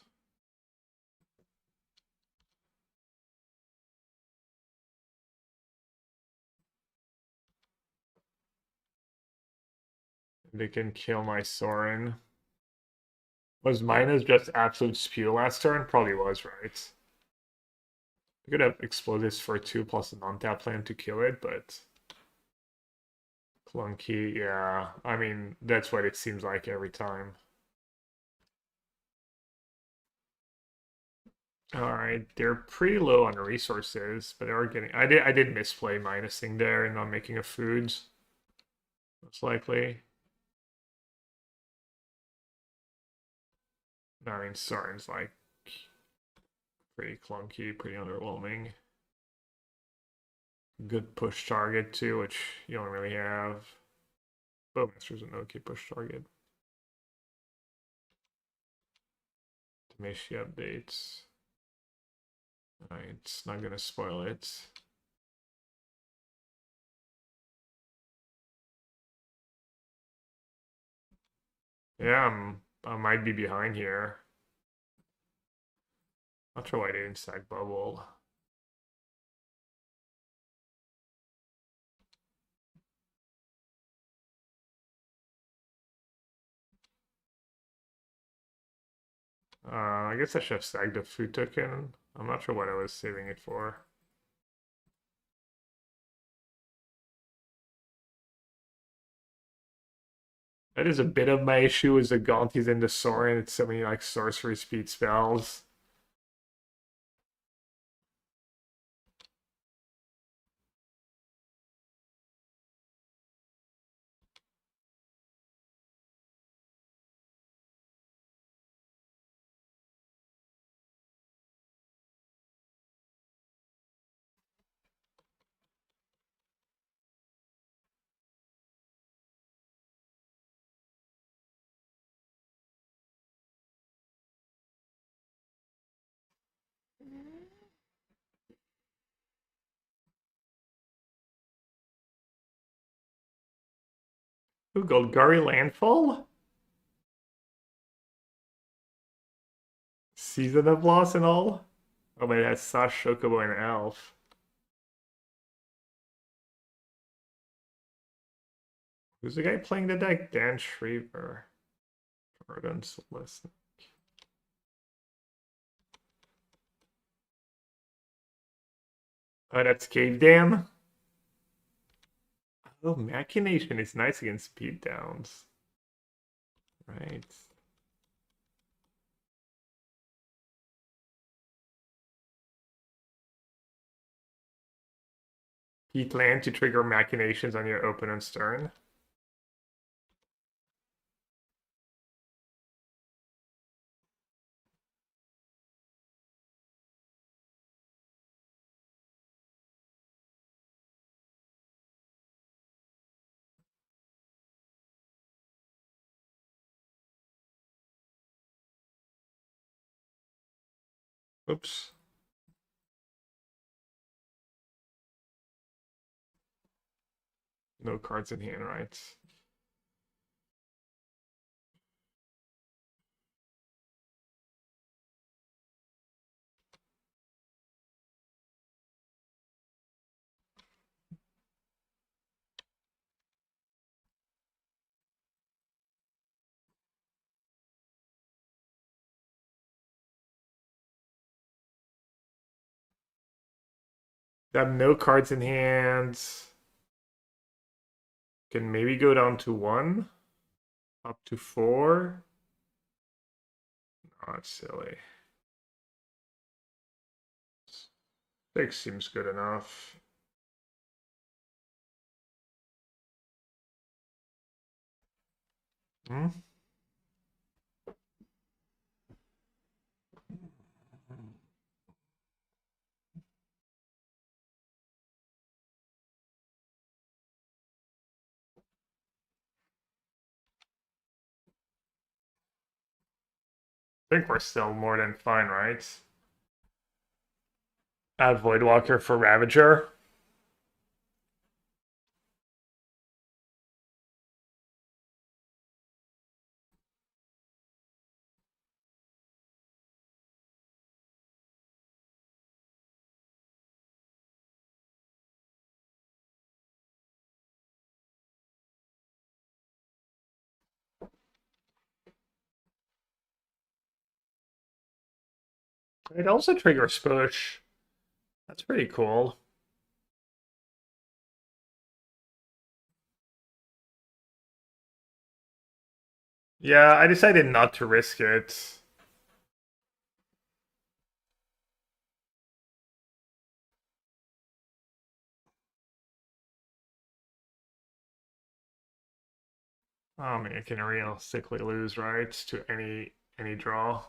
They can kill my Sorin. Was Minus just absolute spew last turn? Probably was, right? I could have Explosives for 2 plus an untap land to kill it, but clunky, yeah. I mean, that's what it seems like every time. Alright, they're pretty low on resources, but they are getting... I did misplay minusing there and not making a foods. Most likely. I mean, Sorin's like pretty clunky, pretty underwhelming. Good push target too, which you don't really have. Bowmaster's an okay push target. Tamishi updates. Alright, it's not gonna spoil it. Yeah, I might be behind here. Not sure why they didn't sack bubble. I guess I should have sacked the food token. I'm not sure what I was saving it for. That is a bit of my issue is the Gaunties into Sorin. It's so many like sorcery speed spells. Ooh, Golgari Landfall? Season of Loss and all? Oh, but it has Sash, Chocobo, and Elf. Who's the guy playing the deck? Dan Shriver. Jordan Celeste. Oh, that's Cave Dam. Oh, Machination is nice against speed downs. Right. Heat land to trigger Machinations on your opponent's turn. Oops. No cards in hand, right? They have no cards in hand. Can maybe go down to 1. Up to 4. Oh, that's silly. 6 seems good enough. Hmm? I think we're still more than fine, right? Add Voidwalker for Ravager. It also triggers push. That's pretty cool. Yeah, I decided not to risk it. I mean, it can realistically lose, right? To any draw.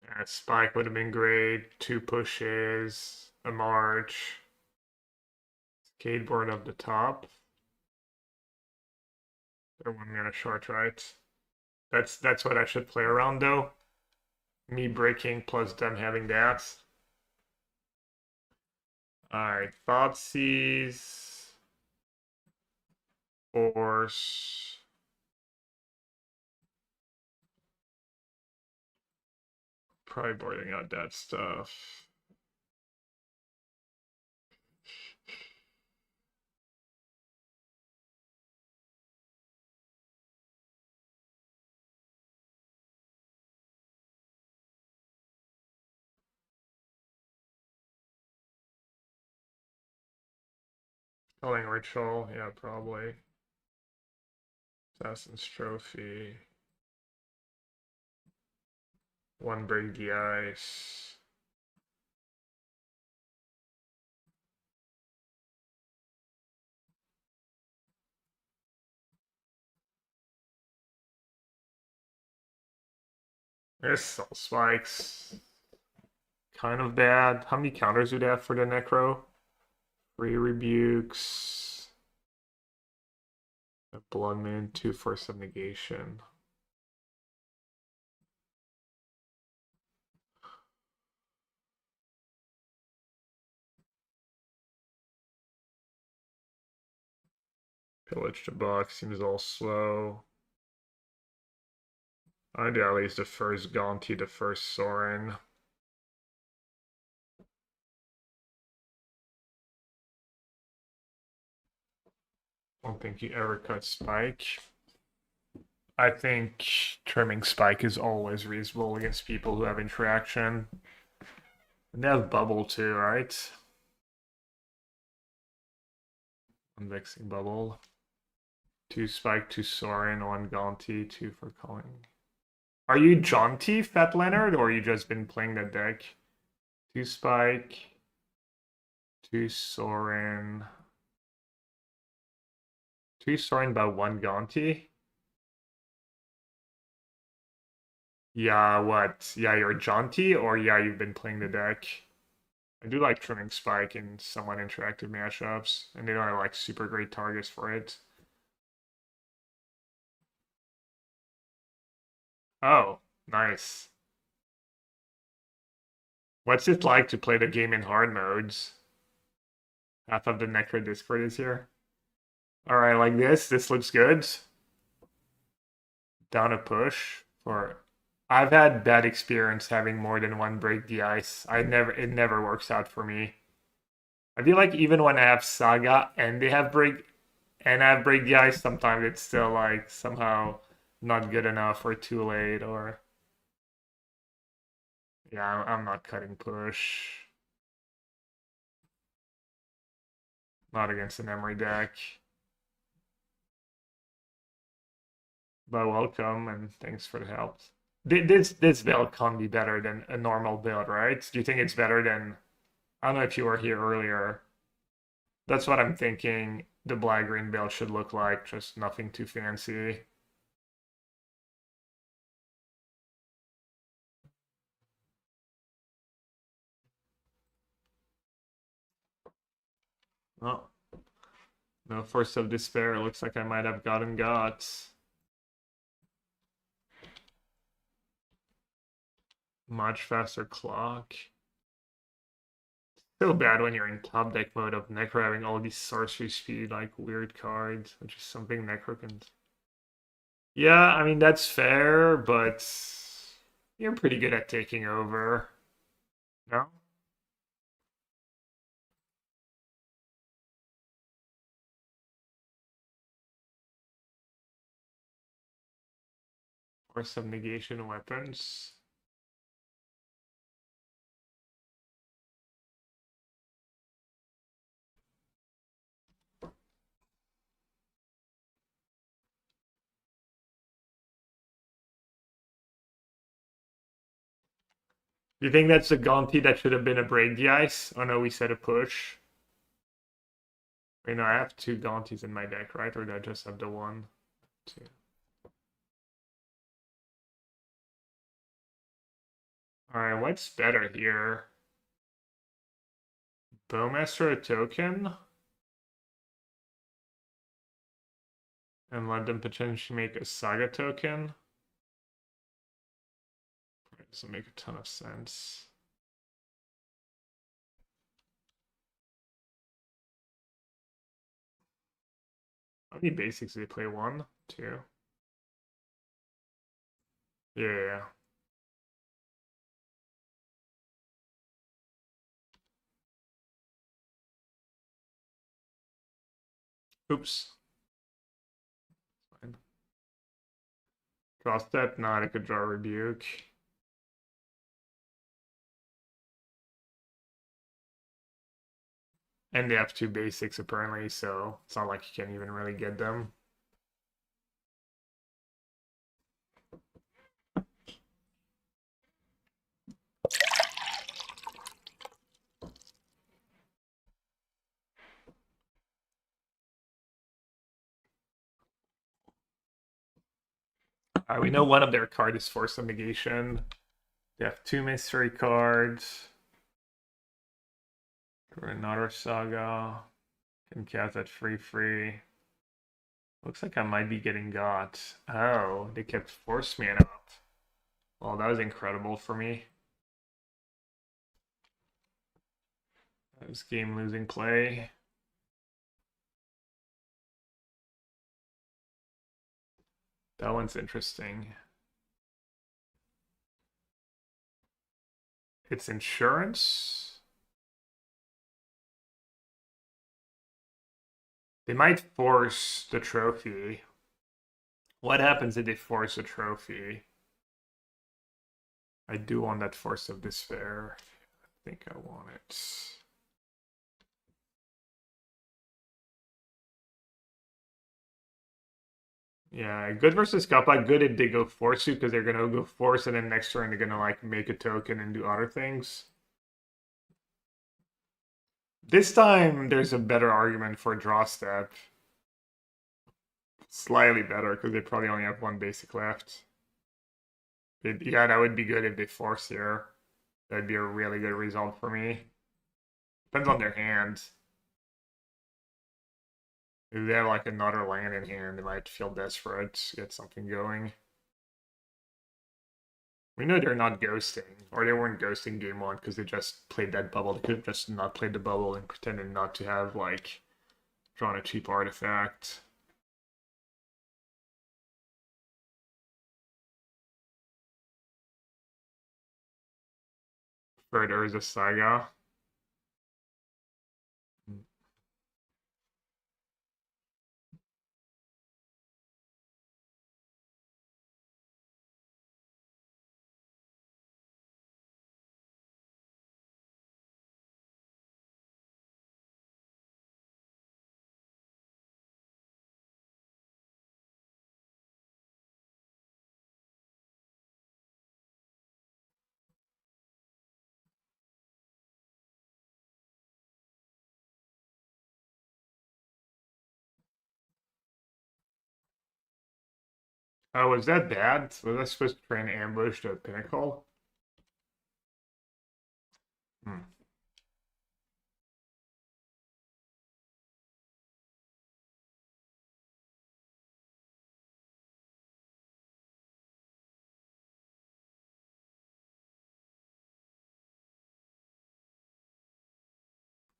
Yeah, Spike would have been great. Two pushes, a march, skateboard up the top. They're 1 mana short, right? That's what I should play around though. Me breaking plus them having that. Alright, Thoughtseize, Force. Probably boarding out that stuff. Calling Ritual, yeah, probably. Assassin's Trophy. One Break the Ice. There's Soul Spikes. Kind of bad. How many counters do they have for the Necro? Three Rebukes. A Blood Moon, two Force of Negation. Pillage the box seems all slow. I do at least the first Gaunty, the first Sorin. I don't think you ever cut Spike. I think trimming Spike is always reasonable against people who have interaction. And they have Bubble too, right? Unvexing Bubble. Two Spike, two Sorin, one Gaunty, two for calling. Are you jaunty, Fat Leonard, or you just been playing that deck? Two Spike, two Sorin. Two Sorin by one Gaunty? Yeah, what? Yeah, you're jaunty, or yeah, you've been playing the deck? I do like trimming Spike in somewhat interactive matchups, and they don't have like super great targets for it. Oh, nice. What's it like to play the game in hard modes? Half of the Necro Discord is here. Alright, like this. This looks good. Down a push for I've had bad experience having more than one break the ice. It never works out for me. I feel like even when I have Saga and they have break the ice, sometimes it's still like somehow not good enough or too late or yeah, I'm not cutting push. Not against an Emery deck. But welcome and thanks for the help. This build can't be better than a normal build, right? Do you think it's better than? I don't know if you were here earlier. That's what I'm thinking the black-green build should look like, just nothing too fancy. Oh, no Force of Despair. Looks like I might have gotten got. Much faster clock. So bad when you're in top deck mode of Necro having all these sorcery speed, like weird cards, which is something Necro can. Yeah, I mean, that's fair, but you're pretty good at taking over. No? Or some negation weapons. Do you think that's a Gonti that should have been a break the ice? Oh no, we said a push. Wait, no, I have two Gontis in my deck, right? Or did I just have the one? Two. Alright, what's better here? Bowmaster a token? And let them potentially make a Saga token? Doesn't make a ton of sense. How many basics do they play? One? Two? Yeah. Oops. Fine. Draw step, not I could draw rebuke. And they have two basics apparently, so it's not like you can even really get them. We know one of their cards is Force of Negation. They have two mystery cards. For another Saga. Can cast that free. Looks like I might be getting got. Oh, they kept Force Man up. Well, that was incredible for me. That was game losing play. That one's interesting. It's insurance. They might force the trophy. What happens if they force a trophy? I do want that Force of Despair. I think I want it. Yeah, good versus Kappa. Good if they go force you because they're gonna go force and then next turn they're gonna like make a token and do other things. This time there's a better argument for draw step. Slightly better because they probably only have one basic left. Yeah, that would be good if they force here. That'd be a really good result for me. Depends on their hand. If they have like another land in hand, they might feel desperate to get something going. We know they're not ghosting, or they weren't ghosting game one because they just played that bubble. They could have just not played the bubble and pretended not to have like drawn a cheap artifact. Further is a saga. Oh, was that bad? Was I supposed to try and ambush the pinnacle? Hmm.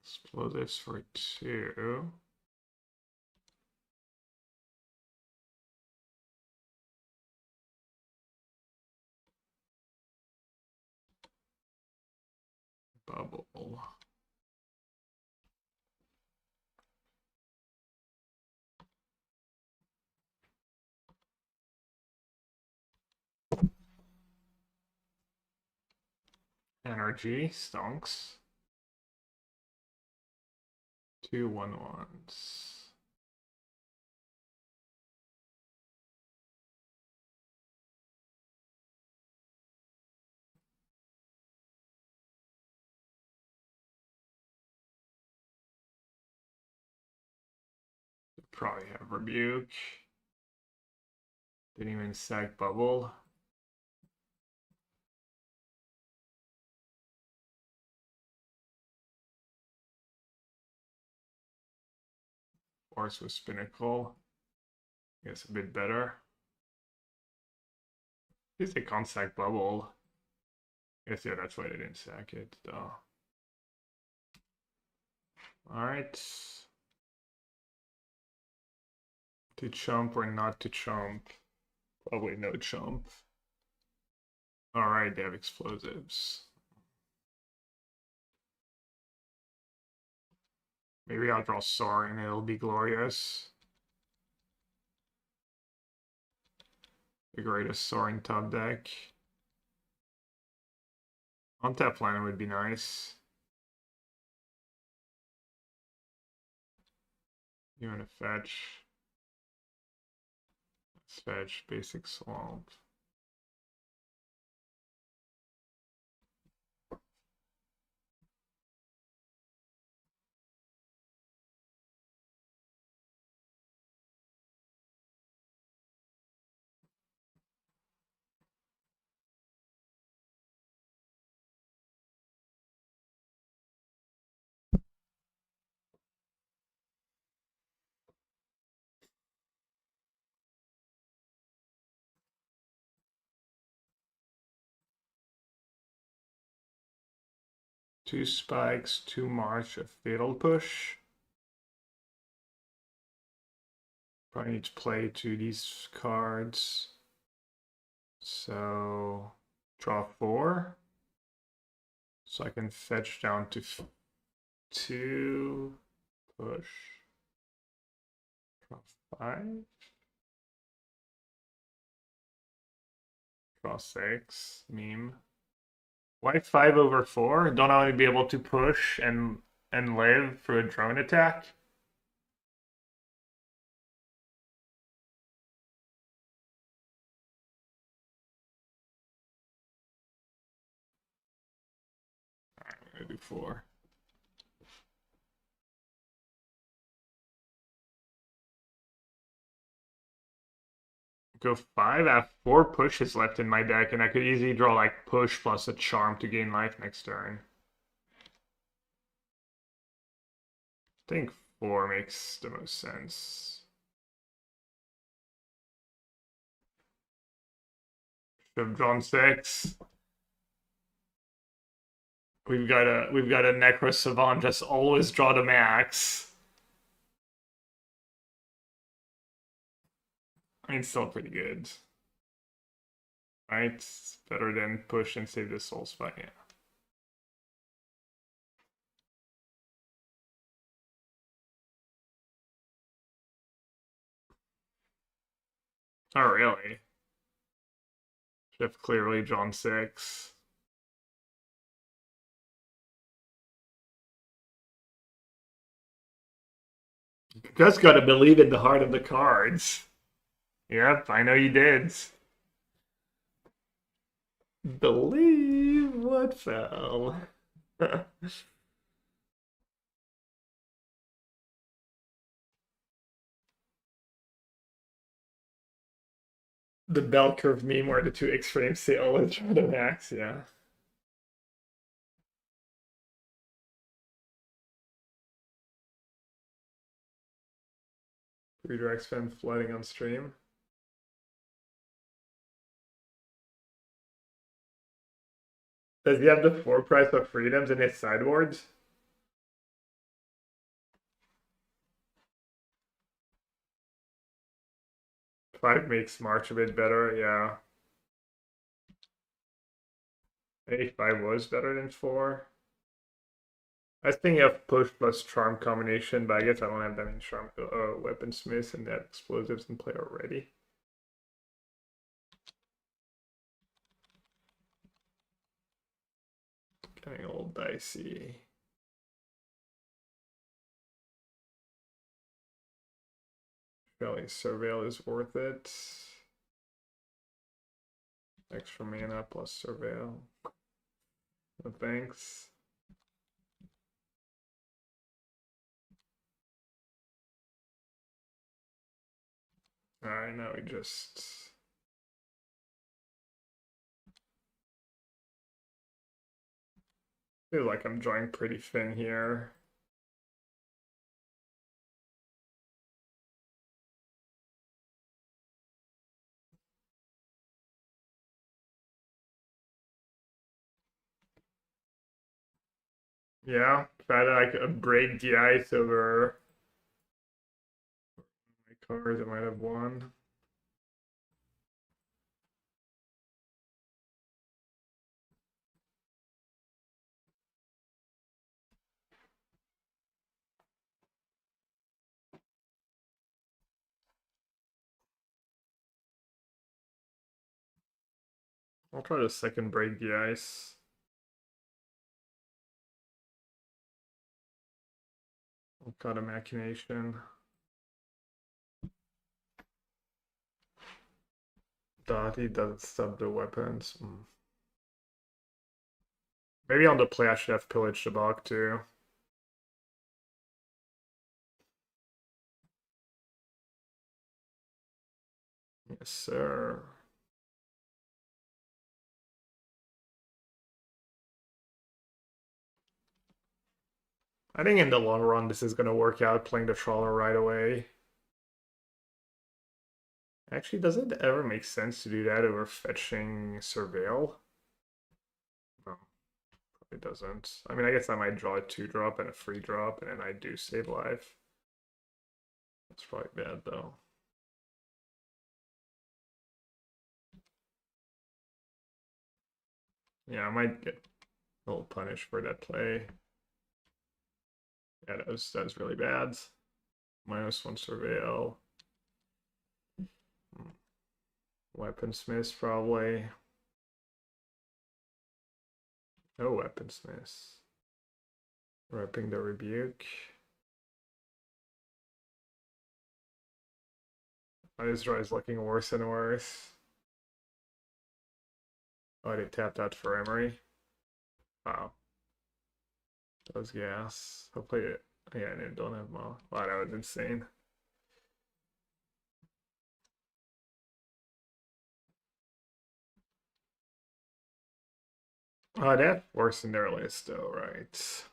Explosives for 2. Bubble. Energy stonks. 2 1/1s. Probably have rebuke. Didn't even sack bubble. Force with pinnacle. I guess a bit better. At least they can't sack bubble. I guess yeah, that's why they didn't sack it though. Alright. To chump or not to chump? Probably no chump. Alright, they have explosives. Maybe I'll draw Sorin, it'll be glorious. The greatest Sorin top deck. Untap land would be nice. You want to fetch? Let's fetch basic swamp. Two spikes, 2 march, a fatal push. Probably need to play 2 these cards. So draw 4. So I can fetch down to 2, push. Draw 5. Draw 6, meme. Why 5/4? Don't I want to be able to push and live for a drone attack? Alright, I'm gonna do 4. Go 5. I have 4 pushes left in my deck, and I could easily draw like push plus a charm to gain life next turn. I think 4 makes the most sense. Should have drawn 6. We've got a Necro Savant, just always draw the max. I mean, still pretty good. Right? It's better than push and save the soul spot, yeah. Oh, really? Should have clearly drawn 6. You just gotta believe in the heart of the cards. Yep, I know you did. Believe what fell. the bell curve meme where the two X-frames say always try to max, yeah. Redirect fan flooding on stream. Does he have the 4 price of freedoms in his sideboards? Five makes March a bit better, yeah. Maybe 5 was better than 4. I was thinking of push plus charm combination, but I guess I don't have that many charm weaponsmiths and that explosives in play already. Getting old dicey. Really, Surveil is worth it. Extra mana plus Surveil. No thanks. Alright, now we just... feel like I'm drawing pretty thin here. Yeah, try to like break the ice over my cards. I might have won. I'll try to second break the ice. I've got a machination. Dottie doesn't stop the weapons. Maybe on the play I should have pillaged the block too. Yes, sir. I think in the long run this is gonna work out playing the trawler right away. Actually, does it ever make sense to do that over fetching Surveil? No, probably doesn't. I mean, I guess I might draw a 2-drop and a free drop, and then I do save life. That's probably bad, though. Yeah, I might get a little punished for that play. Yeah, that was really bad. -1 Surveil. Weaponsmiths, probably. No weaponsmiths. Repping the rebuke. This draw is looking worse and worse. Oh, they tapped out for Emery. Wow. That was gas. Hopefully it. Yeah, I don't have Maul. Wow, that was insane. Oh, they have worse in their list, though, right?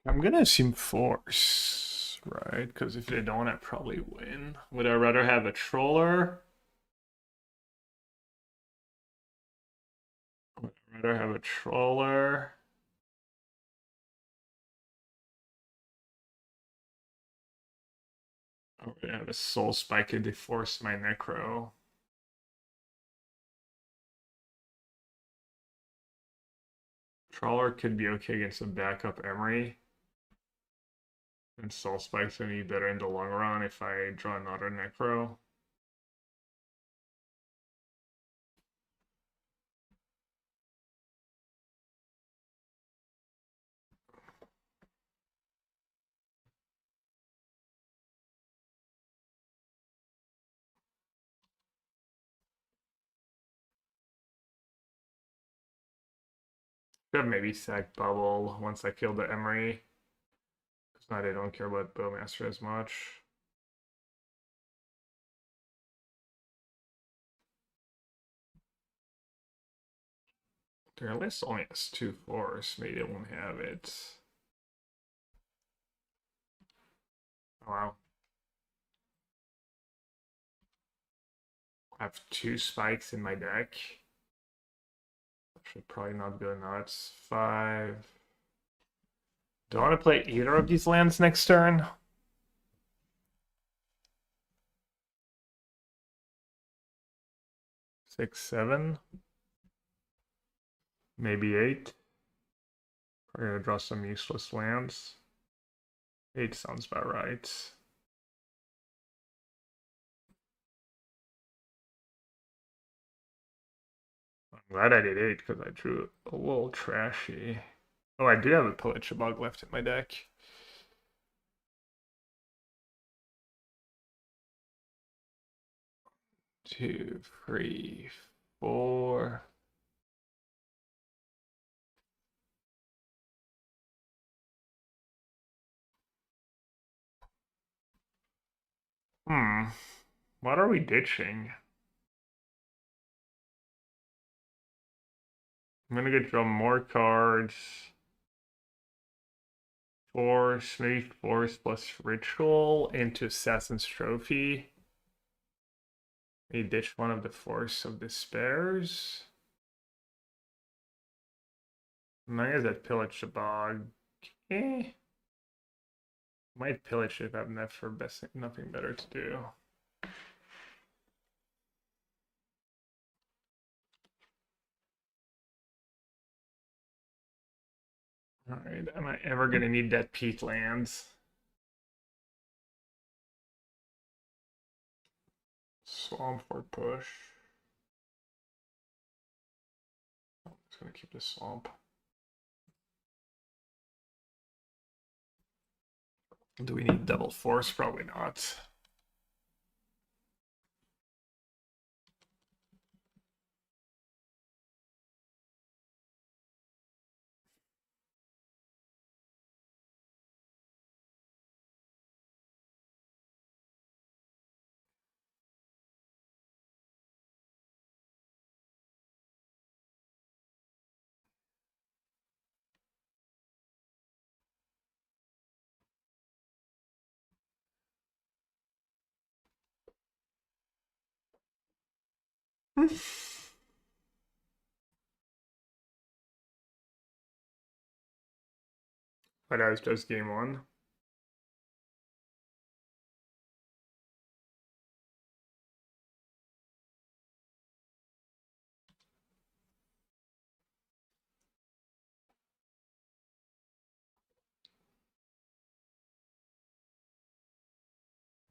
I'm gonna assume force, right? Because if they don't, I probably win. Would I rather have a troller? Would I rather have a troller? Or would I have a soul spike and they force my necro? Troller could be okay against some backup Emery. And soul spike's gonna be better in the long run if I draw another necro. Could have maybe sack bubble once I kill the Emery. Because now they don't care about Bowmaster as much. Their list only has 2 force. Maybe they won't have it. Oh, wow. I have 2 spikes in my deck. Should probably not go nuts. 5. Do I want to play either of these lands next turn? 6, 7. Maybe 8. Probably gonna draw some useless lands. 8 sounds about right. I'm glad I did 8 because I drew a little trashy. Oh, I do have a Pillage Bug left in my deck. Two, three, 4. What are we ditching? I'm gonna get draw more cards. Force, maybe Force plus Ritual into Assassin's Trophy. Maybe ditch one of the Force of Despairs. I guess that Pillage the Bog. Eh. Might pillage if I have nothing better to do. Alright, am I ever gonna need that peat lands? Swamp for push. I'm just gonna keep the swamp. Do we need double force? Probably not. But that was just game 1.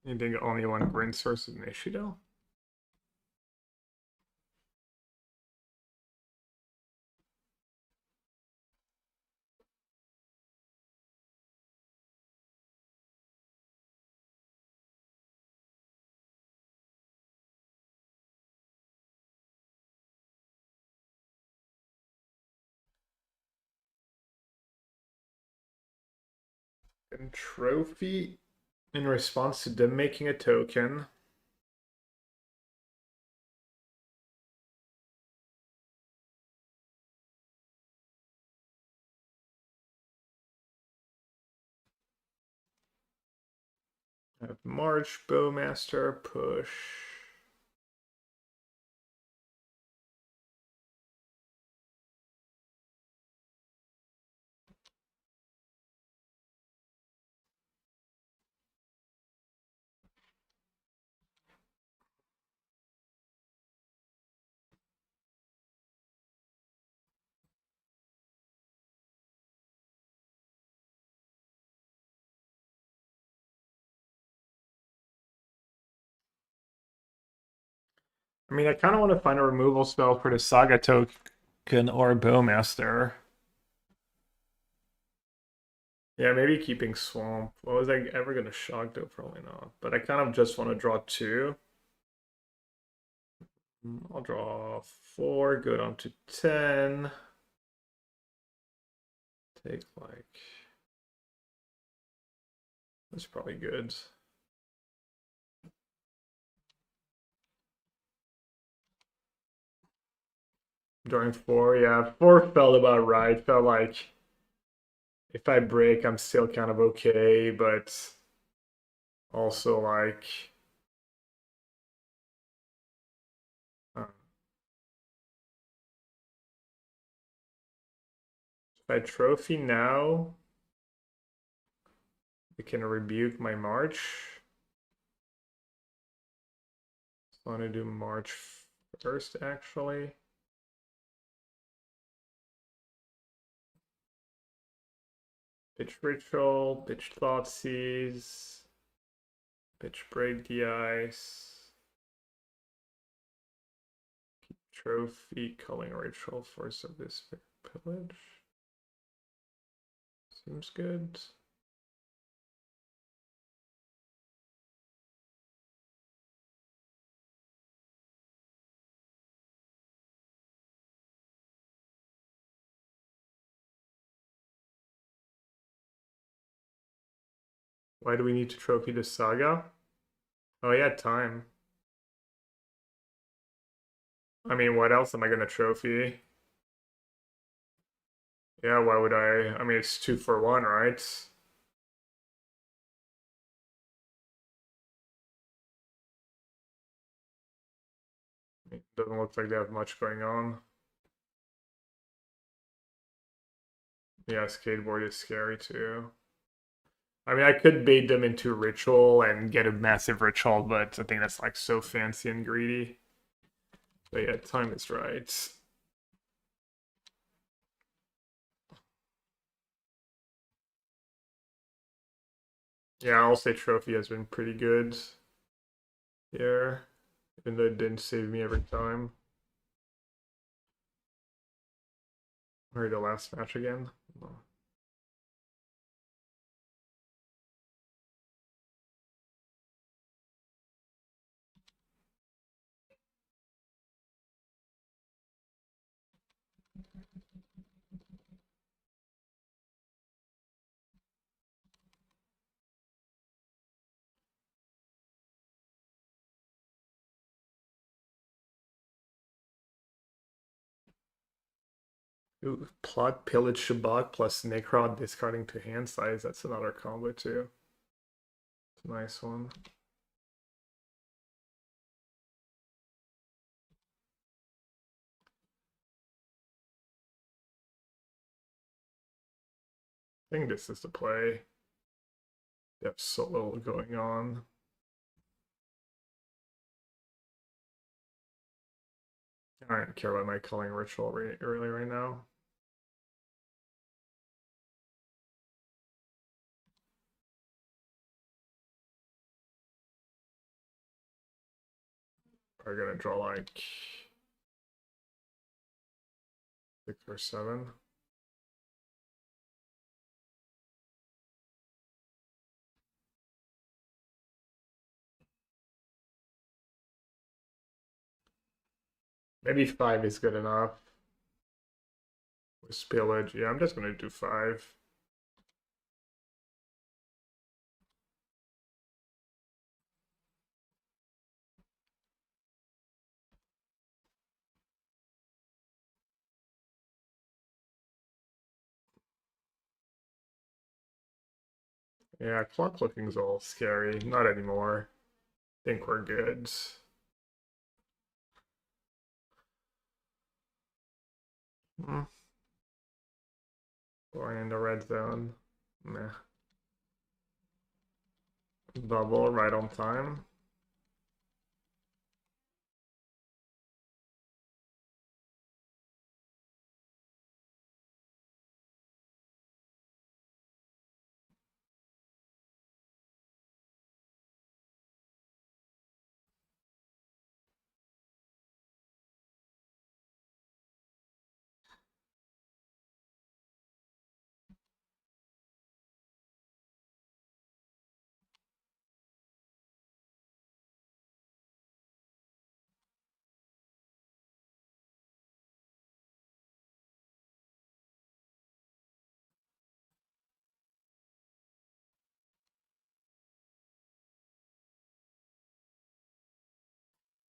You think only one Grin source is an issue though? And trophy in response to them making a token. I have March, Bowmaster, push. I mean, I kind of want to find a removal spell for the Saga token or Bowmaster. Yeah, maybe keeping Swamp. What was I ever going to shock though? Probably not. But I kind of just want to draw 2. I'll draw 4, go down to 10. take like... That's probably good. Drawing 4, yeah. 4 felt about right. Felt like if I break, I'm still kind of okay, but also like... Uh, if I trophy now, it can rebuke my March. I want to do March 1st, actually. Pitch Ritual, Pitch Thoughtseize, Pitch Break the Ice, Trophy, Culling Ritual, Force of this Pillage. Seems good. Why do we need to trophy the Saga? Oh yeah, time. I mean, what else am I gonna trophy? Yeah, why would I? I mean, it's 2 for 1, right? It doesn't look like they have much going on. Yeah, skateboard is scary too. I mean, I could bait them into ritual and get a massive ritual, but I think that's like so fancy and greedy. But yeah, time is right. Yeah, I'll say trophy has been pretty good here, even though it didn't save me every time. Or the last match again. Ooh, plot pillage Shabak plus Necro discarding to hand size. That's another combo too. It's a nice one. I think this is the play. They have so little going on. I don't care about my culling ritual really right now. Probably gonna draw like 6 or 7. Maybe 5 is good enough. With spillage, yeah, I'm just gonna do 5. Yeah, clock looking's all scary. Not anymore. Think we're good. Hmm. Going in the red zone. Meh. Bubble right on time.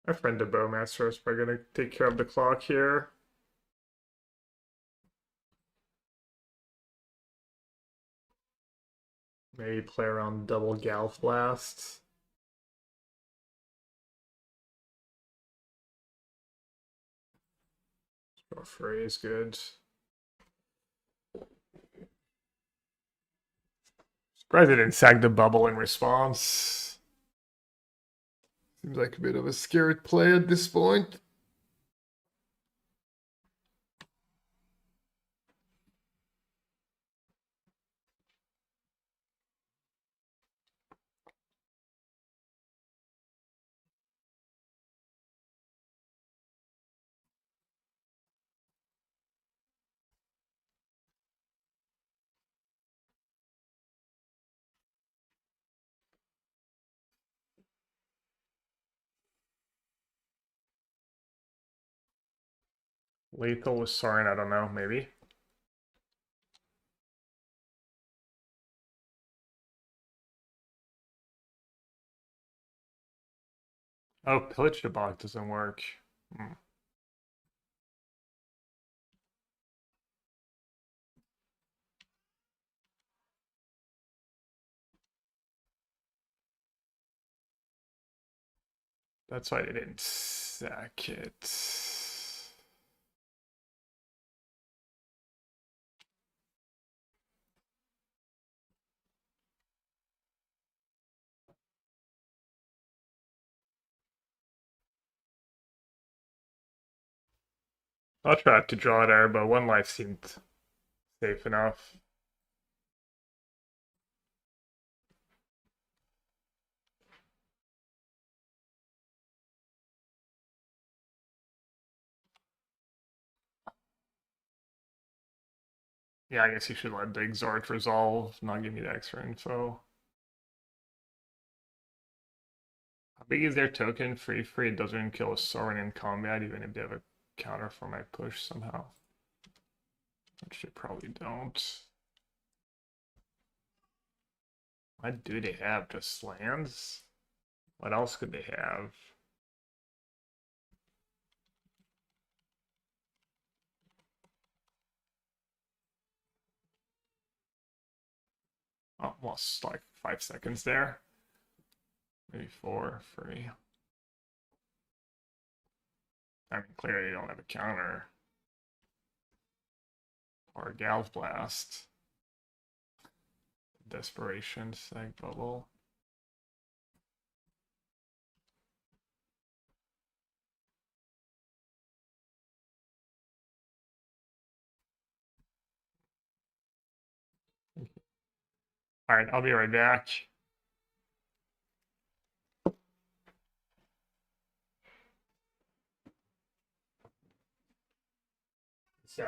Our friend the Bowmaster is probably gonna take care of the clock here. Maybe play around double Galf Blast. Fray is good. Surprised they didn't sag the bubble in response. Seems like a bit of a scared play at this point. Lethal with Sorin, I don't know, maybe. Oh, Pillage the Block doesn't work. Hmm. That's why they didn't sack it. I'll try to draw there, but one life seemed safe enough. Yeah, I guess you should let the Exhort resolve, not give me the extra info. How big is their token? Free free, it doesn't kill a Sorin in combat, even if they have a counter for my push somehow. Which they probably don't. What do they have? Just lands? What else could they have? Oh, lost like 5 seconds there. Maybe 4, 3. I mean, clearly they don't have a counter. Or a Galv Blast. Desperation, Sag Bubble. Alright, I'll be right back. So,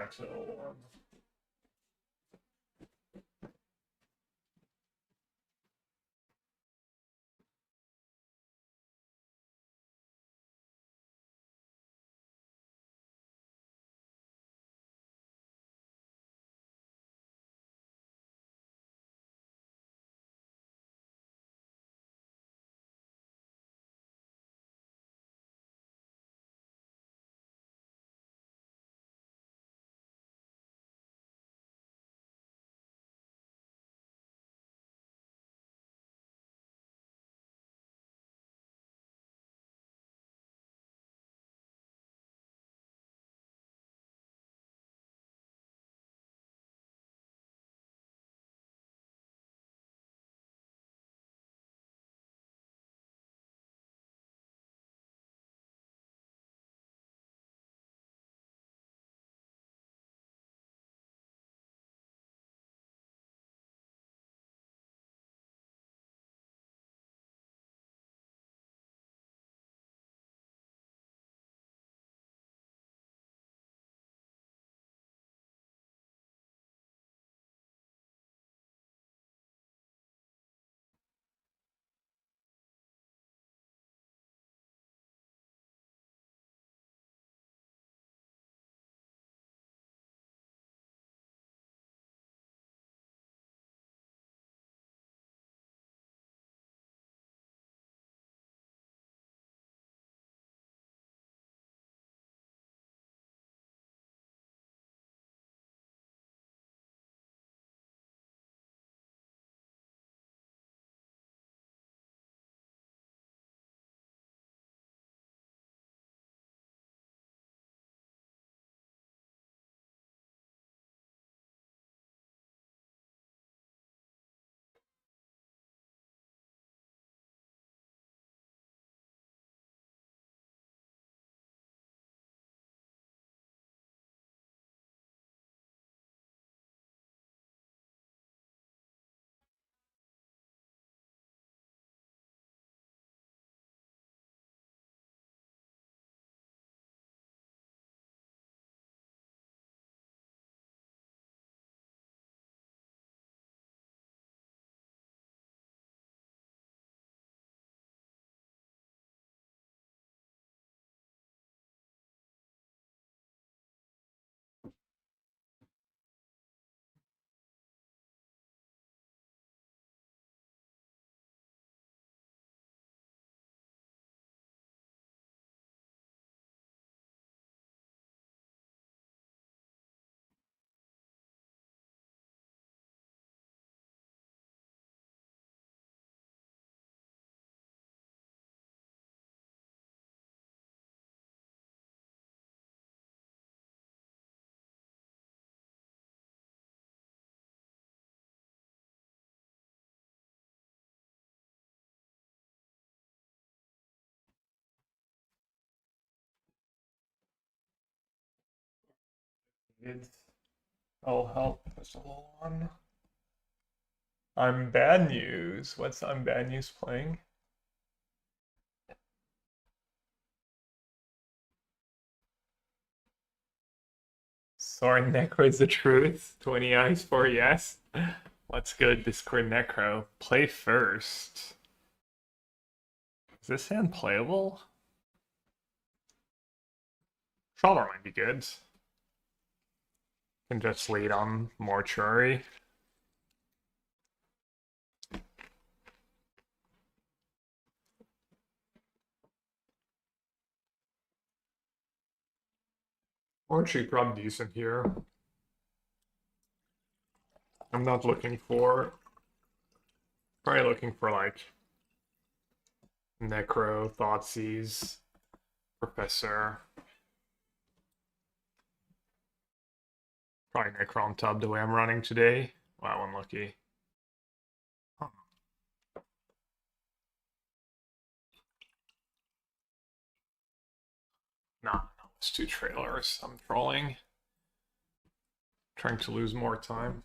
It's all help us along. I'm Bad News. What's I'm Bad News playing? Sorin Necro is the truth. 20 eyes for yes. Let's go Discord Necro. Play first. Is this hand playable? Trawler might be good. Can just lead on Mortuary. Mortuary probably decent here. I'm not looking for... Probably looking for like... Necro, Thoughtseize, Professor. Probably Necro on top the way I'm running today. Wow, unlucky. Huh. Nah, no, it's 2 trailers. I'm trolling. Trying to lose more time.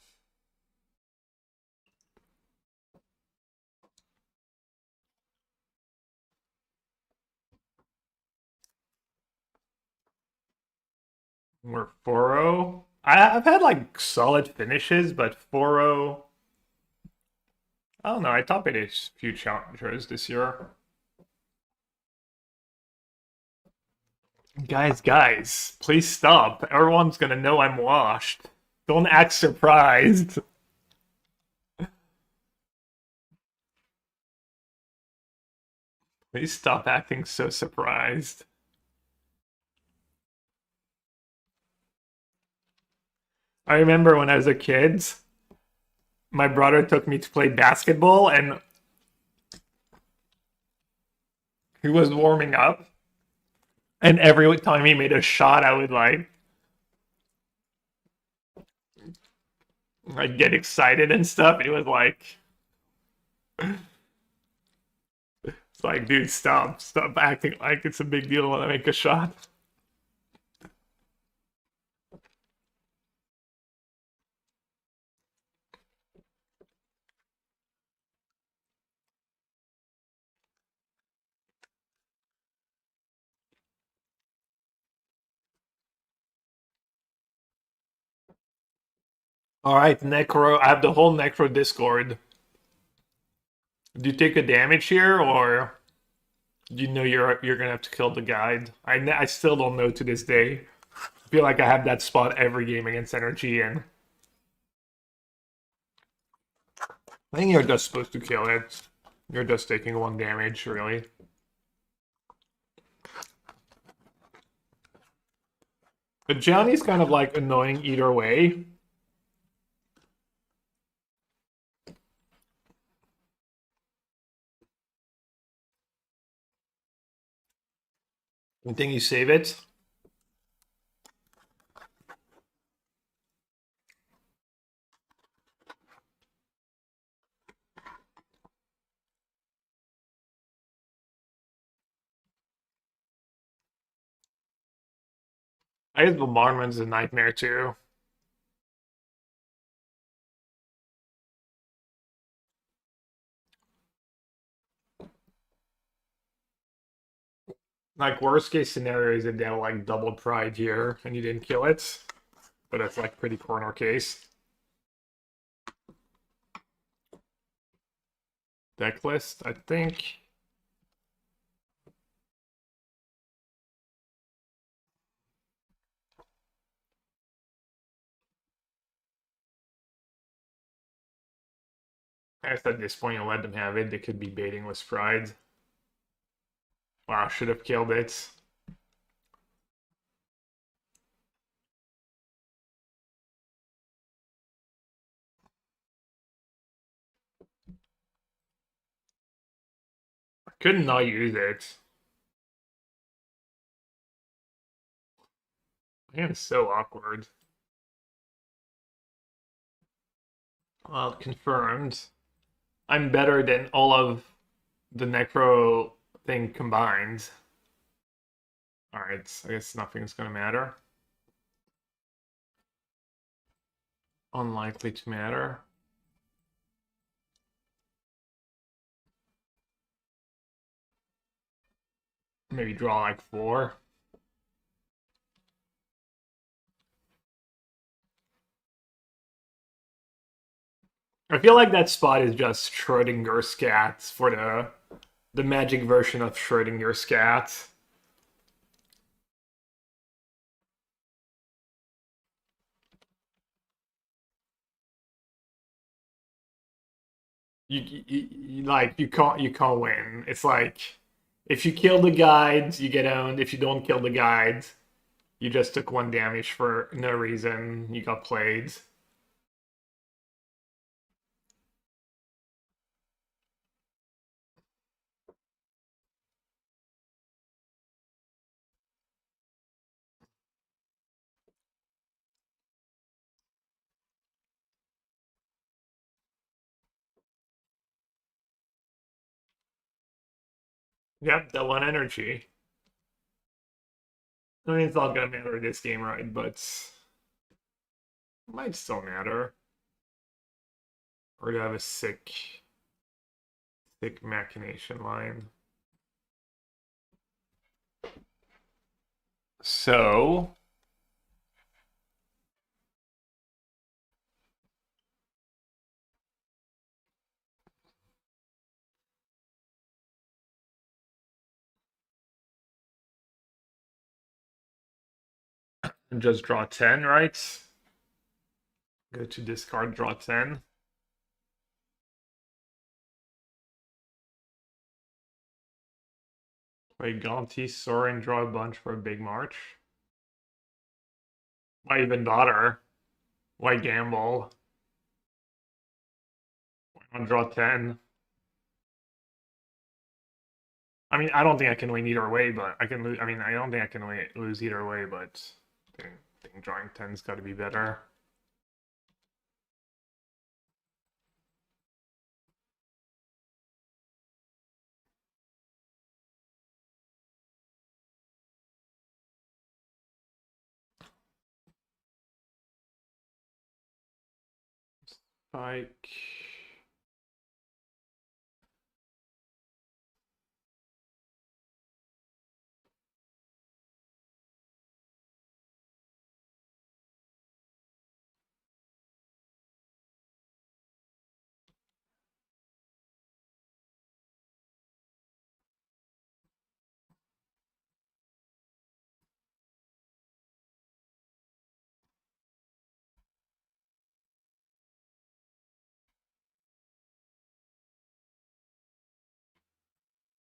We're 4-0. I've had like solid finishes, but 4-0. I don't know. I top 8 a few challengers this year. Guys, please stop. Everyone's gonna know I'm washed. Don't act surprised. Please stop acting so surprised. I remember when I was a kid, my brother took me to play basketball and he was warming up. And every time he made a shot, I would like get excited and stuff. And he was like, it's like, dude, stop acting like it's a big deal when I make a shot. All right, Necro. I have the whole Necro Discord. Do you take a damage here, or do you know you're gonna have to kill the guide? I still don't know to this day. I feel like I have that spot every game against Energy, and I think you're just supposed to kill it. You're just taking 1 damage, really. But Johnny's kind of like annoying either way. You think you save it? I guess Bombardment's a nightmare too. Like, worst case scenario is that they have like double pride here and you didn't kill it. But that's like pretty corner case. Deck list, I think. I guess at this point you'll let them have it. They could be baiting with pride. Wow, should have killed it. I could not use it. Man, it's so awkward. Well, confirmed. I'm better than all of the Necro thing combined. Alright, I guess nothing's gonna matter. Unlikely to matter. Maybe draw like 4. I feel like that spot is just Schrödinger scat for the magic version of Schrödinger scat. You can't win. It's like if you kill the guides, you get owned. If you don't kill the guides, you just took 1 damage for no reason. You got played. Yep, that 1 energy. I mean, it's not gonna matter this game, right? But it might still matter. Or to have a sick machination line. So just draw 10, right? Go to discard, draw 10. Play Gonti, Sorin, draw a bunch for a big march. Why even bother? Why gamble? Why not draw 10? I mean, I don't think I can win either way, but I can lose. I mean, I don't think I can lose either way, but I think drawing 10's got to be better. Spike.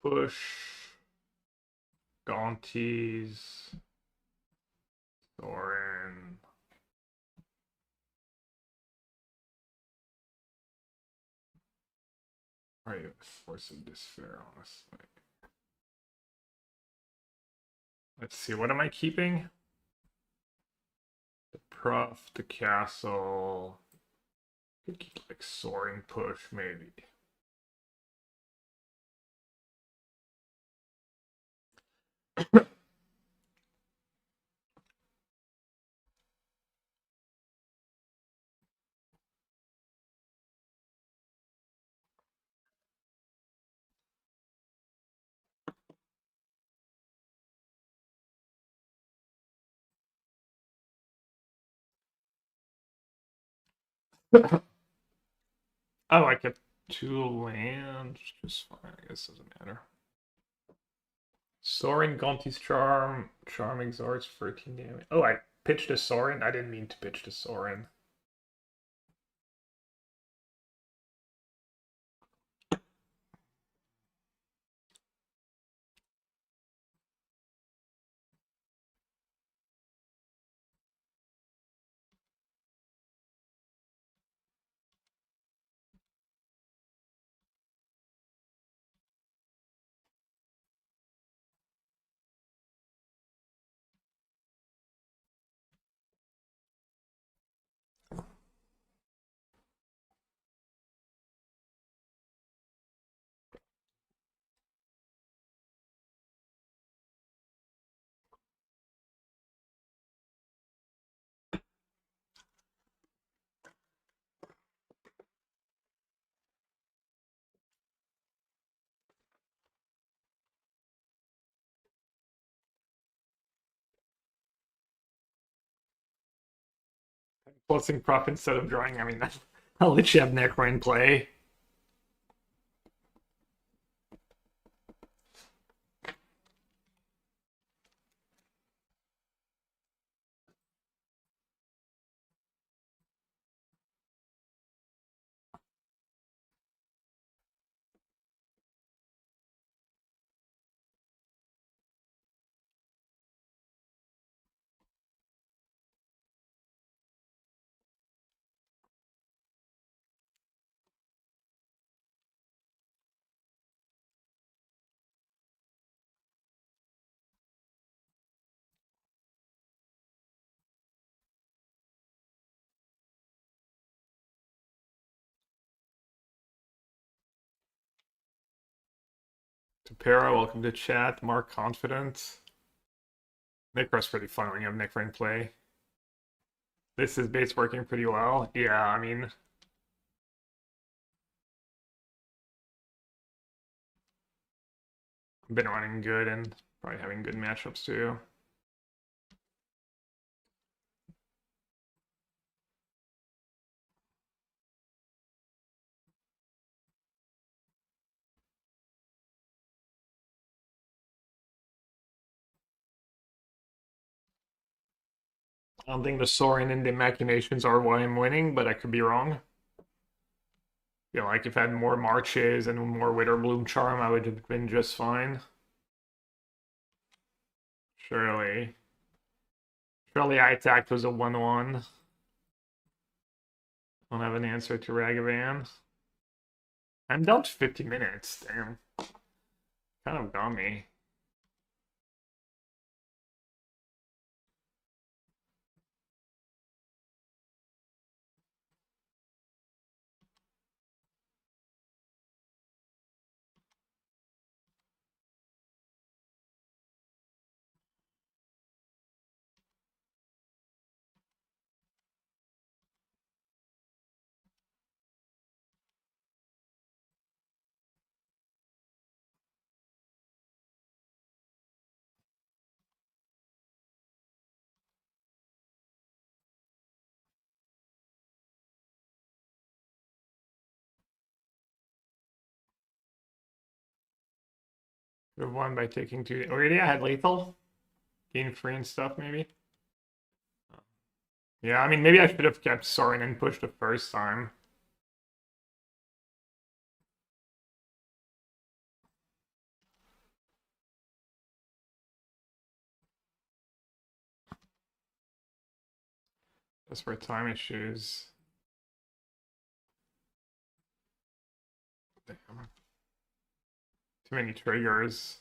Push. Gaunties. Sorin. Right, force of despair, honestly. Let's see, what am I keeping? The Prof, the castle. Could keep like Soaring push, maybe. Oh, I kept 2 lands, just fine. I guess it doesn't matter. Sorin, Gonti's Charm. Charm exhorts 13 damage. Oh, I pitched a Sorin? I didn't mean to pitch the Sorin. Pulsing prop instead of drawing. I mean, I'll let you have Necro in play. Tapera, welcome to chat. Mark Confident. Necro's pretty fun when you have Necro in play. This is base working pretty well. Yeah, I mean, I've been running good and probably having good matchups too. I don't think the Sorin and the Machinations are why I'm winning, but I could be wrong. Feel like if I had more Marches and more Witherbloom Charm, I would have been just fine. Surely. Surely I attacked was a 1-1. Don't have an answer to Ragavan. I'm down to 50 minutes. Damn. Kind of got me. Could have won by taking 2. Already I had lethal. Gain free and stuff, maybe. Yeah, I mean, maybe I should have kept Sorin and pushed the first time. Just for time issues. Damn. Too many triggers.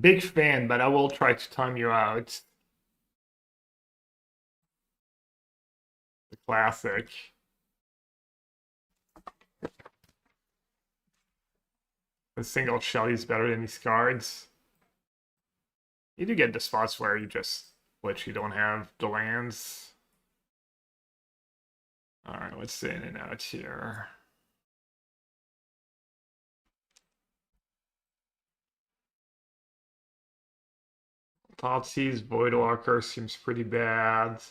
Big fan, but I will try to time you out. The classic. The single Shelly is better than these cards. You do get the spots where you just literally don't have the lands. Alright, what's in and out here? Thoughtseize, Voidwalker seems pretty bad.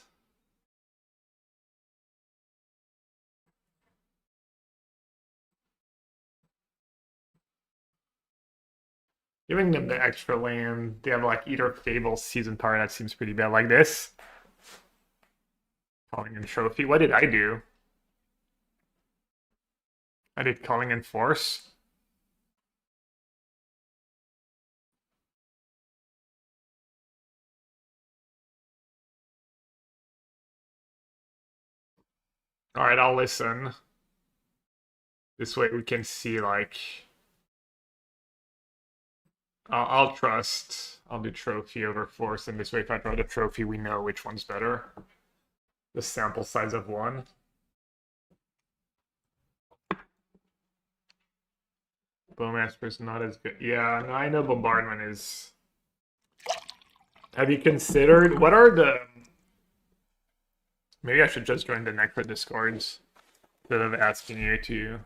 Giving them the extra land, they have like Eater of Fables, Season Power, that seems pretty bad. Like this. Calling in Trophy. What did I do? I did Calling in Force. Alright, I'll listen. This way we can see, like... I'll trust. I'll do Trophy over Force, and this way if I draw the Trophy, we know which one's better. The sample size of 1. Bowmaster's not as good. Yeah, no, I know Bombardment is... Have you considered... What are the... Maybe I should just join the Necro Discords instead of asking you to...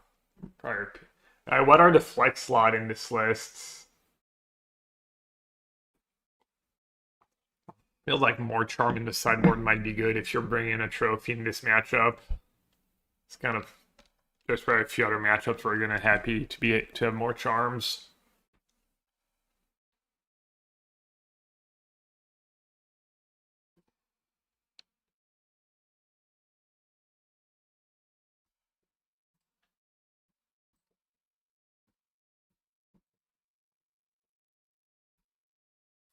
Alright, what are the flex slot in this list? Feels like more charm in the sideboard might be good if you're bringing a trophy in this matchup. It's kind of there's probably a few other matchups where you're gonna happy to have more charms.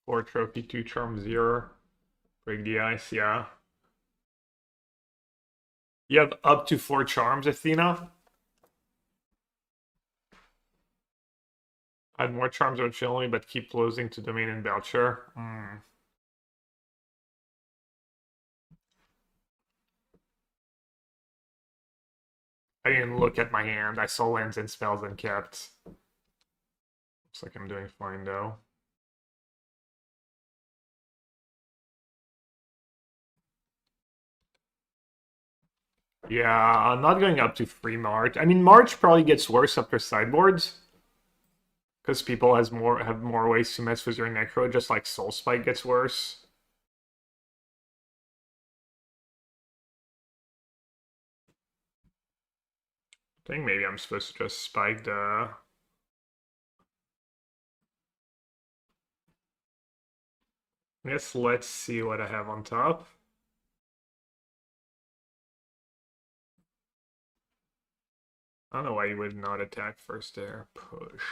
Four trophy, two charm, zero. Break the ice, yeah. You have up to four charms, Athena. Add more charms originally, but keep losing to Domain and Belcher. I didn't look at my hand. I saw lands and spells and kept. Looks like I'm doing fine though. Yeah, I'm not going up to free March. I mean, March probably gets worse after sideboards. Because people have more ways to mess with your Necro, just like Soul Spike gets worse. I think maybe I'm supposed to just spike the... I guess let's see what I have on top. I don't know why you would not attack first there. Push.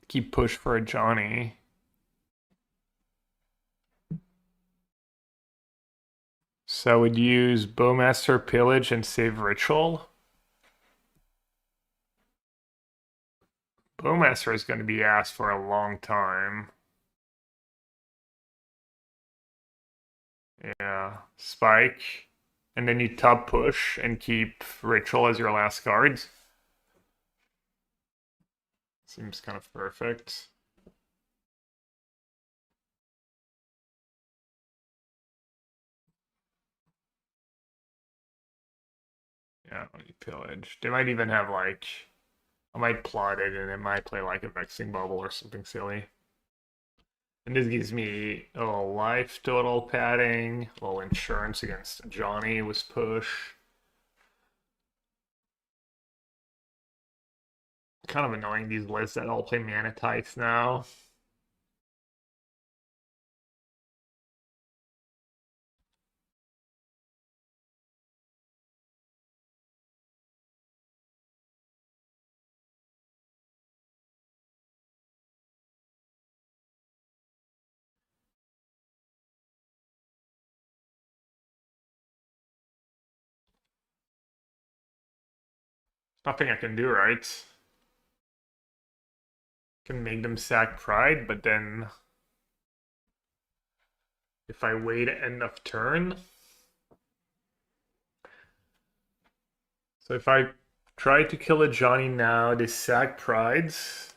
Keep push for a Johnny. So I would use Bowmaster, Pillage, and save Ritual. Bowmaster is going to be asked for a long time. Yeah, Spike. And then you top push and keep Ritual as your last card. Seems kind of perfect. Yeah, you pillage. They might even have like... I might plot it and it might play like a Vexing Bubble or something silly. And this gives me a little life total padding, a little insurance against Johnny with push. Kind of annoying these lists that all play mana types now. Nothing I can do, right? Can make them sack Pride, but then if I wait end of turn. So if I try to kill a Johnny now, they sack Prides.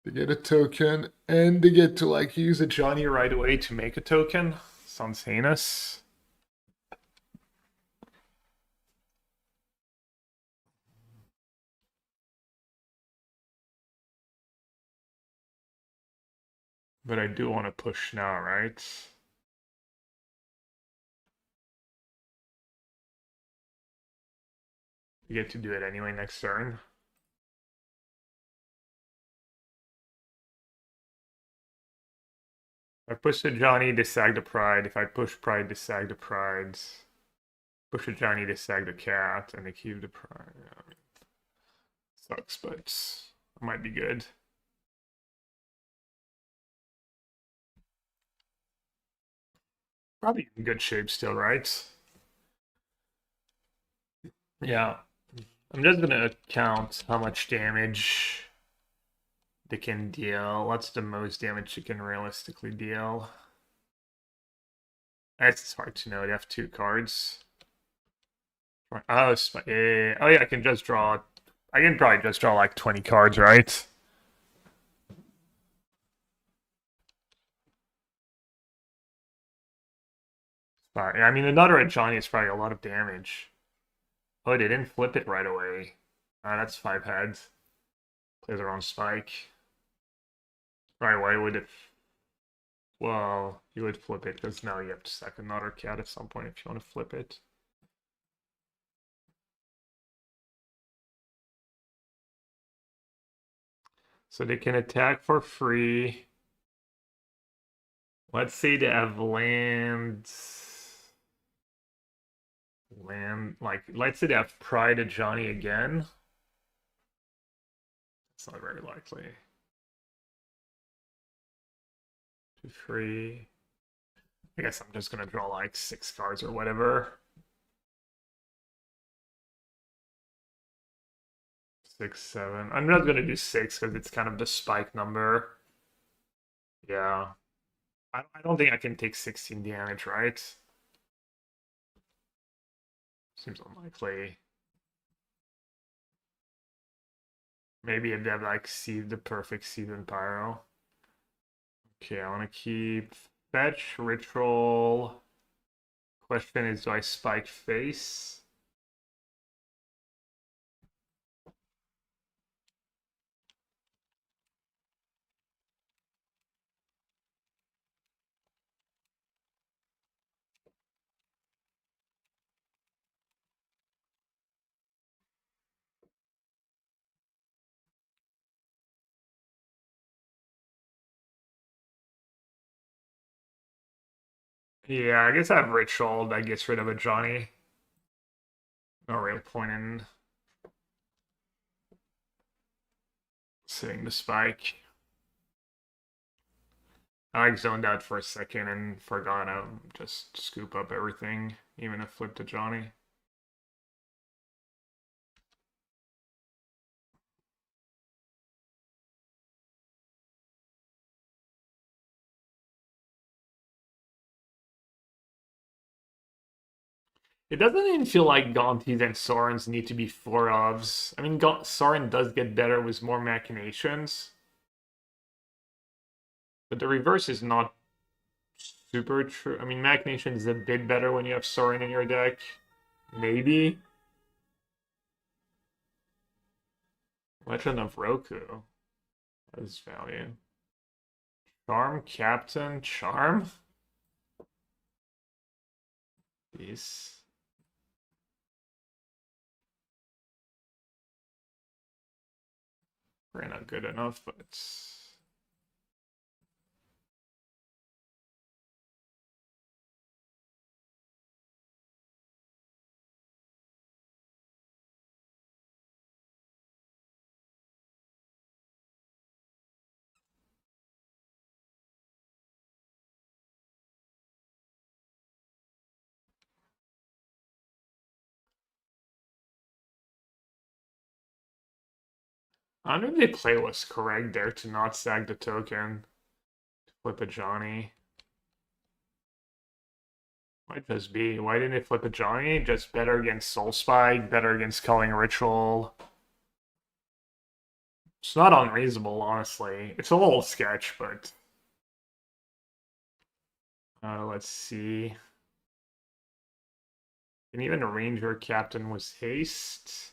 They get a token, and they get to like use a Johnny right away to make a token. Sounds heinous. But I do want to push now, right? You get to do it anyway next turn. If I push the Johnny, they sag the Pride. If I push Pride, they sag the Prides. Push the Johnny, they sag the Cat, and they keep the Pride. I mean, sucks, but it might be good. Probably in good shape still, right? Yeah. I'm just gonna count how much damage they can deal. What's the most damage you can realistically deal? It's hard to know. They have two cards. Oh, oh yeah, I can just draw. I can probably just draw like 20 cards, right? But I mean, another at Johnny is probably a lot of damage. Oh, they didn't flip it right away. Ah, that's 5 heads. Plays their own spike. Right, why would it? Well, you would flip it because now you have to sack another cat at some point if you want to flip it. So they can attack for free. Let's say they have land. Like, let's say they have Pride of Johnny again. It's not very likely. 2, 3. I guess I'm just gonna draw like 6 cards or whatever. 6, 7. I'm not gonna do 6 because it's kind of the spike number. Yeah. I don't think I can take 16 damage, right? Seems unlikely. Maybe if they have like the perfect season pyro. Okay, I want to keep fetch, ritual. Question is, do I spike face? Yeah, I guess I have ritual that gets rid of a Johnny. No real point in sitting the spike. I like zoned out for a second and forgot to just scoop up everything, even if flip to Johnny. It doesn't even feel like Gonti's and Sorin's need to be 4-ofs. I mean, Sorin does get better with more machinations. But the reverse is not super true. I mean, machination is a bit better when you have Sorin in your deck. Maybe. Legend of Roku. What is value? Charm, Captain, Charm? These. We're not good enough, but I don't know if the play was correct there to not sag the token to flip a Johnny. Might just be. Why didn't they flip a Johnny? Just better against Soul Spike, better against Culling Ritual. It's not unreasonable, honestly. It's a little sketch, but let's see. And even a Ranger Captain was haste.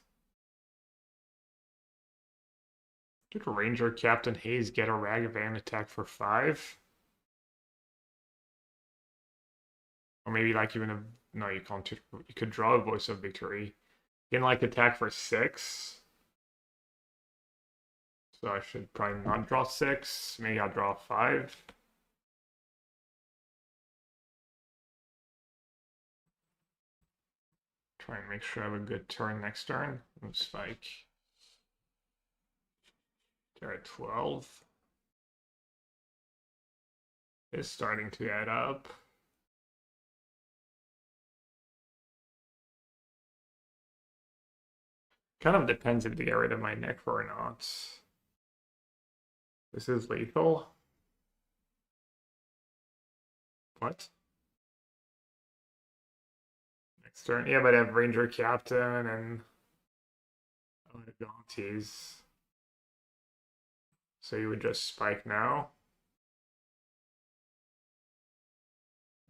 Did Ranger Captain Hayes get a Ragavan attack for 5? Or maybe like even a no, you can't. You could draw a Voice of Victory. You can like attack for 6. So I should probably not draw 6. Maybe I'll draw 5. Try and make sure I have a good turn next turn. Spike. They're at 12. It's starting to add up. Kind of depends if they get rid of my Necro or not. This is lethal. What? Next turn. Yeah, but I have Ranger Captain and Gaunties. So you would just spike now?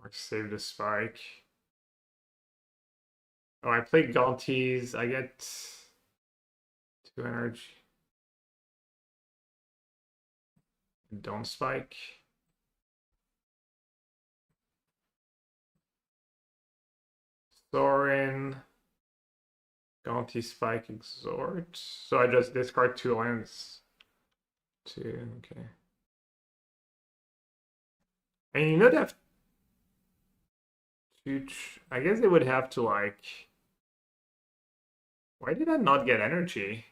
Or save the spike. Oh, I play Galties. I get 2 energy. Don't spike. Sorin. Galty spike exhort. So I just discard 2 lands. 2, okay. And you know that huge. I guess they would have to like. Why did I not get energy?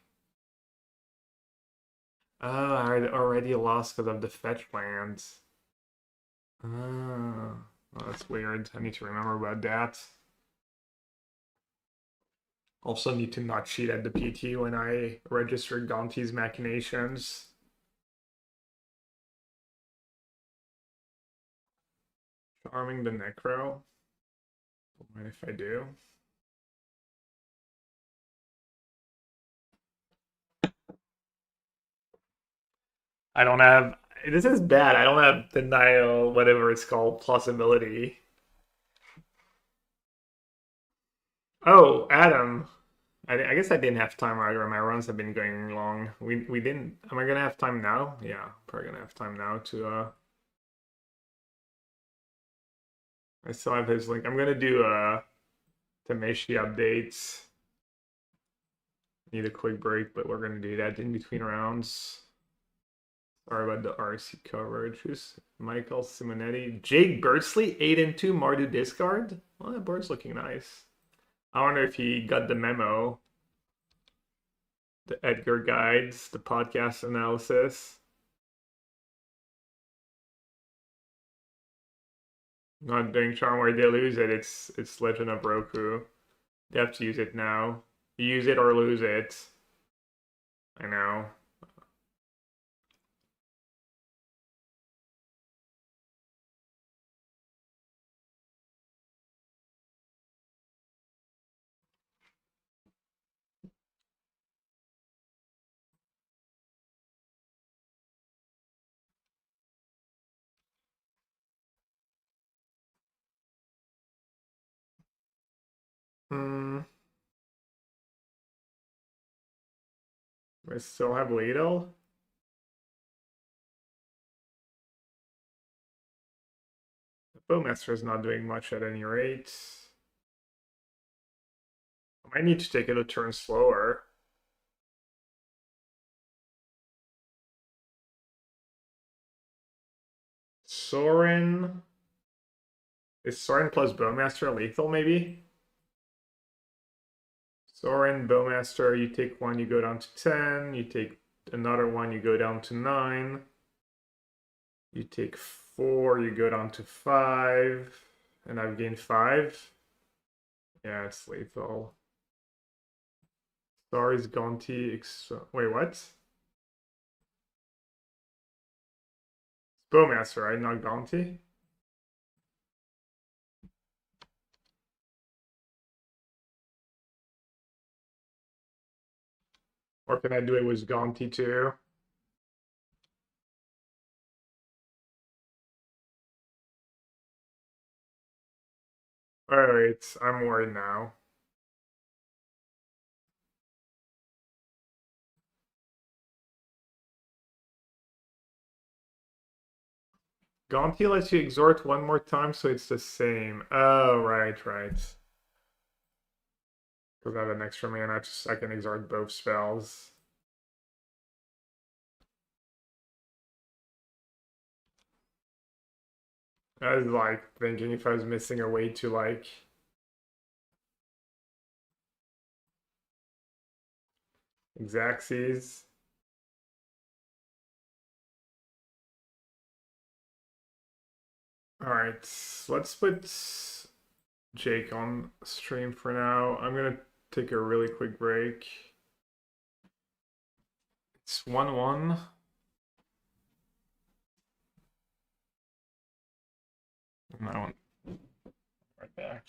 Oh, I already lost because of the fetch lands. Oh, well, that's weird. I need to remember about that. Also need to not cheat at the PT when I register Gonti's machinations. Charming the Necro. Don't mind if I do. I don't have. This is bad. I don't have denial, whatever it's called, plausibility. Oh, Adam. I guess I didn't have time either. My runs have been going long. We didn't. Am I gonna have time now? Yeah, probably gonna have time now to. I still have his link. I'm gonna do Tameshi updates. Need a quick break, but we're gonna do that in between rounds. Sorry about the RC coverage. Who's Michael Simonetti? Jake Birdsley, 8-2, Mardu discard. Well, that board's looking nice. I wonder if he got the memo. The Edgar guides, the podcast analysis. Not doing Charm where they lose it. It's Legend of Roku. They have to use it now. Use it or lose it. I know. Hmm. I still have Ladle. The Bowmaster is not doing much at any rate. I might need to take it a turn slower. Sorin. Is Sorin plus Bowmaster lethal, maybe? Sorin, Bowmaster, you take one, you go down to 10. You take another one, you go down to 9. You take 4, you go down to 5. And I've gained 5. Yeah, it's lethal. Sorry's Gonti. Wait, what? It's Bowmaster, right? Not Gonti? Or can I do it with Gonti too? Alright, I'm worried now. Gonti lets you exhort one more time, so it's the same. Oh, right. Because I have an extra mana, I can exhort both spells. I was like thinking if I was missing a way to like Xaxes. Alright, let's put Jake on stream for now. I'm gonna take a really quick break. It's 1-1. I want right back.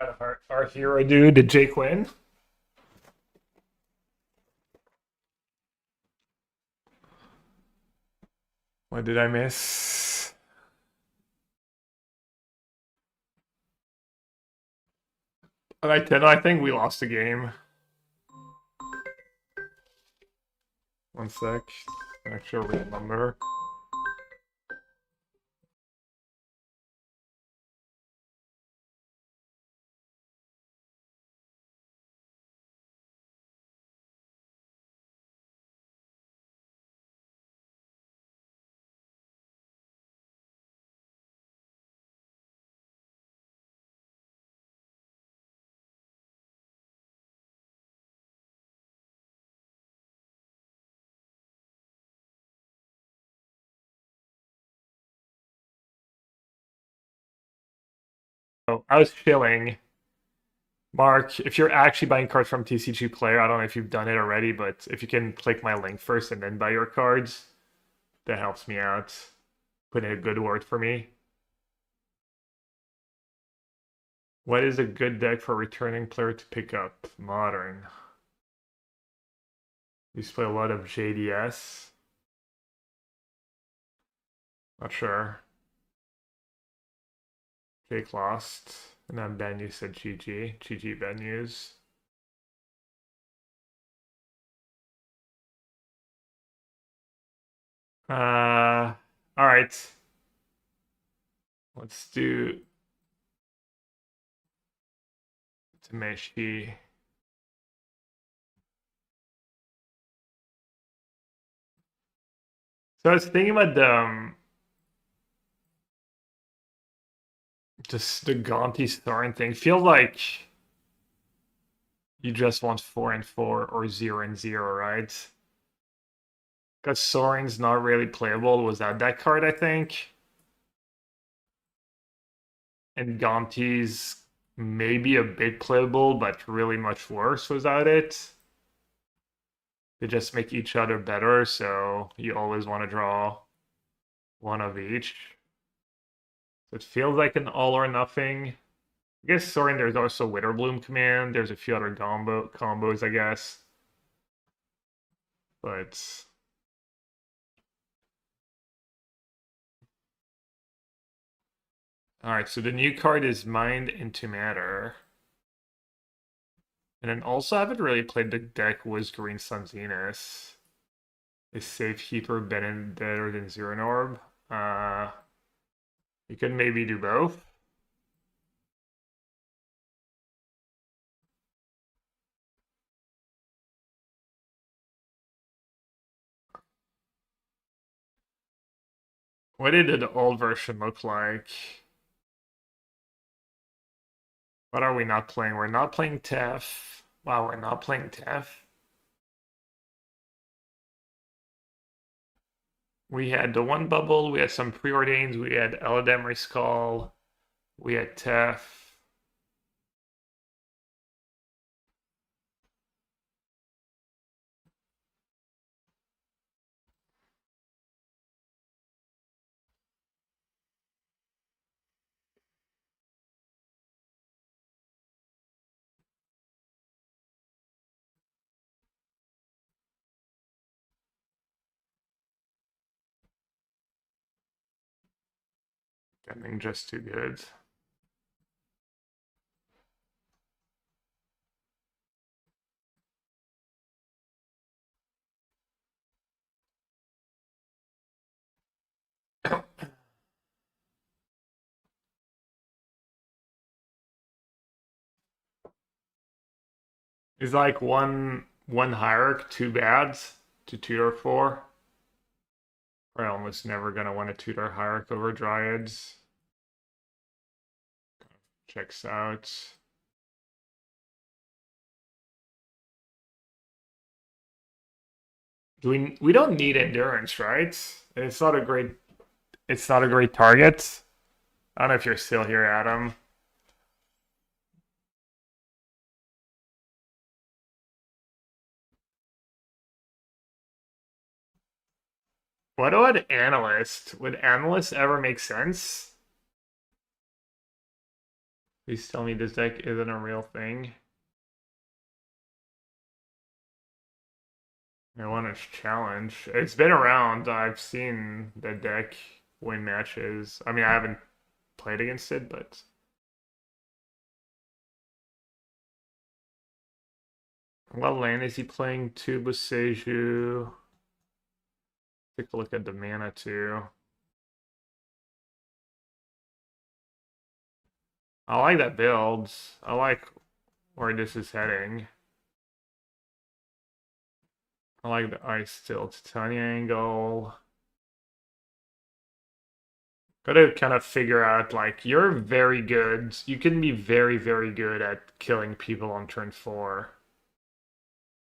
Our hero dude, Jake Quinn. What did I miss? I think we lost the game. One sec. Actual real number. Oh, I was chilling. Mark, if you're actually buying cards from TCG Player, I don't know if you've done it already, but if you can click my link first and then buy your cards, that helps me out. Put in a good word for me. What is a good deck for returning player to pick up? Modern. Used to play a lot of JDS. Not sure. Jake lost. And then Ben, you said GG. GG Ben news. All right. Let's do Tameshi. So I was thinking about just the Gonti Sorin thing. Feels like you just want 4 and 4 or 0 and 0, right? Because Sorin's not really playable. Was that card, I think? And Gonti's maybe a bit playable, but really much worse without it. They just make each other better, so you always want to draw one of each. So it feels like an all or nothing. I guess Sorin, there's also Witherbloom command. There's a few other combos, I guess. But all right, so the new card is Mind into Matter. And then also I haven't really played the deck with Green Sun Zenith. Is Safekeeper better than Zero Orb? You could maybe do both. What did the old version look like? What are we not playing? We're not playing TEF. Wow, we're not playing TEF. We had the one bubble, we had some preordains, we had Eladamri Skull, we had TEF. Getting just too good. Is like one hierarch too bad to tutor for? We're almost never gonna want to tutor hierarch over dryads. Checks out. We don't need endurance, right? And it's not a great target. I don't know if you're still here, Adam. What about analyst? Would analyst ever make sense? Please tell me this deck isn't a real thing. I want to challenge. It's been around. I've seen the deck win matches. I mean, I haven't played against it, but what land is he playing? Tuba Seiju. Take a look at the mana too. I like that build. I like where this is heading. I like the Ice Tilt Tiny Angle. Gotta kind of figure out, like, you're very good. You can be very, very good at killing people on turn 4.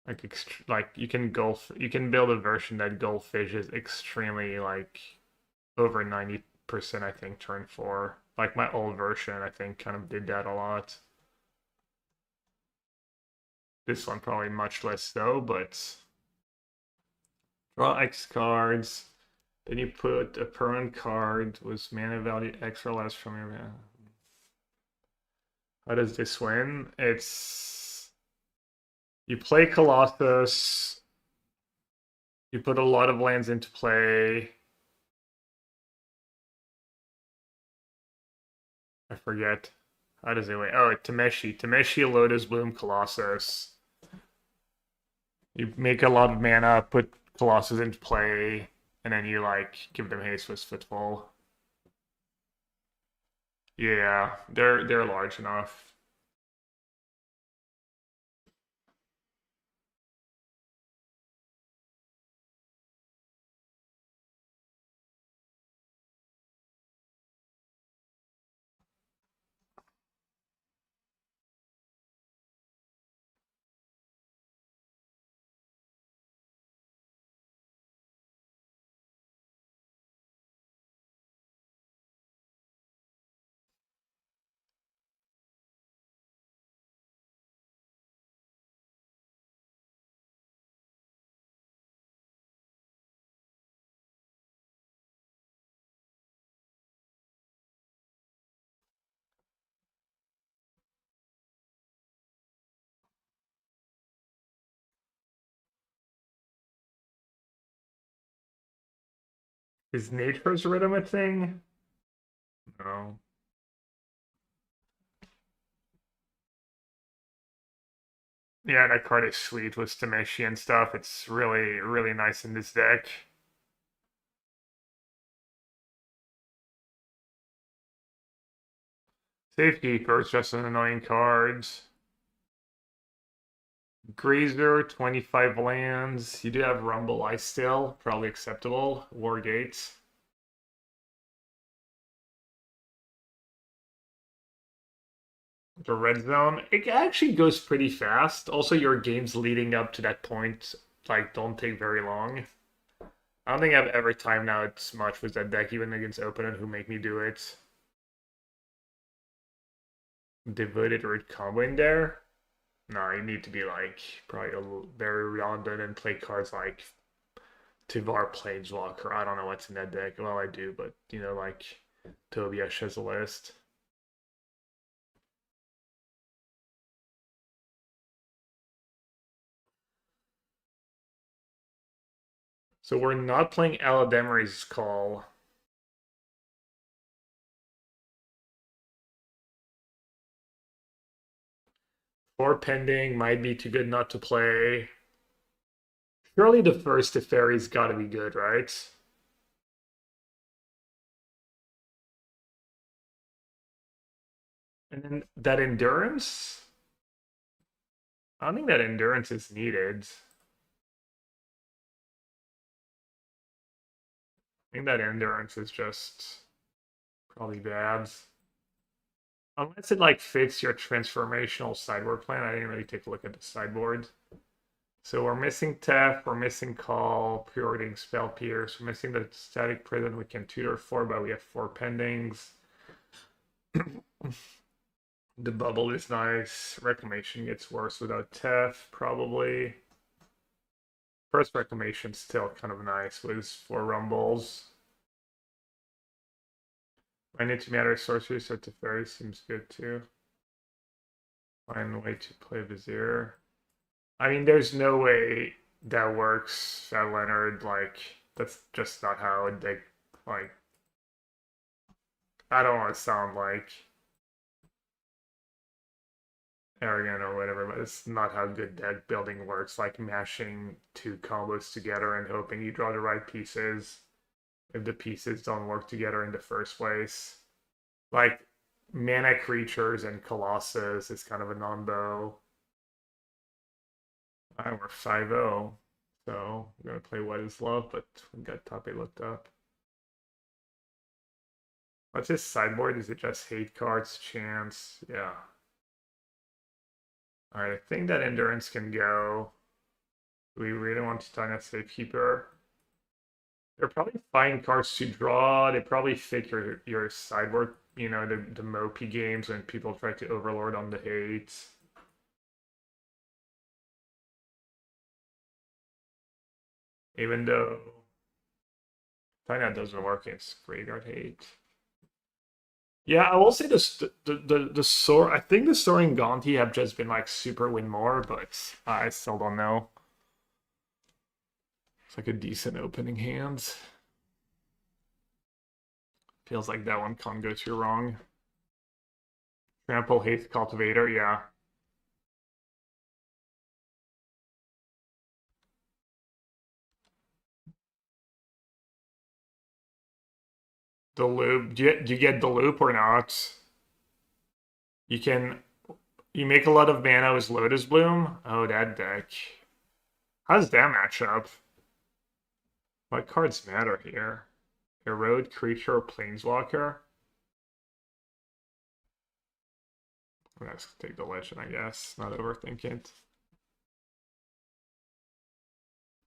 Like you can you can build a version that Goldfish is extremely, like, over 90%, I think, turn 4. Like my old version, I think, kind of did that a lot. This one probably much less though, but draw X cards. Then you put a permanent card with mana value X or less from your mana. How does this win? It's you play Colossus. You put a lot of lands into play. I forget. How does it win? Oh, Tameshi. Tameshi, Lotus Bloom, Colossus. You make a lot of mana, put Colossus into play, and then you, like, give them haste with Footfall. Yeah, they're large enough. Is Nature's Rhythm a thing? No. Yeah, that card is sweet with Tameshi and stuff. It's really, really nice in this deck. Safekeeper is just an annoying card. Grazer, 25 lands. You do have Rumble Ice still, probably acceptable. Wargate. The red zone, it actually goes pretty fast. Also, your games leading up to that point, like, don't take very long. I don't think I've ever timed out much with that deck, even against opponent who make me do it. Devoted root combo in there. No, you need to be, like, probably a little, very redundant and play cards like Tivar Planeswalker. I don't know what's in that deck. Well, I do, but, you know, like, Tobias has a list. So we're not playing Alademari's Call. Or pending might be too good not to play. Surely the first Teferi's gotta be good, right? And then that endurance? I don't think that endurance is needed. I think that endurance is just probably bad. Unless it, like, fits your transformational sideboard plan. I didn't really take a look at the sideboard. So we're missing Tef, we're missing Call, preordering Spell Pierce, we're missing the Static Prison we can tutor for, but we have 4 pendings. The bubble is nice. Reclamation gets worse without Tef, probably. First Reclamation still kind of nice with 4 Rumbles. I need to matter sorcery, so Teferi seems good too. Find a way to play Vizier. I mean, there's no way that works at Leonard. Like, that's just not how they, like, I don't want to sound like arrogant or whatever, but it's not how good deck building works. Like, mashing two combos together and hoping you draw the right pieces if the pieces don't work together in the first place. Like, mana creatures and Colossus is kind of a non-bow. Alright, we're 5-0. So we're gonna play What Is Love, but we got Tape looked up. What's his sideboard? Is it just hate cards, chance? Yeah. Alright, I think that endurance can go. Do we really want to target Safekeeper? They're probably fine cards to draw. They probably fit your sideboard, you know, the mopey games when people try to overlord on the hate. Even though that doesn't work against graveyard hate. Yeah, I will say the Sor I think the Sorin Gonti have just been like super win more, but I still don't know. It's like a decent opening hand. Feels like that one can't go too wrong. Trample, Haste, Cultivator, yeah. The loop. Do you get the loop or not? You can you make a lot of mana with Lotus Bloom. Oh, that deck. How does that match up? What cards matter here? Erode, Creature, Planeswalker. Let's take the Legend, I guess. Not overthink it.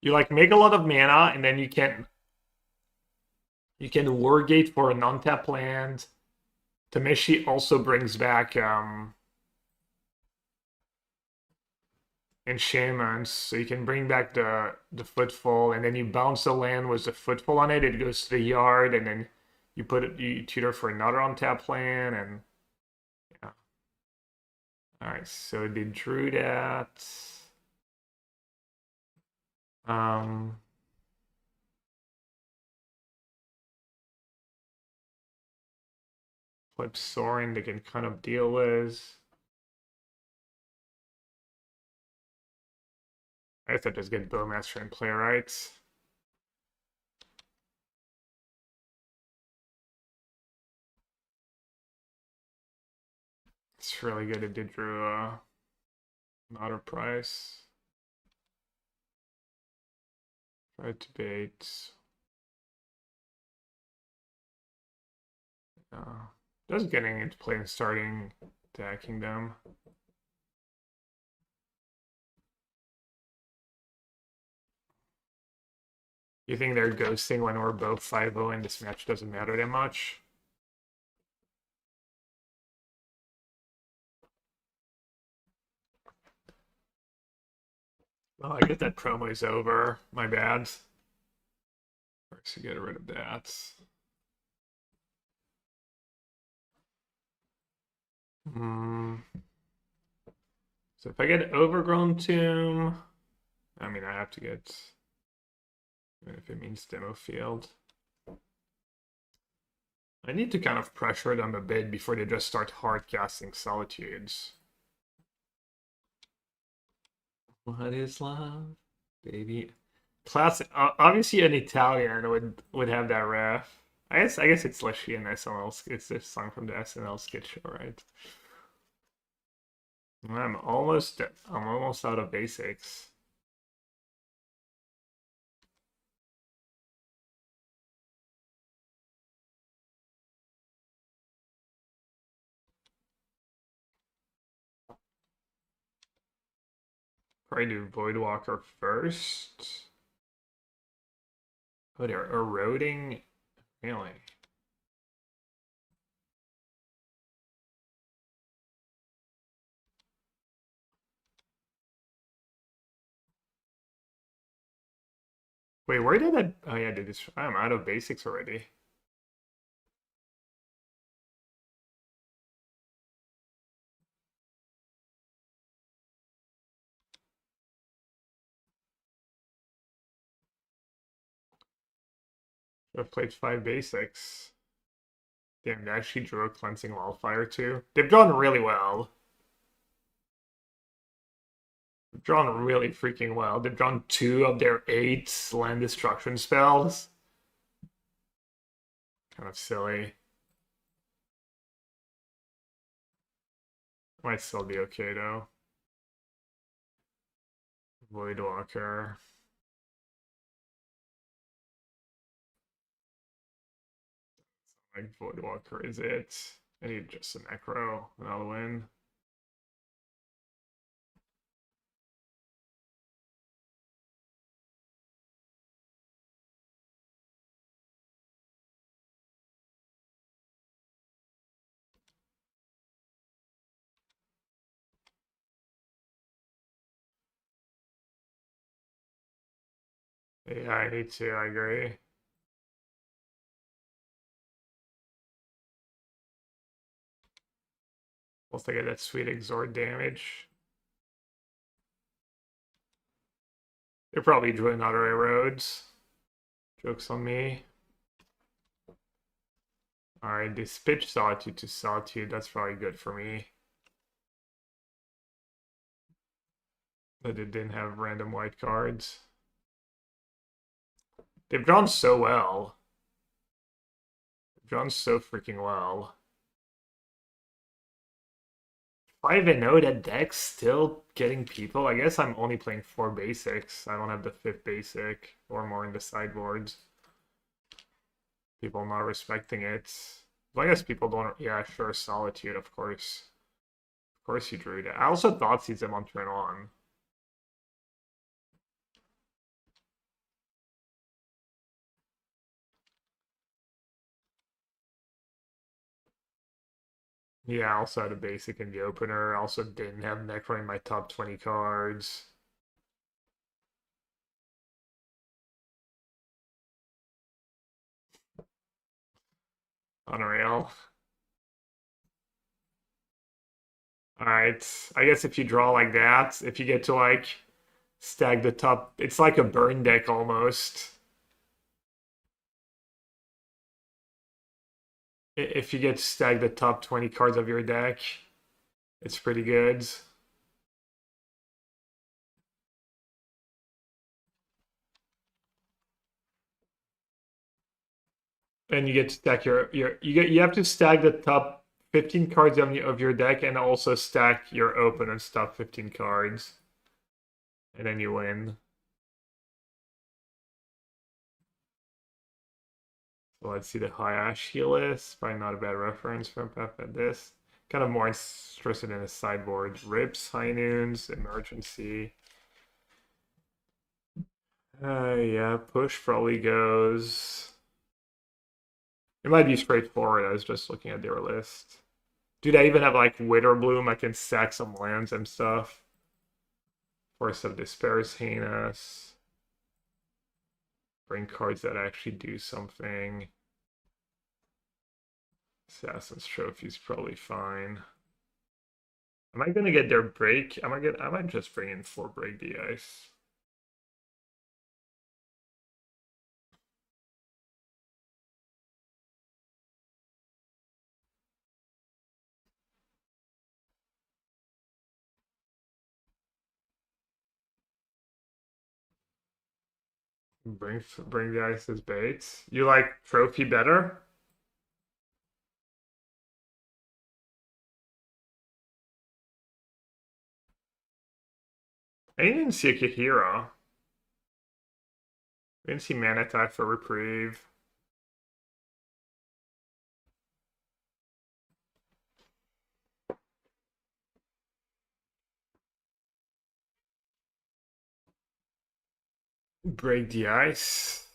You like make a lot of mana, and then you can Wargate for a non-tap land. Tamishi also brings back enchantments, so you can bring back the footfall, and then you bounce the land with the footfall on it. It goes to the yard, and then you put it, you tutor for another on-tap land, and yeah. All right, so they drew that. Um, Flip Sorin, they can kind of deal with. I guess I just get Bowmaster and Playwrights. It's really good. It did drew another price. Tried to bait. Just getting into play and starting attacking them. You think they're ghosting when we're both 5-0 and this match doesn't matter that much? Well, I get that promo is over. My bad. First, to get rid of that. So if I get Overgrown Tomb, I mean, I have to get, even if it means Demo Field. I need to kind of pressure them a bit before they just start hard casting Solitudes. What is love, baby? Classic. Obviously, an Italian would have that ref. I guess it's Leshy and SNL. It's this song from the SNL skit show, right? I'm almost out of basics. Probably do Voidwalker first. Oh, they're eroding. Really? Wait, where did that? Oh yeah, dude, I'm out of basics already. I've played 5 basics. Damn, they actually drew a Cleansing Wildfire too. They've drawn really well. They've drawn really freaking well. They've drawn 2 of their 8 land destruction spells. Kind of silly. Might still be okay though. Voidwalker. Like Voidwalker is it. I need just a Necro and I'll win. Yeah, I need to, I agree. Plus I get that sweet exort damage. They're probably drawing other roads. Joke's on me. Alright, this pitch Sawtooth to Sawtooth, that's probably good for me. But it didn't have random white cards. They've drawn so well. They've drawn so freaking well. 5-0, that deck's still getting people. I guess I'm only playing 4 basics. I don't have the 5th basic or more in the sideboards. People not respecting it. Well, I guess people don't. Yeah, sure, Solitude, of course. Of course you drew that. I also thought sees him on turn on. Yeah, I also had a basic in the opener. I also didn't have Necro in my top 20 cards. Unreal. Alright, I guess if you draw like that, if you get to like stack the top, it's like a burn deck almost. If you get to stack the top 20 cards of your deck, it's pretty good. And you get to stack you have to stack the top 15 cards of your deck and also stack your opponent's top 15 cards. And then you win. So let's see the high ash heal list. Probably not a bad reference from Pep at this. Kind of more interested in his sideboard. Rips, High Noons, Emergency. Yeah, push probably goes. It might be straightforward. I was just looking at their list. Dude, I even have like Witterbloom. I can sack some lands and stuff. Force of Despair is heinous. Bring cards that actually do something. Assassin's Trophy is probably fine. Am I gonna get their break? I might just bring in 4 break the ice. Bring the ice as baits. You like trophy better? I didn't see a Kahira. I didn't see Mana Attack for Reprieve. Break the ice.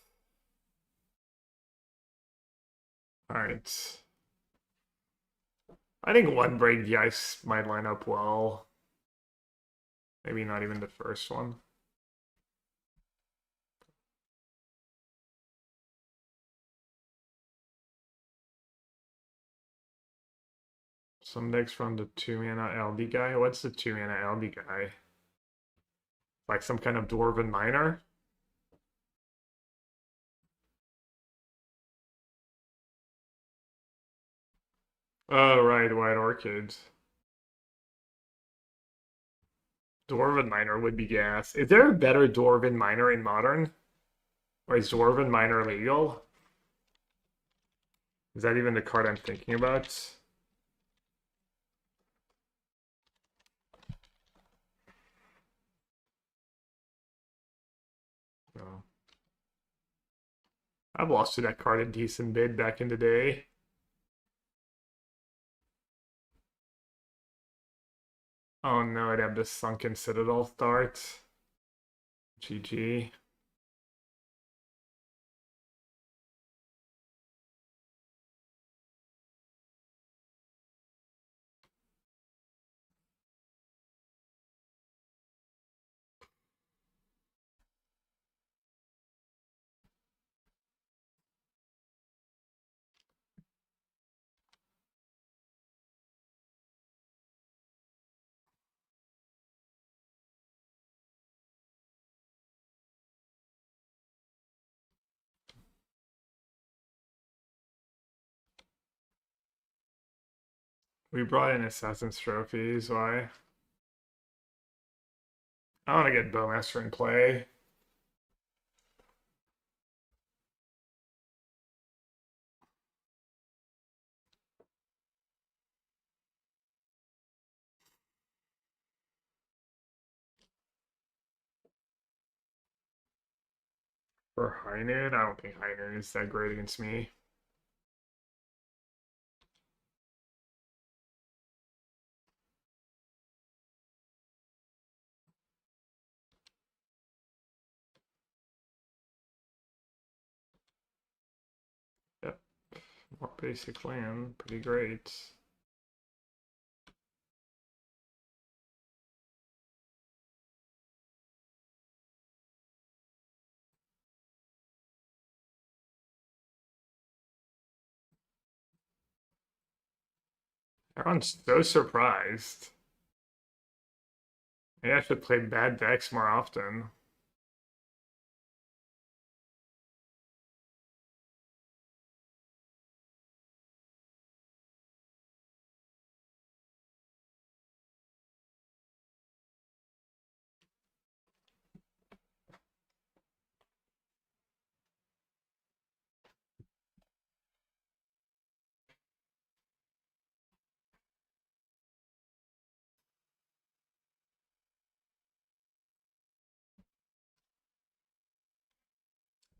Alright. I think 1 break the ice might line up well. Maybe not even the first one. Some decks from the 2-mana LD guy. What's the 2-mana LD guy? Like some kind of Dwarven Miner? Oh, right, White Orchid. Dwarven Miner would be gas. Is there a better Dwarven Miner in Modern? Or is Dwarven Miner legal? Is that even the card I'm thinking about? No. I've lost to that card a decent bid back in the day. Oh no, I'd have the Sunken Citadel start. GG. We brought in Assassin's Trophies, why? I want to get Bowmaster in play. For High Noon, I don't think High Noon is that great against me. Yep, more basic land, pretty great. Everyone's so surprised. Maybe I should play bad decks more often.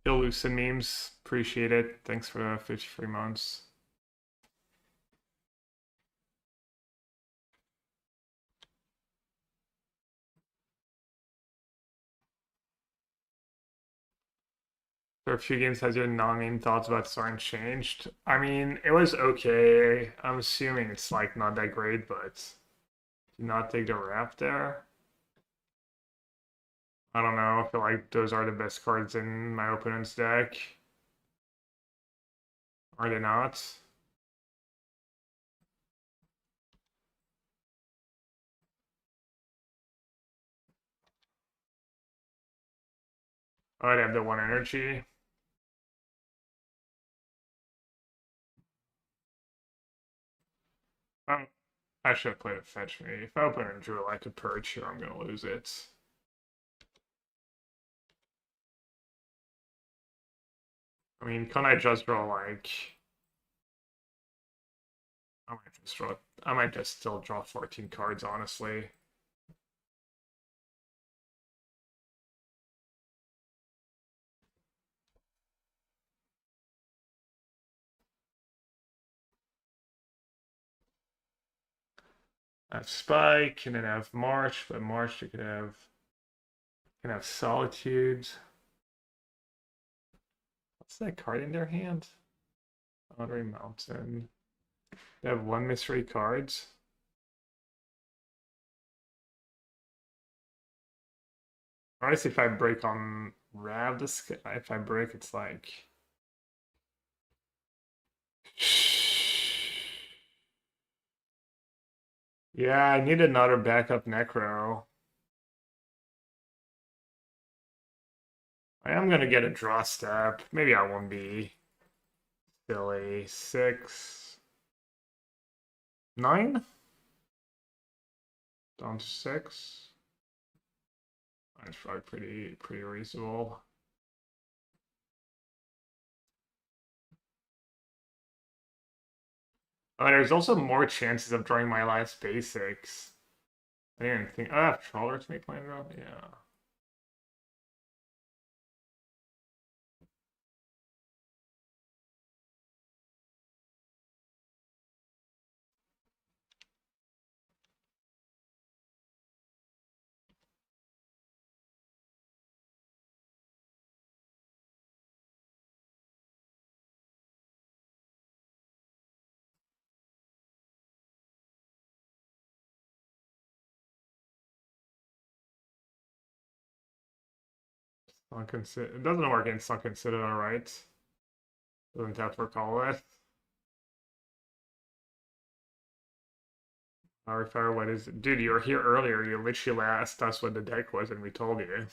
Illusion memes, appreciate it. Thanks for the 53 months. For a few games, has your non-game thoughts about Sorin changed? I mean, it was okay. I'm assuming it's like not that great, but do not take the rap there. I don't know. I feel like those are the best cards in my opponent's deck. Are they not? Oh, I'd have the one energy. Um, I should have played a fetch me. If I open and drew like a purge here, I'm gonna lose it. I mean, can I just draw like I might just draw I might just still draw 14 cards, honestly. I have Spike, and then I have March, but March you can have Solitude. What's that card in their hand? Boundary Mountain. They have one mystery cards. Honestly, if I break on Rav, if I break, it's like. Yeah, I need another backup Necro. I am gonna get a draw step. Maybe I won't be silly. 6. 9? Down to 6. That's probably pretty reasonable. There's also more chances of drawing my last basics. I didn't think. I have Trawler to make land drop. Yeah. Sunken Citadel. It doesn't work in Sunken Citadel, right? Doesn't have to recall it. Our Fire, what is it? Dude, you were here earlier. You literally asked us what the deck was, and we told you.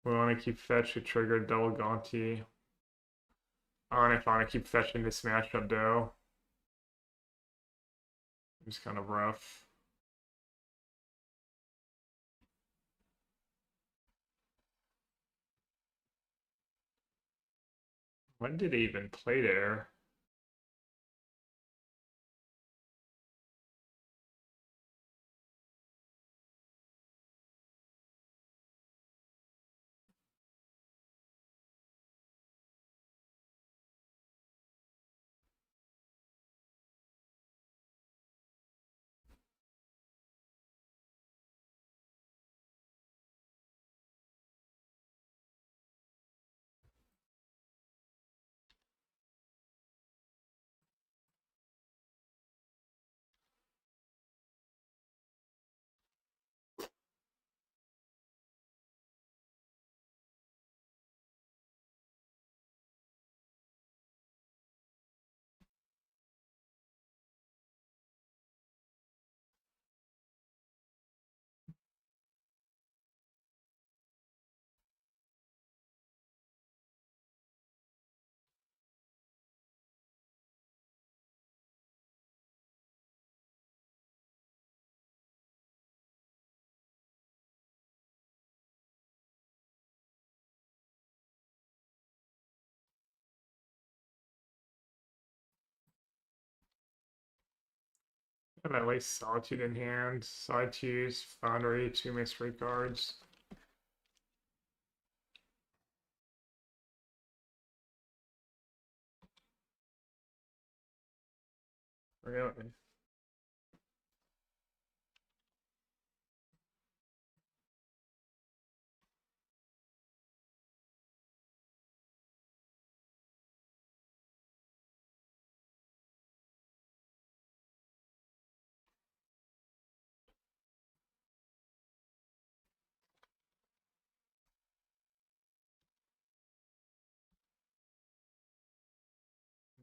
We want to keep fetch. We triggered double Gaunty. I don't know if I want to keep fetching this matchup, though. It's kind of rough. When did he even play there? Have at least Solitude in hand. Solitude, Foundry, 2 mystery cards. Really?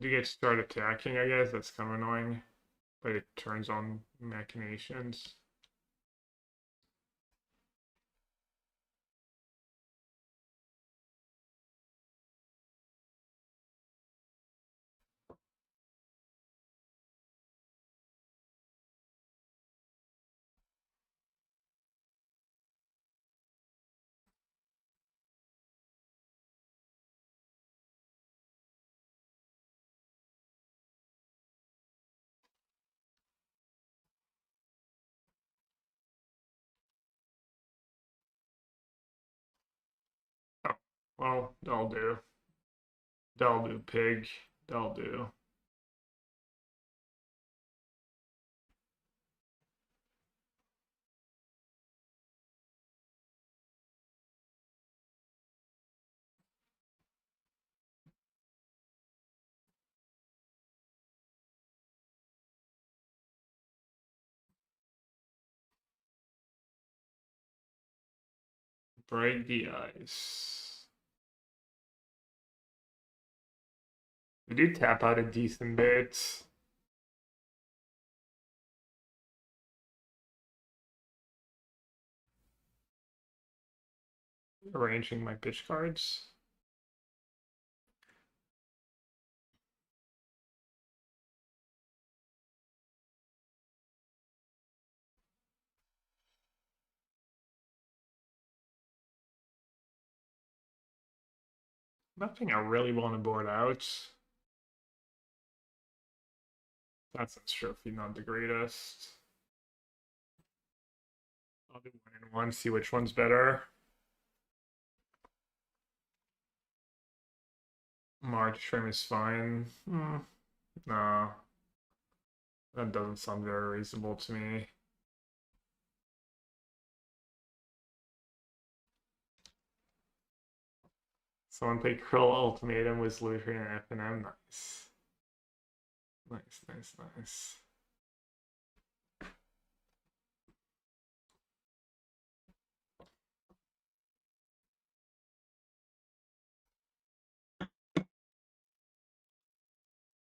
You get to start attacking, I guess. That's kind of annoying. But it turns on machinations. Oh, well, that'll do. That'll do, pig. That'll do. Break the ice. We do tap out a decent bit. Arranging my pitch cards. Nothing I really want to board out. That's a trophy, not the greatest. I'll do 1 and 1, see which one's better. March frame is fine. No, that doesn't sound very reasonable to me. Someone played Krill Ultimatum with Lutheran and FNM. Nice. Nice, nice, nice.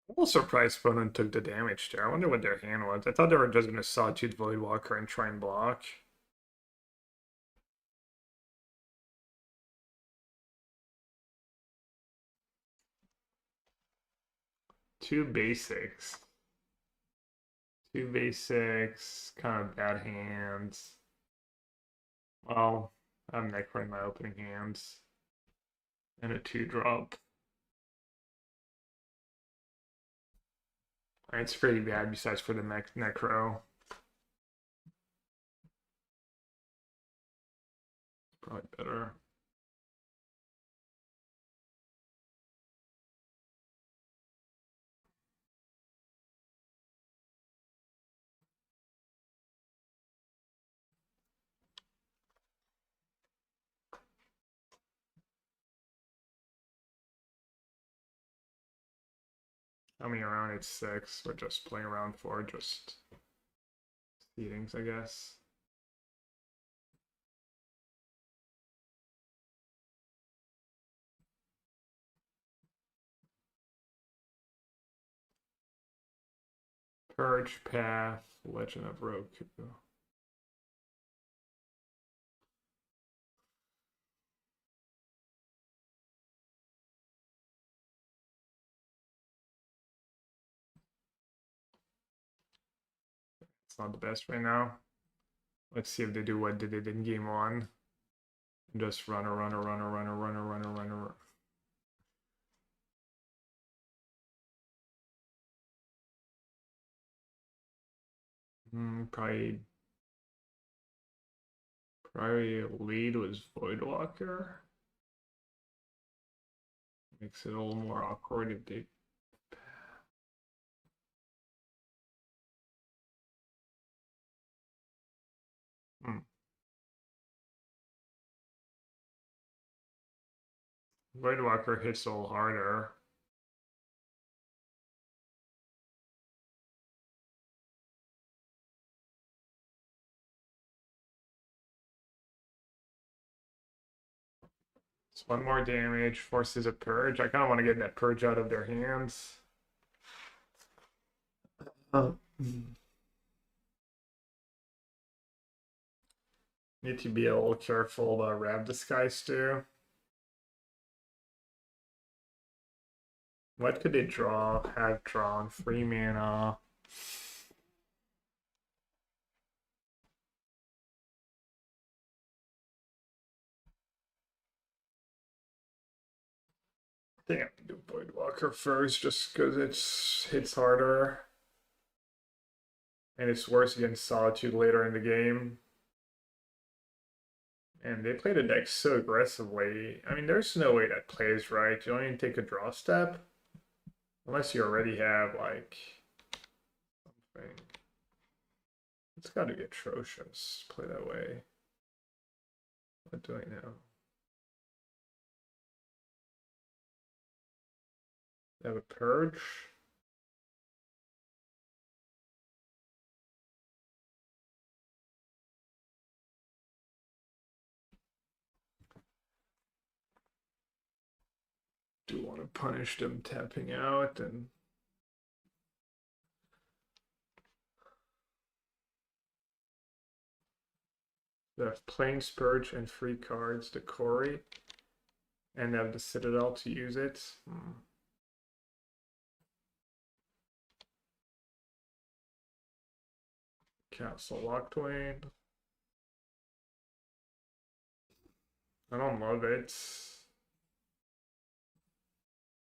I'm a little surprised opponent took the damage there. I wonder what their hand was. I thought they were just going to Sawtooth Voidwalker and try and block. Two basics. Two basics, kind of bad hands. Well, I'm Necro in my opening hands. And a 2-drop. It's pretty bad besides for the Necro. Probably better. I mean, around it's 6. We're just playing around 4, just seedings, I guess. Purge, Path, Legend of Roku. It's not the best right now. Let's see if they do what they did in game 1. Just runner, runner, runner, runner, runner, runner, runner. Probably lead was Voidwalker. Makes it a little more awkward if they. Voidwalker hits a little harder. It's 1 more damage, forces a purge. I kind of want to get that purge out of their hands. Need to be a little careful about Rab Disguise too. What could they draw? Have drawn 3 mana. I think I'm gonna do Voidwalker first just because it's hits harder. And it's worse against Solitude later in the game. And they play the deck so aggressively. I mean, there's no way that plays right. You don't even take a draw step. Unless you already have, like, something. It's got to be atrocious. Play that way. What do I know? They have a purge. Do want to punish them tapping out and they have Plains Purge and 3 cards, the Quarry, and they have the Citadel to use it. Castle Lockdwayne. I don't love it.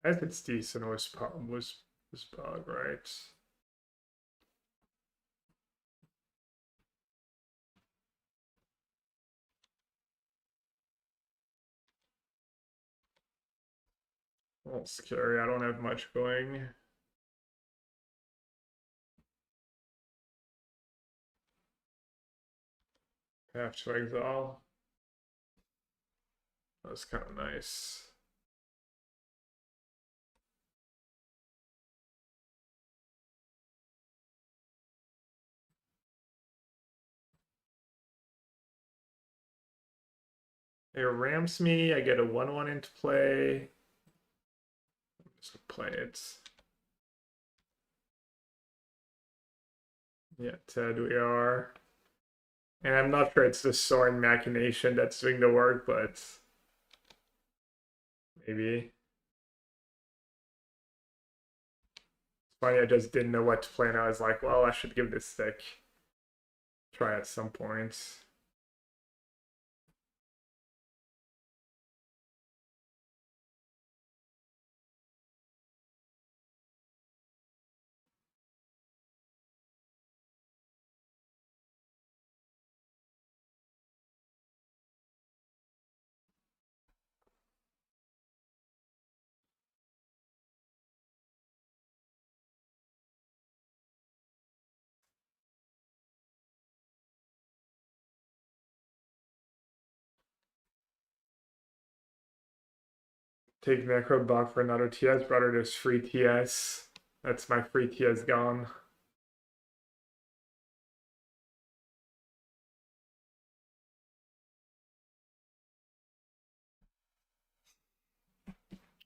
I guess it's decent was bug, right? A little scary. I don't have much going. Have to exile. That's kind of nice. It ramps me. I get a 1/1 into play. Just play it. Yeah, Ted, we are. And I'm not sure it's the Sorin machination that's doing the work, but maybe. It's funny, I just didn't know what to play, and I was like, well, I should give this deck a try at some point. Take Necro buff for another TS, brother. There's free TS. That's my free TS gone.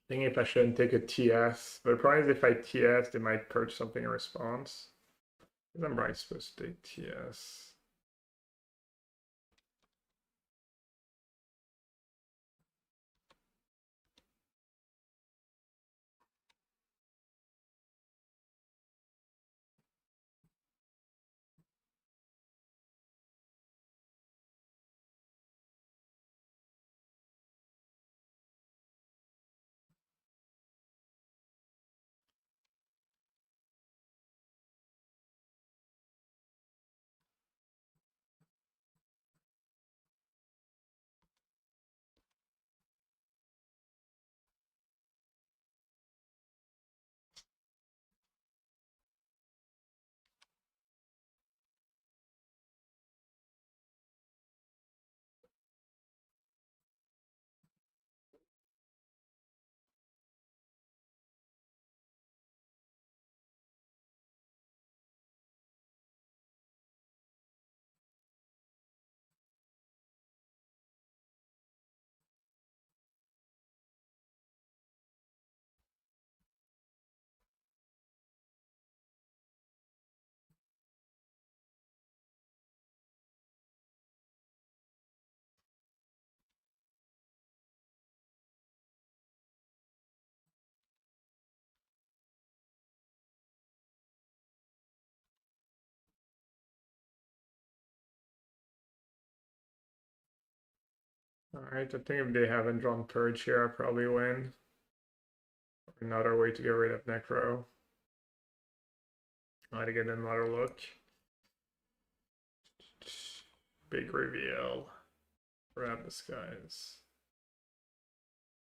Thinking if I shouldn't take a TS, but the problem is if I TS, they might purge something in response. Because I'm right supposed to take TS. Alright, I think if they haven't drawn Purge here, I probably win. Another way to get rid of Necro. I had to get another look. Big reveal. Grab disguise.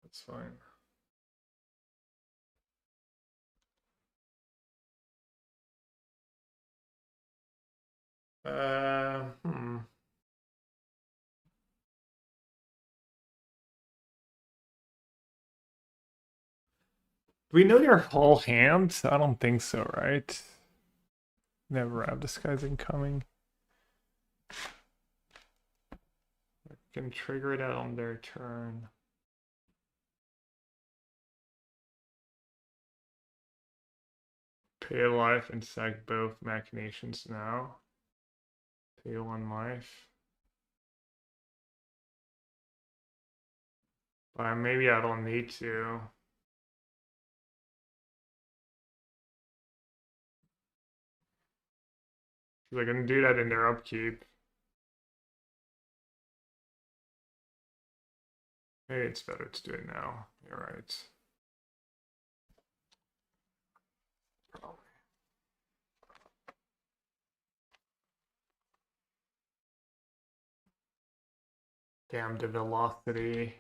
That's fine. Hmm. Do we know their whole hand? I don't think so, right? Never have disguise incoming. I can trigger it out on their turn. Pay a life and sack both machinations now. Pay 1 life. But maybe I don't need to. Because I can do that in their upkeep. Maybe it's better to do it now. You're right. Damn the velocity.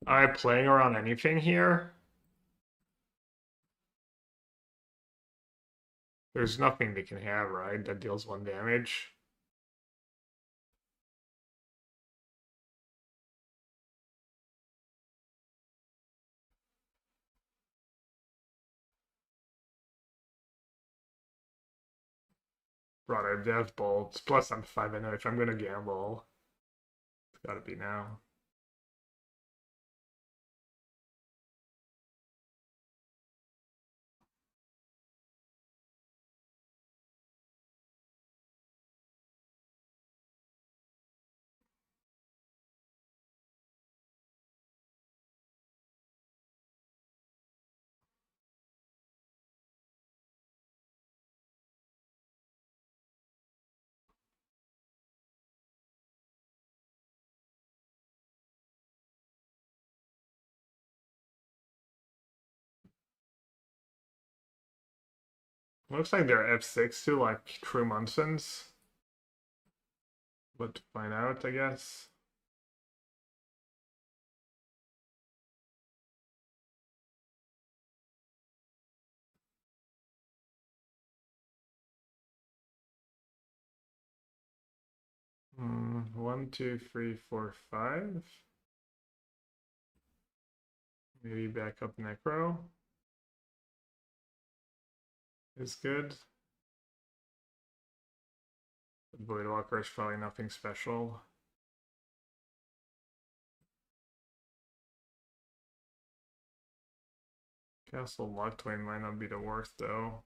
Am I playing around anything here? There's nothing they can have, right? That deals 1 damage. Broader Death Bolts. Plus, I'm 5-0 if I'm gonna gamble. It's gotta be now. Looks like they're F6 too, like true Munsons. But to find out, I guess. One, two, three, four, five. Maybe back up Necro is good. Voidwalker is probably nothing special. Castle Locked-Twain might not be the worst though.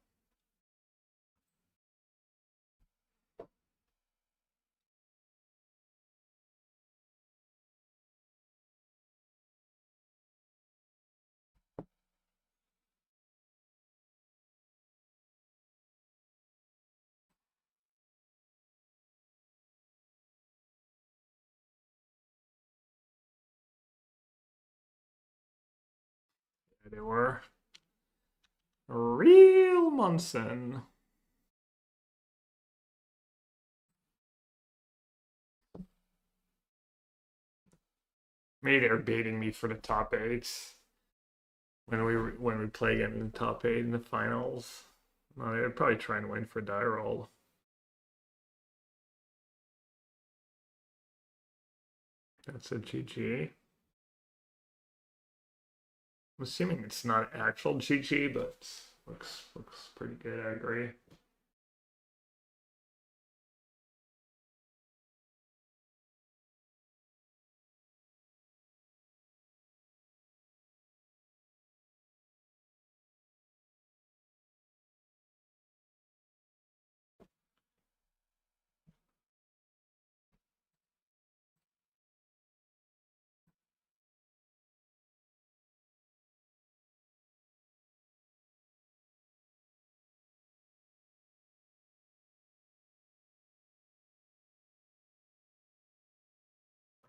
Yeah, they were. Real Munson. Maybe they're baiting me for the top eights when we play again in the top eight in the finals. No, they'd probably try and win for die roll. That's a GG. I'm assuming it's not actual GG, but looks pretty good. I agree.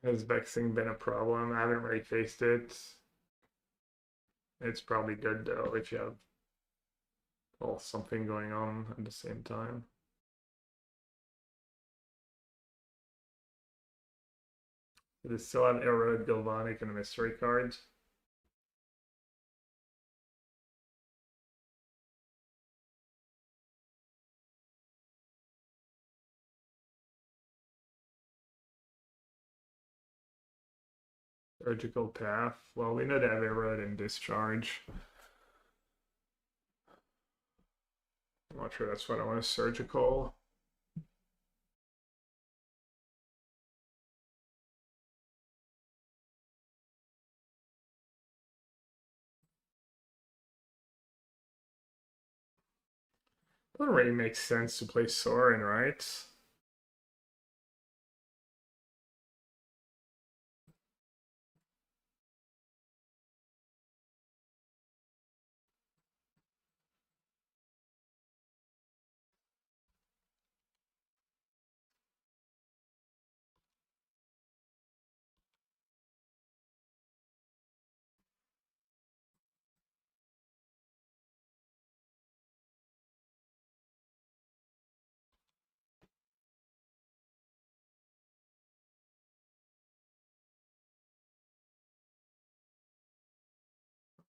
Has vexing been a problem? I haven't really faced it. It's probably good though if you have all something going on at the same time. Does it still have Erode, Galvanic, and a mystery card? Surgical Path. Well, we know they have Erode and Discharge. I'm not sure that's what I want. Surgical. Doesn't really make sense to play Sorin, right?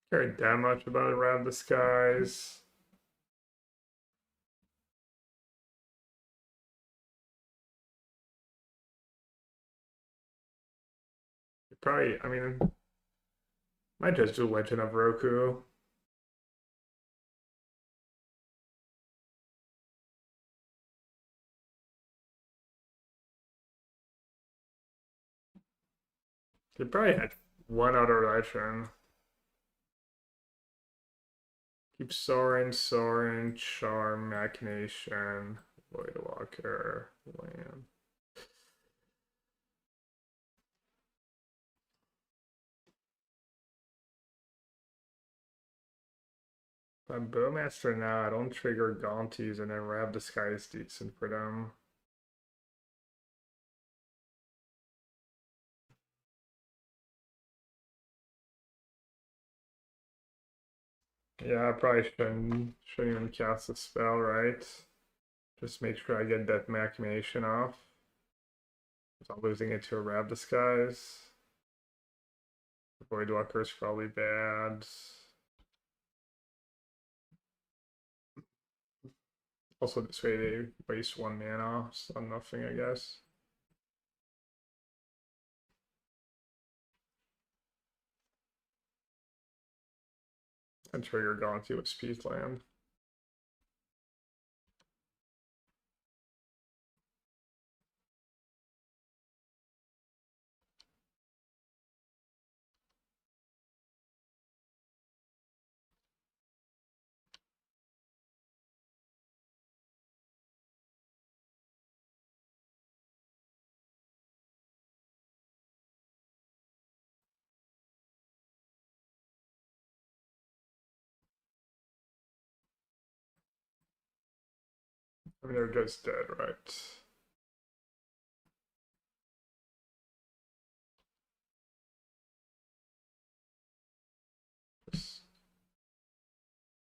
Cared that much about Around the Skies. Probably, I mean, might just do Legend of Roku. They probably had one other legend. Keep Sorin, Charm, Machination, Voidwalker, Land. If I'm Bowmaster now, I don't trigger Gaunties, and then Rab the Sky is decent for them. Yeah, I probably shouldn't even cast a spell, right? Just make sure I get that Machination off. I'm losing it to a Rab the Skies. Voidwalker is probably bad. Also, this way they waste 1 mana on nothing, I guess. And trigger Gaunty with Speedland. I mean, they're just dead, right? Just,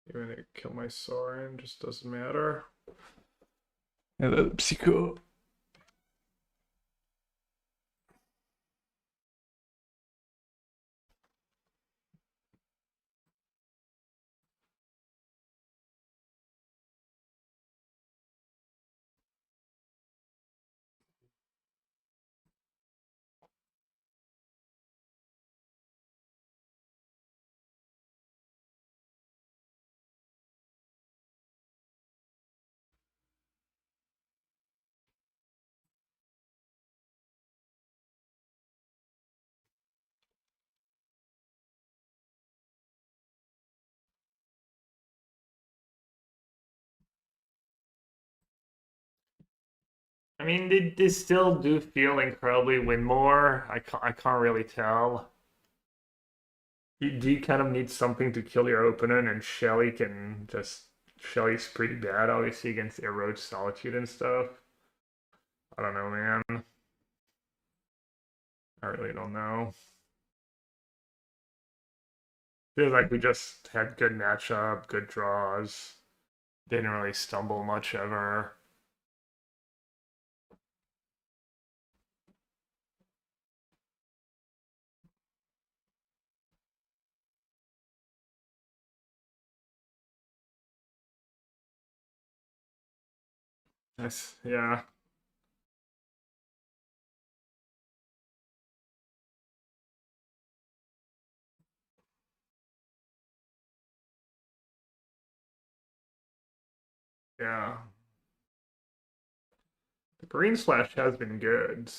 even if I kill my Sorin, just doesn't matter. Yeah, the Psycho. I mean, they still do feel incredibly win more. I can't really tell. You do kind of need something to kill your opponent, and Shelly can just Shelly's pretty bad, obviously, against Erode Solitude and stuff. I don't know, man. I really don't know. Feels like we just had good matchup, good draws. Didn't really stumble much ever. Nice, yeah. Yeah. The green slash has been good.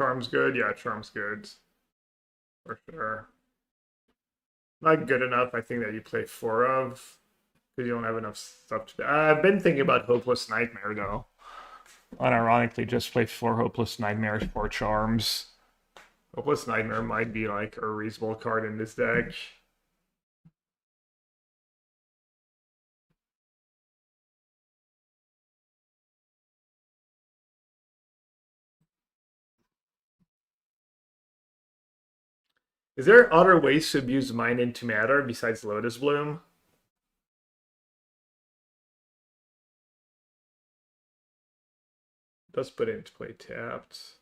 Charm's good, yeah, Charm's good. For sure. Not good enough, I think, that you play 4 of. Because you don't have enough stuff to. I've been thinking about Hopeless Nightmare, though. Unironically, just play 4 Hopeless Nightmares, 4 Charms. Hopeless Nightmare might be like a reasonable card in this deck. Is there other ways to abuse Mind into Matter besides Lotus Bloom? Does put it into play tapped.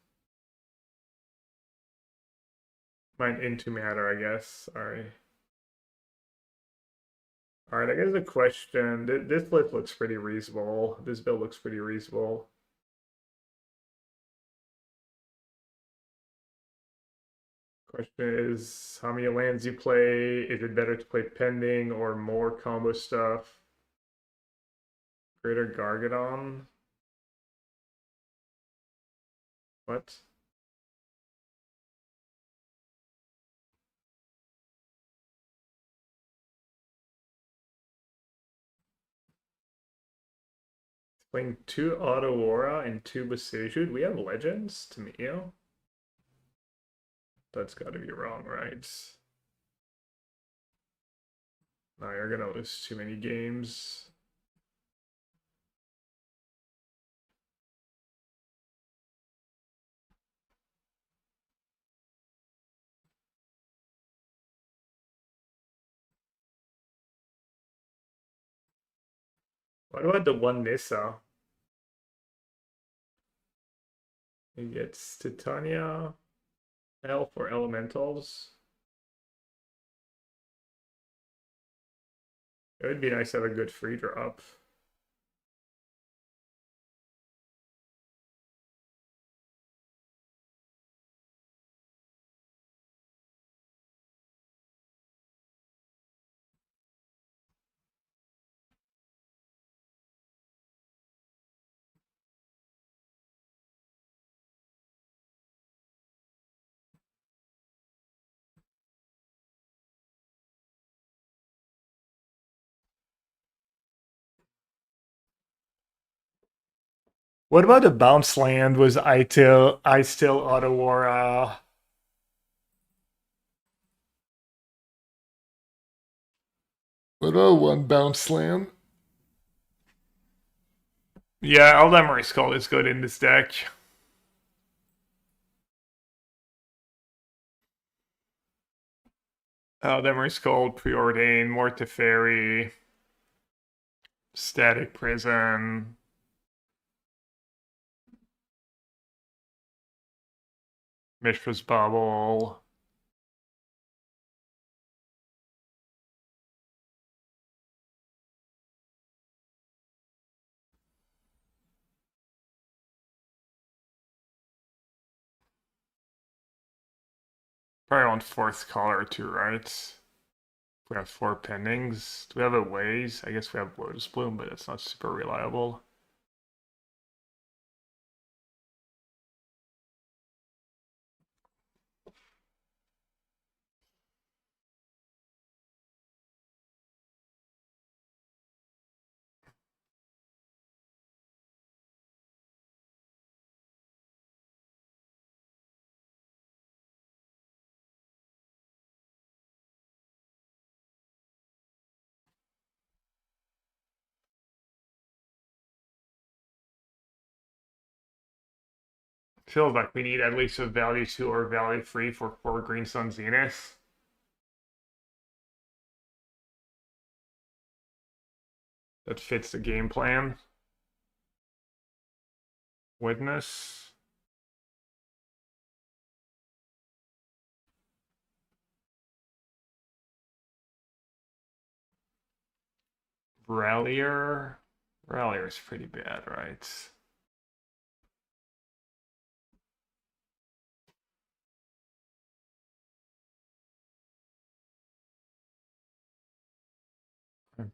Mind into Matter, I guess. Sorry. All right, I guess the question. This list looks pretty reasonable. This build looks pretty reasonable. Question is how many lands you play. Is it better to play pending or more combo stuff? Greater Gargadon. What? Playing 2 Auto Aura and 2 Boseiju. We have Legends to meet you. That's got to be wrong, right? No, you're gonna lose too many games. What about the one Nissa? He gets Titania, Elf, or Elementals. It would be nice to have a good free drop. What about the bounce land? Was I still Auto Aura? What about one bounce land? Yeah, Eldemir Skull is good in this deck. Eldemir Skull, Preordain, Morteferi, Static Prison. Mishra's Bubble. Probably want fourth color too, right? We have 4 pendings. Do we have a ways? I guess we have Lotus Bloom, but it's not super reliable. Feels like we need at least a value 2 or value 3 for 4 Green Sun Zenith. That fits the game plan. Witness. Rallier. Rallier's pretty bad, right?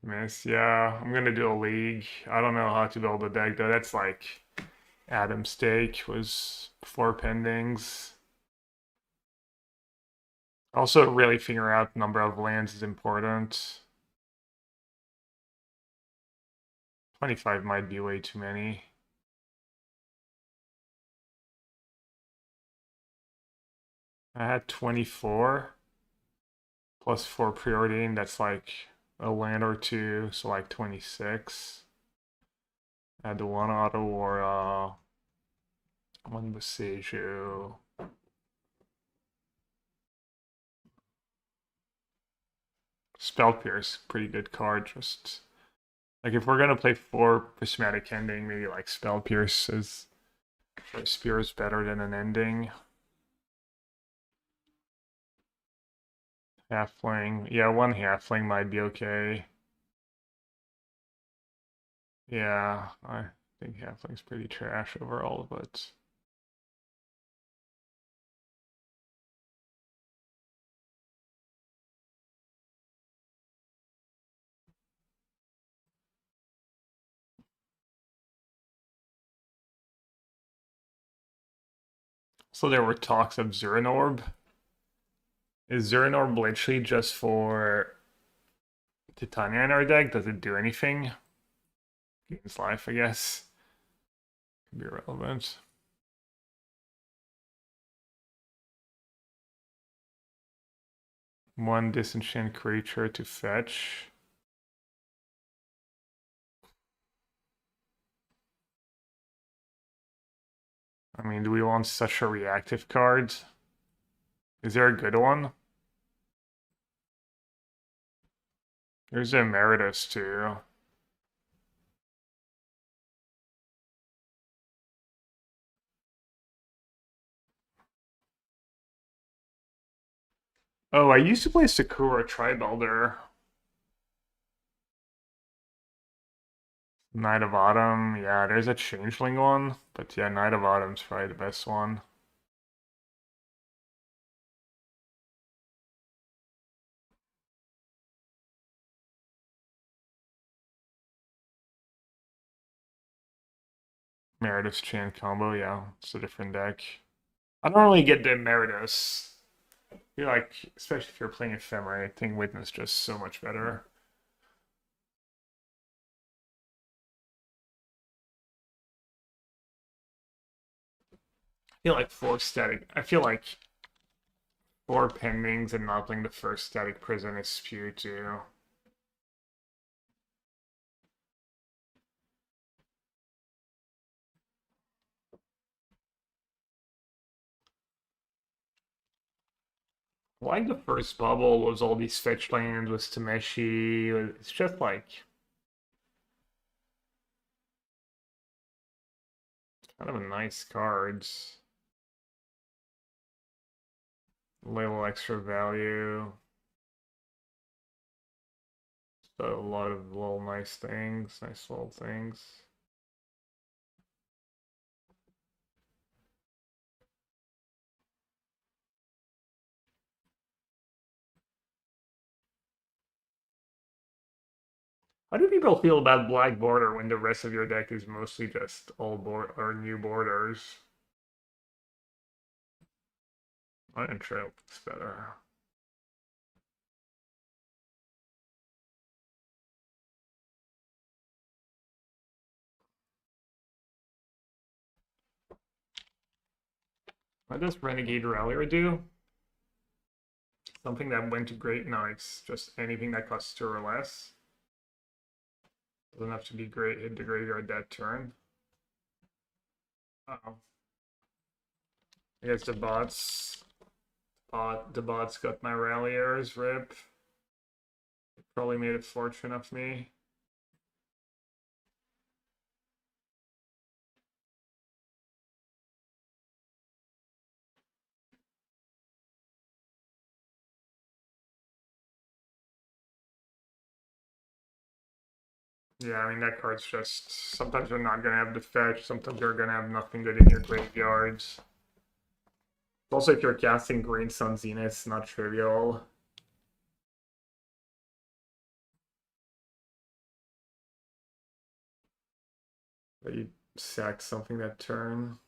Miss, yeah. I'm gonna do a league. I don't know how to build a deck though. That's like Adam's stake was 4 pendings. Also, really figuring out number of lands is important. 25 might be way too many. I had 24 plus 4 preordained. That's like a land or two, so like 26. I had the one auto aura, one Boseiju. Spell Pierce, pretty good card. Just like if we're gonna play 4 prismatic ending, maybe like Spell Pierce is Spear is better than an ending. Halfling, yeah, one halfling might be okay. Yeah, I think halfling's pretty trash overall, but so there were talks of Zurinorb. Is Zurinorb literally just for Titania in our deck? Does it do anything? Gains life, I guess. Could be relevant. One disenchant creature to fetch. I mean, do we want such a reactive card? Is there a good one? There's Emeritus too. Oh, I used to play Sakura Tribe Elder. Knight of Autumn, yeah, there's a Changeling one, but yeah, Knight of Autumn's probably the best one. Meritus Chan combo, yeah, it's a different deck. I don't really get the Meritus. I feel like, especially if you're playing Ephemerate, I think Witness just so much better. I feel like 4 pendings and not playing the first static prison is spew too. Like the first bubble was all these fetch lands with Tameshi. It's just like kind of a nice cards. Little extra value. So a lot of little nice things, nice little things. How do people feel about black border when the rest of your deck is mostly just old board or new borders? Iron Trail looks better. What does Renegade Rallier do? Something that went to Great Knights, just anything that costs 2 or less. Doesn't have to be great, hit the graveyard that turn. Uh-oh. I guess the bots got my Ralliers, rip. Probably made a fortune of me. Yeah, I mean, that card's just... Sometimes you're not going to have the fetch, sometimes you're going to have nothing good in your graveyards. Also, if you're casting Green Sun Zenith, it's not trivial. But you sack something that turn.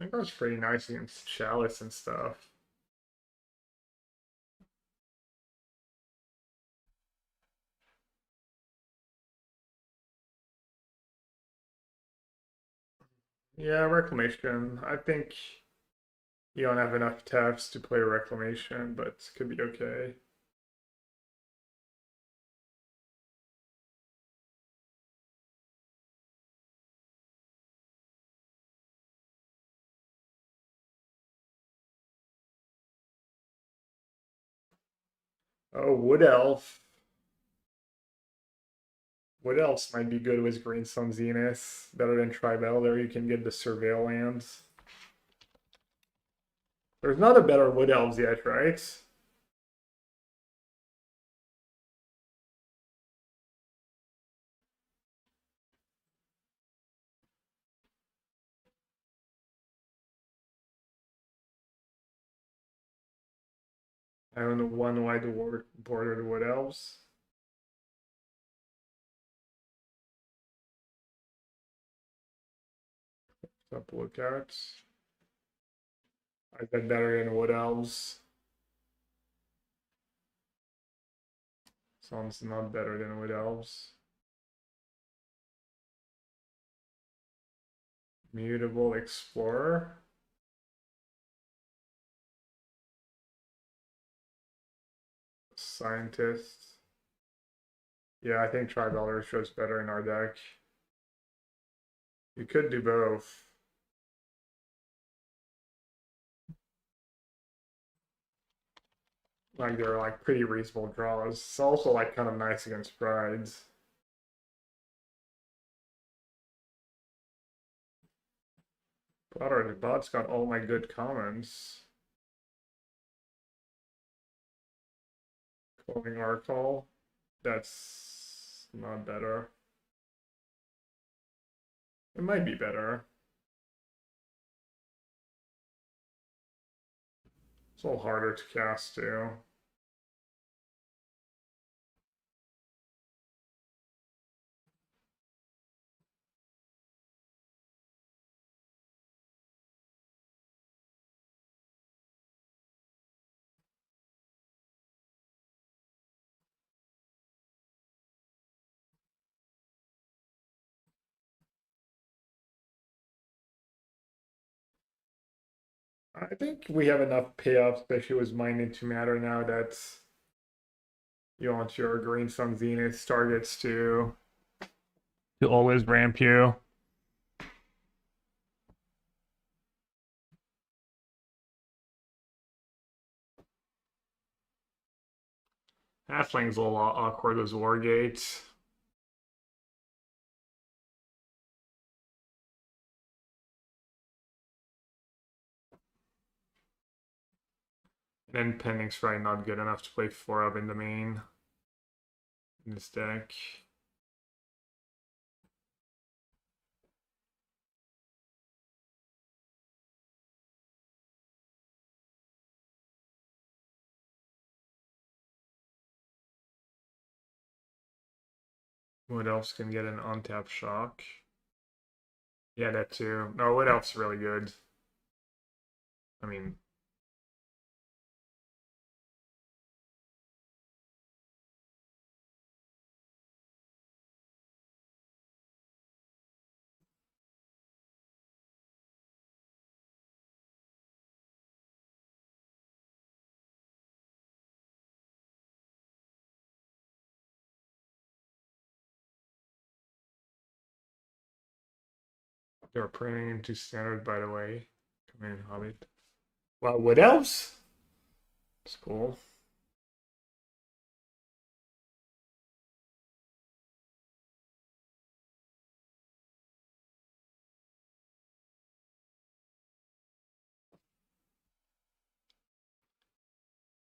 think that's pretty nice against Chalice and stuff. Yeah, Reclamation. I think you don't have enough taps to play Reclamation, but could be okay. Oh, Wood Elf. What else might be good with Green Sun Zenith? Better than Tribal, there you can get the Surveil lands. There's not a better Wood Elves yet, right? I don't know, one wide bordered Wood Elves. Up lookouts. I bet better than Wood Elves. Sounds not better than Wood Elves. Mutable Explorer. Scientist. Yeah, I think Tribal shows better in our deck. You could do both. Like they're like pretty reasonable draws. It's also like kind of nice against Prides. The bot's got all my good commons. Cloning Arcall. That's not better. It might be better. It's a little harder to cast too. I think we have enough payoffs, especially with Mind into Matter now that you want your Green Sun Zenith targets to always ramp you. Halfling's a little awkward as Wargate. And Pending's probably not good enough to play 4 up in the main in this deck. What else can get an untap shock? Yeah, that too. No, what else really good? I mean, they're printing into standard, by the way. Come in, Hobbit. Wow, what else? It's cool.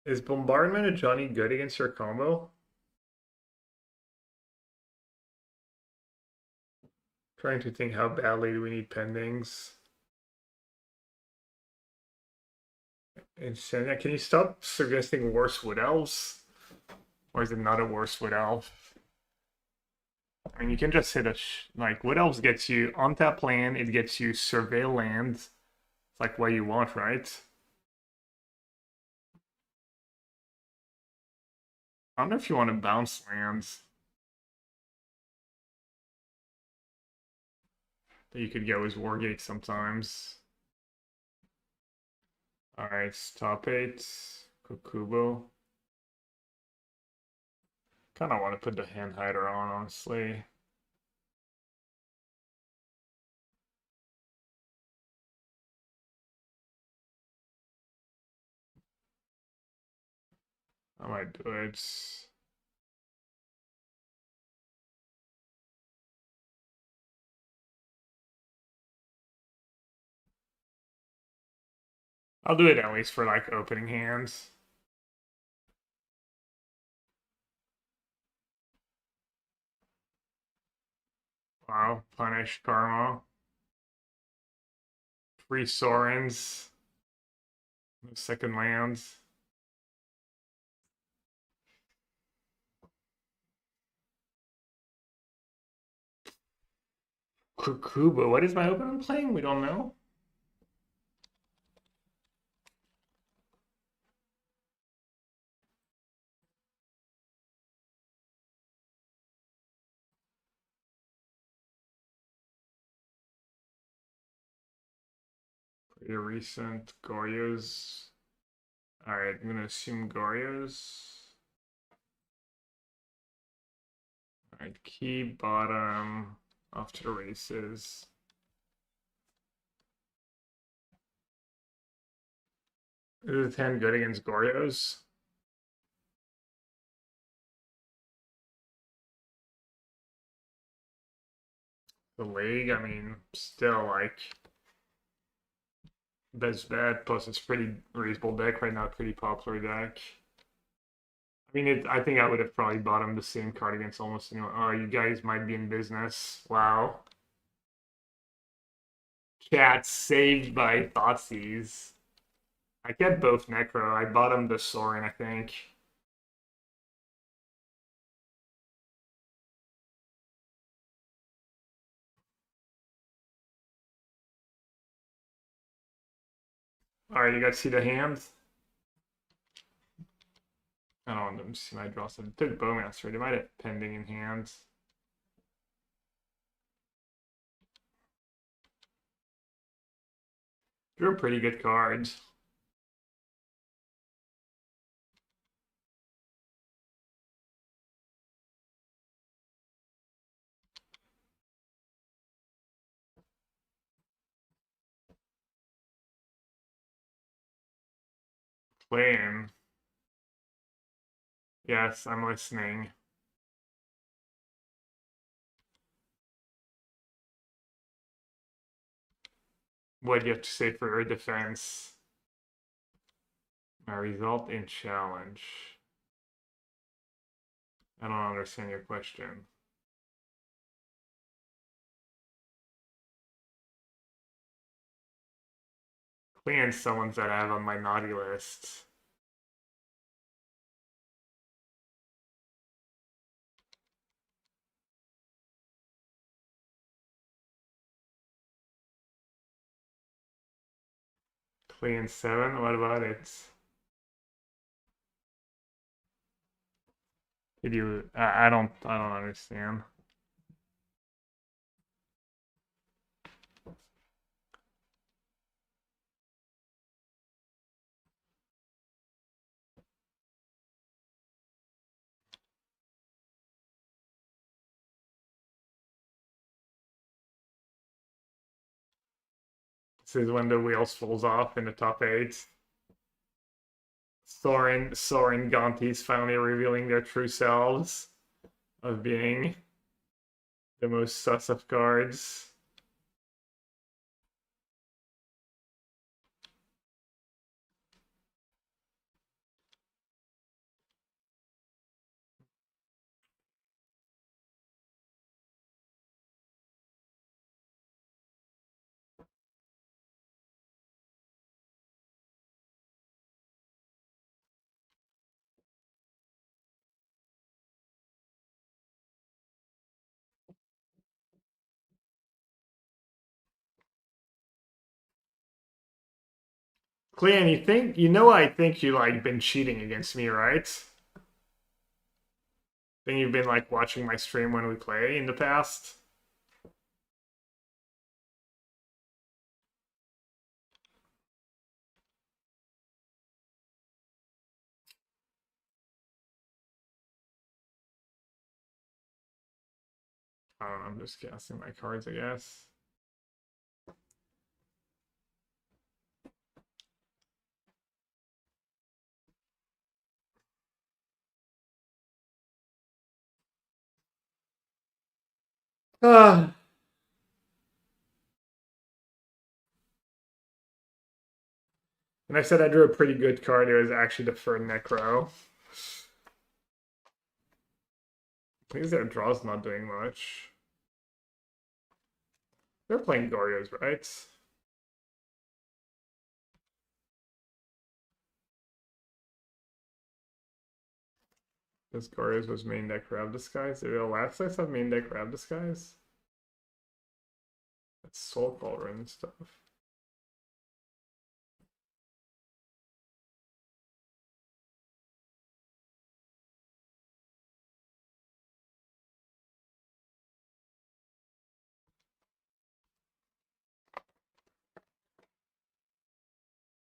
Is Bombardment of Johnny good against your combo? Trying to think how badly do we need pendings. And can you stop suggesting worse Wood Elves? Or is it not a worse Wood Elf? I mean, you can just hit like Wood Elves gets you on tap land, it gets you Surveil land It's like what you want, right? I don't know if you want to bounce lands. That you could go as Wargate sometimes. Alright, top 8. Kokubo. Kind of want to put the hand hider on, honestly. I might do it. I'll do it at least for like opening hands. Wow, punish karma. Free Sorins. No second lands. Kukuba. What is my opponent playing? We don't know. Pretty recent Goryo's. Alright, I'm gonna assume Goryo's. Alright, key bottom. Off to the races. Is the 10 good against Goryo's? The league, I mean, still like best bet. Plus, it's pretty reasonable deck right now. Pretty popular deck. I mean, I think I would have probably bottomed the same card against almost anyone. Oh, you guys might be in business. Wow. Cat saved by Thoughtseize. I get both Necro. I bottomed the Sorin, I think. Alright, you guys see the hands? I don't want them to see my draw. So I took Bowmaster. They might have pending in hands. Drew pretty good cards. Playing. Yes, I'm listening. What do you have to say for your defense? My result in challenge. I don't understand your question. Playing someone's that I have on my naughty list. Playing 7? What about it? Did you? I don't understand. This is when the wheels falls off in the top 8. Sorin, Gonti's finally revealing their true selves of being the most sus of cards. Clean, I think you like been cheating against me, right? Think you've been like watching my stream when we play in the past. I don't know, I'm just casting my cards, I guess. Ah. And I said I drew a pretty good card. It was actually the third Necro. I think their draw's not doing much. They're playing Goryo's, right? This Goryo's was main deck Grab Disguise. Did the last dice have main deck Grab Disguise? That's Soul Cauldron stuff.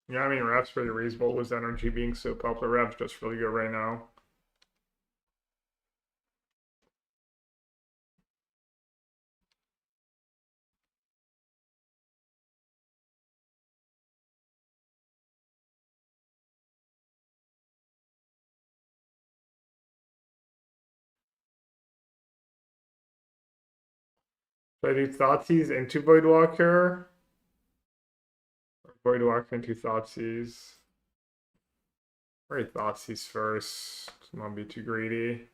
Yeah, I mean, Rap's pretty reasonable with energy being so popular. Rap's just really good right now. Should I do Thoughtseize into Voidwalker? Or Voidwalker into Thoughtseize? Probably Thoughtseize first. Not be too greedy.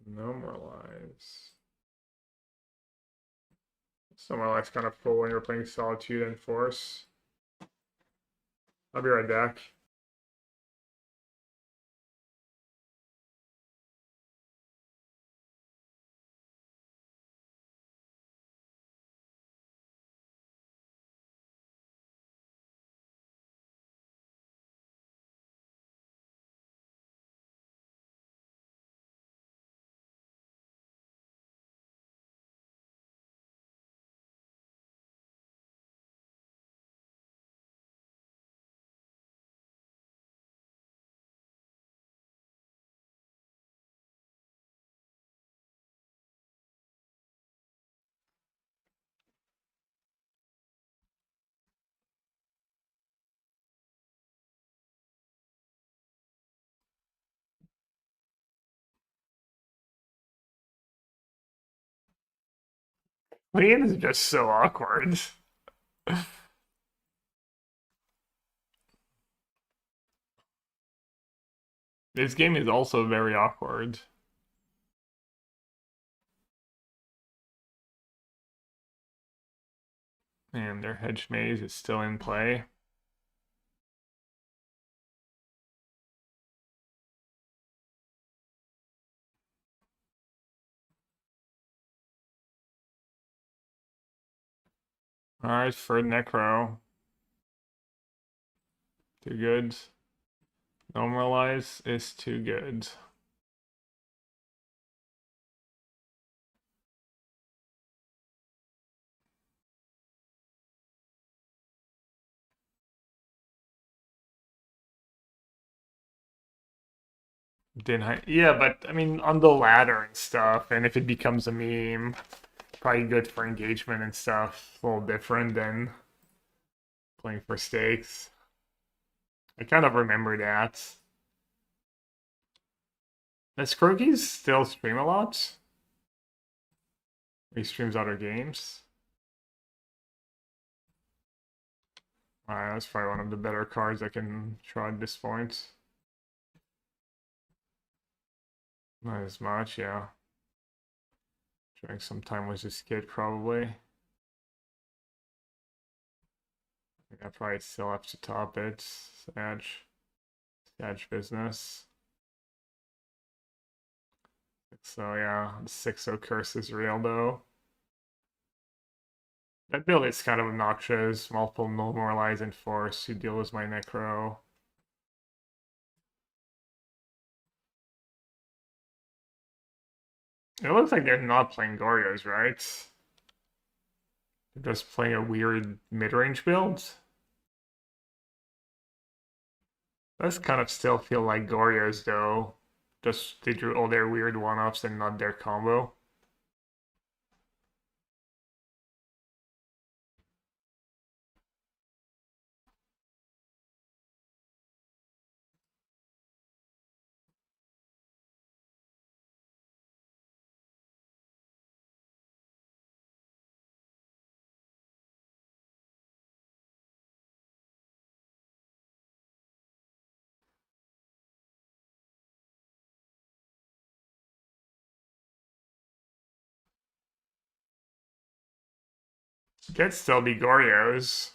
No more lives. So my life's kind of full when you're playing Solitude and Force. I'll be right back. Lean is just so awkward. This game is also very awkward. And their hedge maze is still in play. Alright, for Necro. Too good. Normalize is too good. Yeah, but I mean, on the ladder and stuff, and if it becomes a meme, probably good for engagement and stuff. A little different than playing for stakes. I kind of remember that. Does Croakies still stream a lot? He streams other games. That's probably one of the better cards I can try at this point. Not as much, yeah. Trying some time with this kid, probably. I probably still have to top it. Sag business. So yeah, 6-0 curse is real though. That build is kind of obnoxious. Multiple no moralize and force to deal with my Necro. It looks like they're not playing Goryo's, right? They're just playing a weird mid-range build. Does kind of still feel like Goryo's though. Just they drew all their weird one-offs and not their combo. Could still be Goryo's.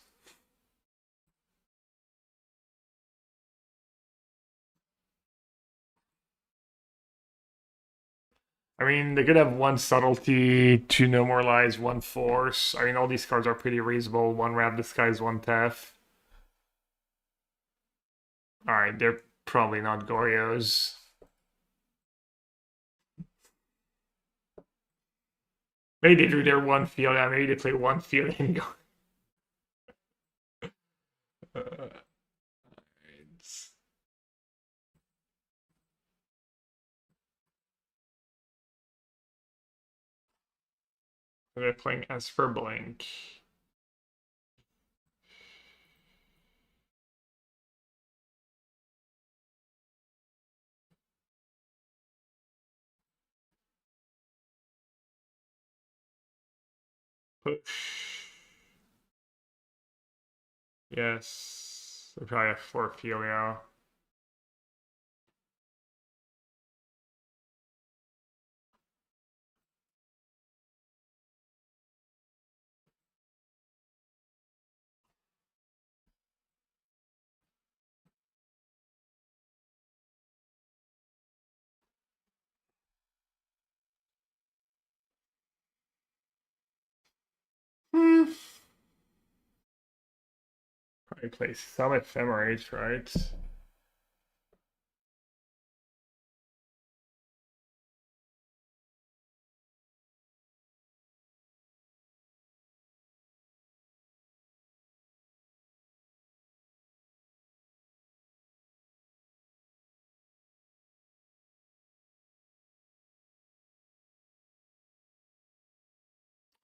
I mean, they could have one subtlety, two no more lies, one force. I mean, all these cards are pretty reasonable. One wrap disguise, one theft. Alright, they're probably not Goryo's. Maybe they drew their one field. Yeah, maybe they play one field and go. They're playing as for Blink. Push. Yes. They probably have 4 field, yeah. Hmm. Probably play some ephemerates, right?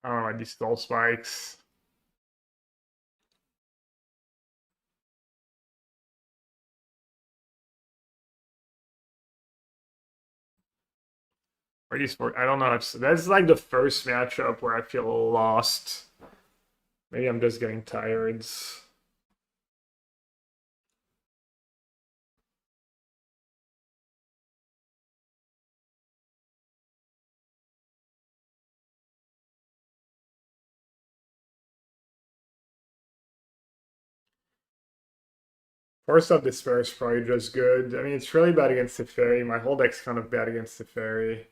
I don't know, like these skull spikes. Or these four. I don't know. That's like the first matchup where I feel lost. Maybe I'm just getting tired. Force of Despair is probably just good. I mean, it's really bad against the Fairy. My whole deck's kind of bad against the Fairy.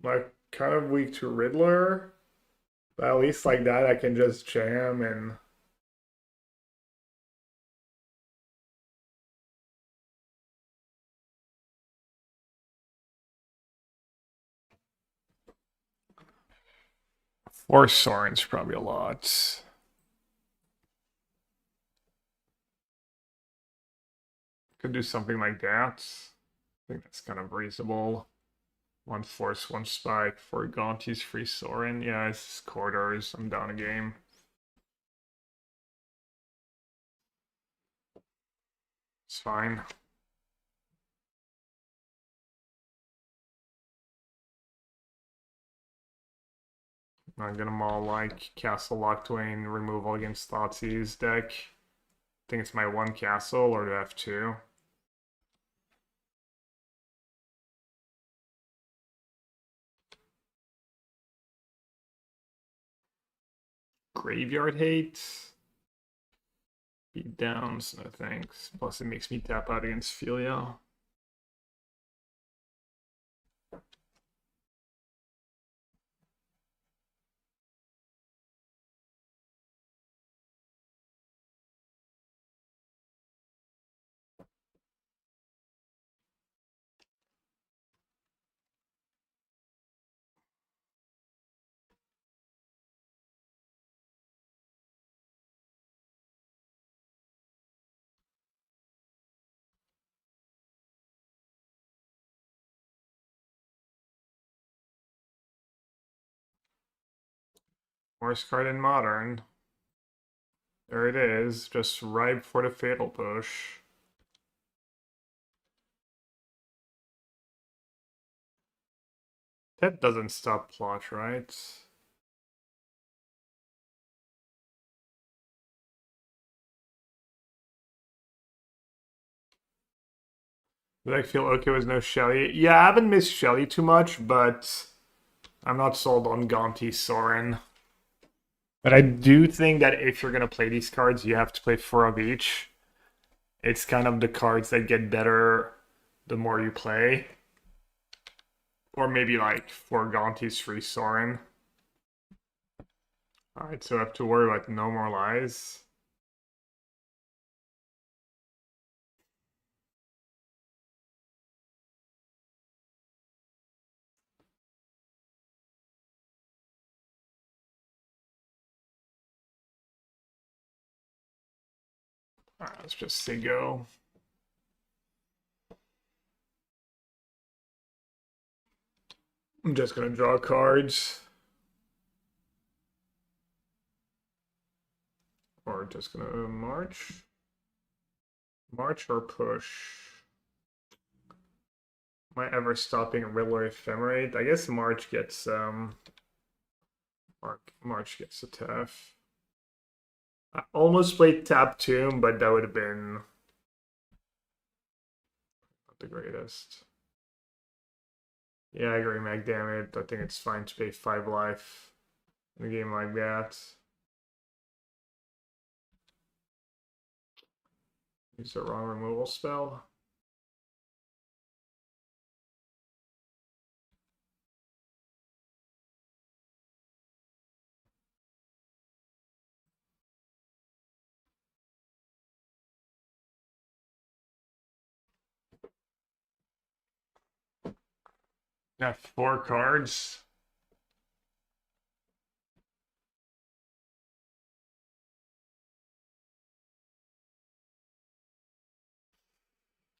Like, kind of weak to Riddler. But at least like that, I can just jam and or Sorin's probably a lot. Could do something like that. I think that's kind of reasonable. One force, one spike for Gonti's free Sorin. Yeah, it's quarters. I'm down a game. It's fine. I'm gonna maul like Castle Lockdwayne removal against Thoughtseize deck. I think it's my one castle, or do I have two? graveyard hate. Beat downs, no thanks. Plus it makes me tap out against Filio. Worst card in Modern. There it is, just ripe for the fatal push. That doesn't stop plot, right? Did I feel okay with no Shelly? Yeah, I haven't missed Shelly too much, but I'm not sold on Gonti Sorin. But I do think that if you're gonna play these cards, you have to play 4 of each. It's kind of the cards that get better the more you play. Or maybe like 4 Gontis, 3 Sorin. Alright, so I have to worry about no more lies. Alright, let's just say go. I'm just gonna draw cards. Or just gonna march. March or push. Am I ever stopping Riddler Ephemerate? I guess March gets March gets a TF. I almost played Tap Tomb, but that would have been not the greatest. Yeah, I agree, Mag Damage. I think it's fine to pay 5 life in a game like that. Use the wrong removal spell. Got 4 cards.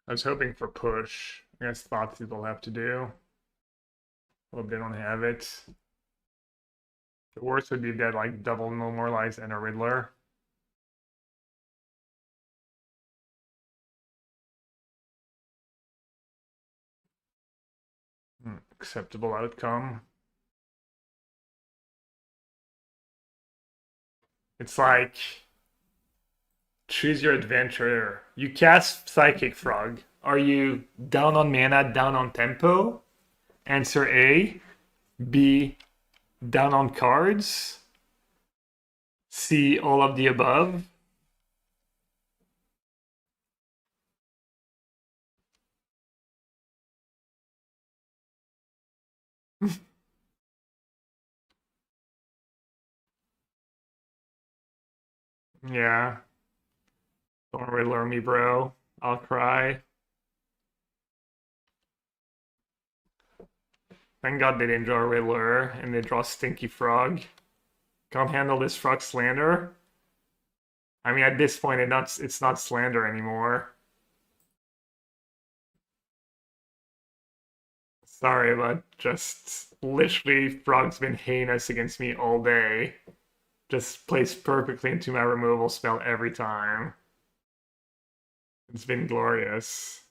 I was hoping for push. I guess thought people have to do. Hope they don't have it. The worst would be that like double no more lies and a Riddler. Acceptable outcome. It's like choose your adventure. You cast Psychic Frog. Are you down on mana, down on tempo? Answer A. B. Down on cards. C. All of the above. Yeah. Don't Riddler me, bro. I'll cry. Thank God they didn't draw Riddler and they draw Stinky Frog. Can't handle this frog slander. I mean, at this point, it's not slander anymore. Sorry, but just literally Frog's been heinous against me all day. Just plays perfectly into my removal spell every time. It's been glorious.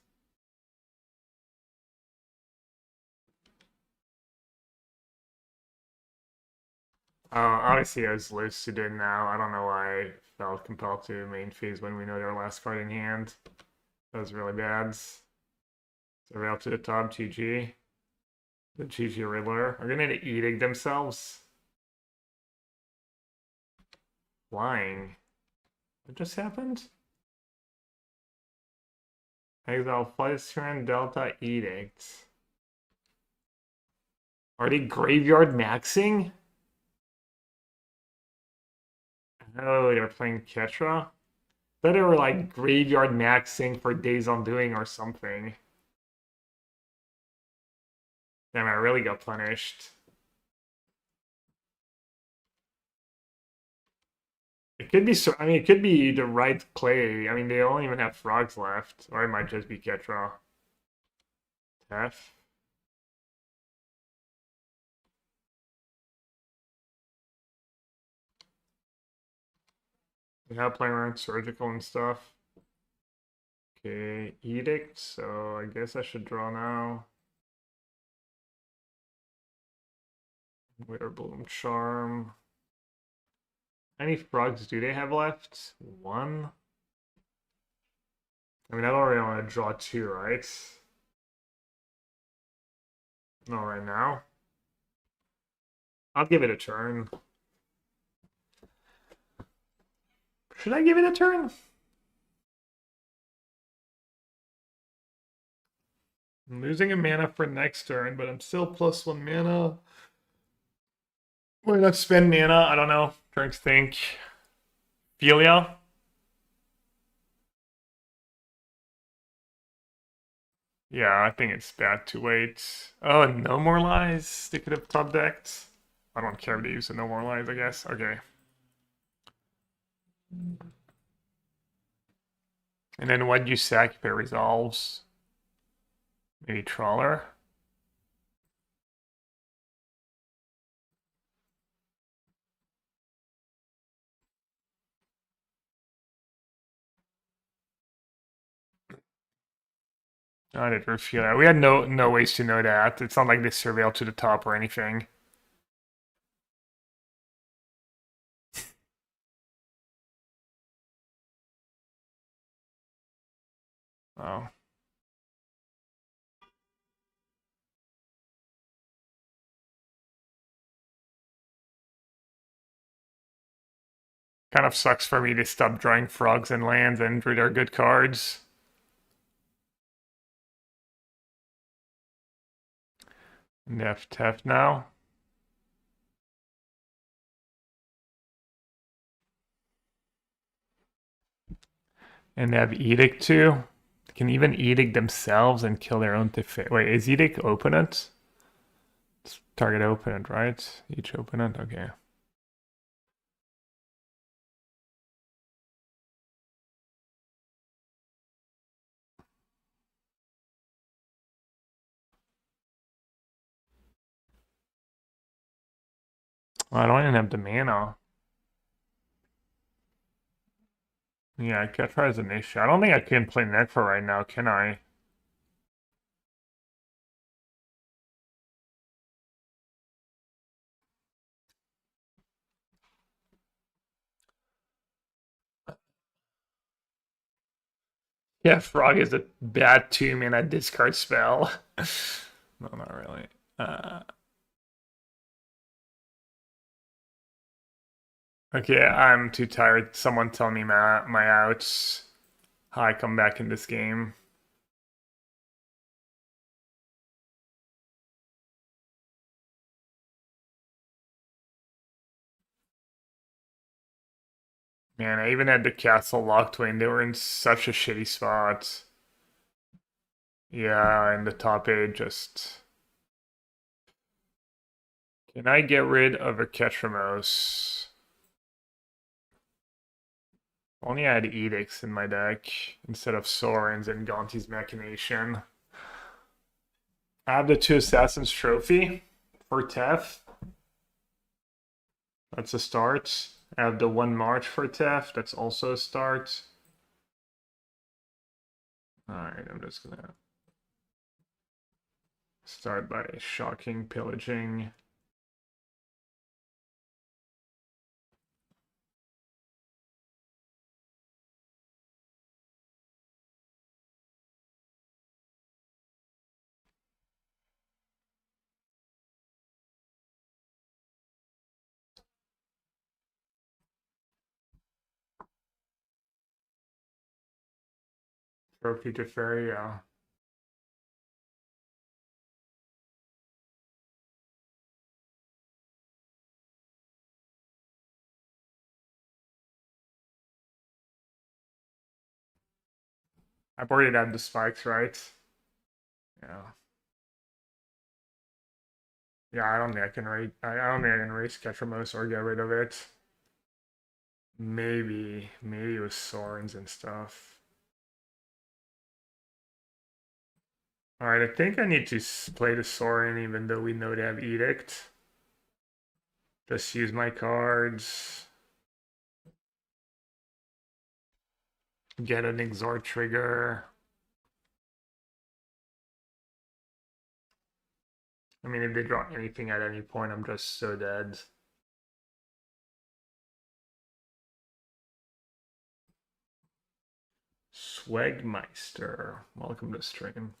Obviously I was lucid in now. I don't know why I felt compelled to main phase when we know their last card in hand. That was really bad. So we're up to the top, GG. The GG Riddler are gonna edict themselves. Flying. What just happened? Exile Flight Delta Edict. Are they graveyard maxing? Oh, they're playing Ketra? Thought they were like graveyard maxing for Days Undoing or something. Damn, I really got punished. It could be so. I mean, it could be the right play. I mean, they don't even have frogs left, or it might just be Ketra. F. Yeah, playing around surgical and stuff. Okay, Edict. So I guess I should draw now. Witherbloom Charm. How many frogs do they have left? One. I mean, I don't really want to draw two, right? Not right now. I'll give it a turn. Should I give it a turn? I'm losing a mana for next turn, but I'm still +1 mana. Why not spend mana? I don't know. Trying to think. Philia? Yeah, I think it's bad to wait. Oh, no more lies. They could have top decked. I don't care if they use the no more lies, I guess. Okay. And then what do you sack if it resolves? Maybe Trawler? I didn't feel that. We had no ways to know that. It's not like they surveilled to the top or anything. Oh. Kind of sucks for me to stop drawing frogs and lands and read our good cards. Nef Tef now. And they have Edict too. They can even Edict themselves and kill their own Teferi. Wait, is Edict opponent? It's target opponent, right? Each opponent? Okay. Well, I don't even have the mana. Yeah, Ketra is an issue. I don't think I can play Necro right now, can I? Yeah, Frog is a bad 2-mana discard spell. No, not really. Okay, I'm too tired. Someone tell me my outs. How I come back in this game. Man, I even had the castle locked when they were in such a shitty spot. Yeah, and the top 8 just... Can I get rid of a Ketramos? Only I had Edicts in my deck instead of Sorins and Gonti's Machination. I have the 2 Assassins Trophy for Tef. That's a start. I have the 1 March for Tef. That's also a start. Alright, I'm just gonna start by shocking pillaging. Trophy to Fairy, yeah. I've already had the spikes, right? Yeah. Yeah, I don't think I can rate. I don't think I can race Ketramos or get rid of it. Maybe with Sorins and stuff. All right, I think I need to play the Sorin, even though we know they have Edict. Just use my cards. Get an Exort trigger. I mean, if they draw anything at any point, I'm just so dead. Swagmeister. Welcome to stream.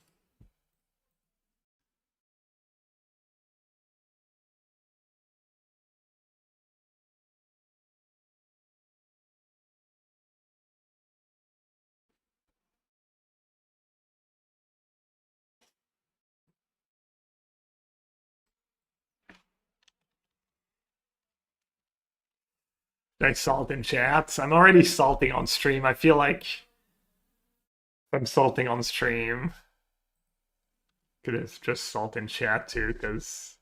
Should I salt in chats? I'm already salting on stream. I feel like I'm salting on stream. Could have just salt in chat too, because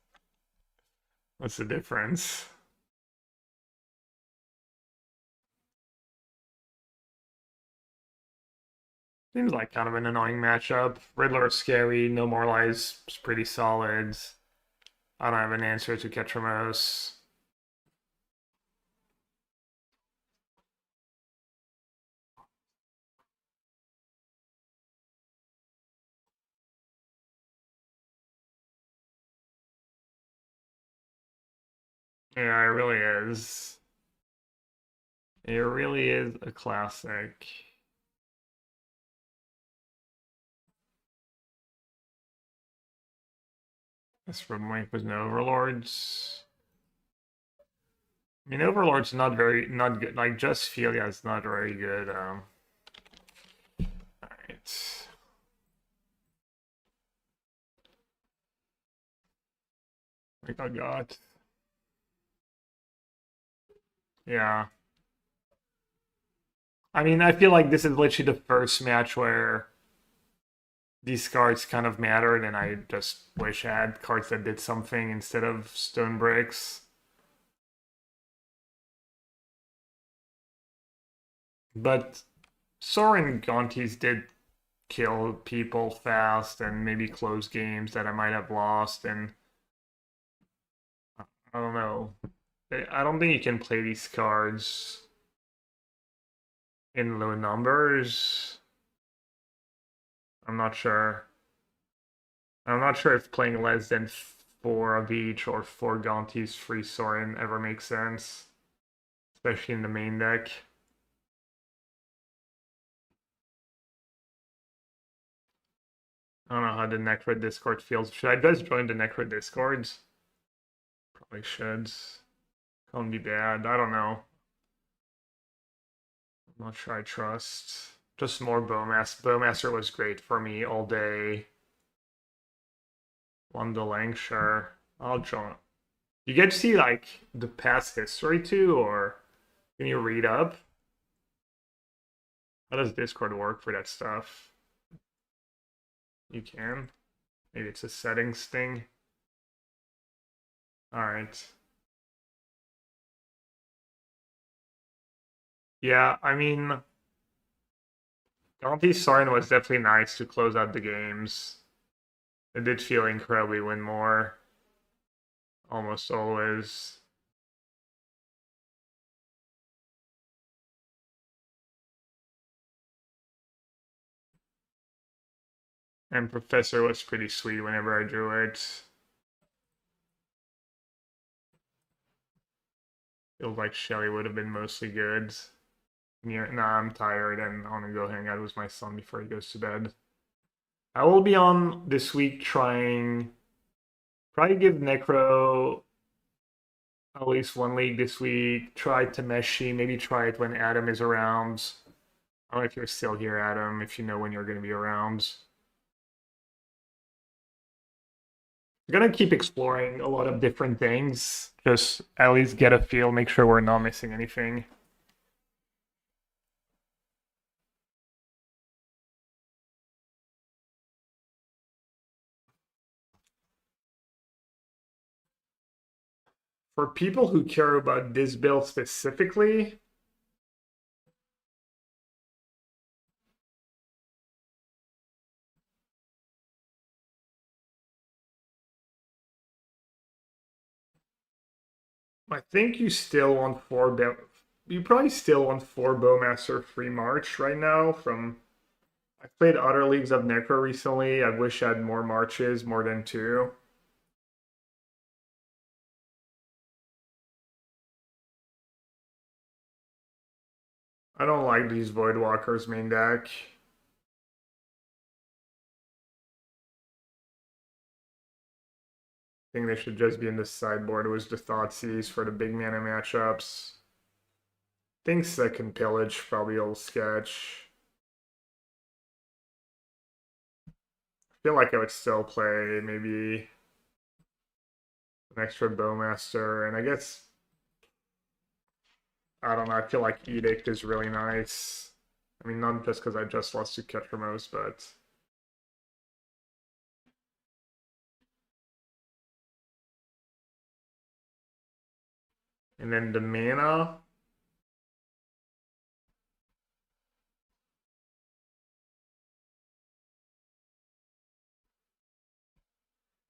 what's the difference? Seems like kind of an annoying matchup. Riddler is scary, no more lies is pretty solid. I don't have an answer to Ketramos. Yeah, it really is. It really is a classic. This from Wake was no Overlords. I mean, Overlord's not good. Like, just Filia is not very good. Alright. Like, I got. Yeah. I mean, I feel like this is literally the first match where these cards kind of mattered, and I just wish I had cards that did something instead of stone bricks. But Sorin Gontis did kill people fast and maybe close games that I might have lost, and I don't know. I don't think you can play these cards in low numbers. I'm not sure. I'm not sure if playing less than 4 of each or 4 Gontis free Sorin ever makes sense, especially in the main deck. I don't know how the Necro Discord feels. Should I just join the Necro Discords? Probably should. Can't be bad. I don't know. I'm not sure I trust. Just more Bowmaster. Bowmaster was great for me all day. Wonderlang, sure. I'll join. You get to see like the past history too, or can you read up? How does Discord work for that stuff? You can. Maybe it's a settings thing. Alright. Yeah, I mean, Gonti Sorin was definitely nice to close out the games. It did feel incredibly win more. Almost always. And Professor was pretty sweet whenever I drew it. Feels like Shelly would have been mostly good. Yeah, nah, I'm tired and I want to go hang out with my son before he goes to bed. I will be on this week trying. Probably give Necro at least one league this week. Try Tameshi. Maybe try it when Adam is around. I don't know if you're still here, Adam, if you know when you're going to be around. We're going to keep exploring a lot of different things. Just at least get a feel, make sure we're not missing anything. For people who care about this build specifically, I think you still want you probably still want 4 Bowmaster free March right now from I've played other leagues of Necro recently. I wish I had more marches, more than 2. I don't like these Voidwalkers main deck. I think they should just be in the sideboard with the Thoughtseize for the big mana matchups. I think second pillage probably will sketch. I feel like I would still play maybe an extra Bowmaster, and I guess I don't know. I feel like Edict is really nice. I mean, not just because I just lost to Ketramos, but and then the mana.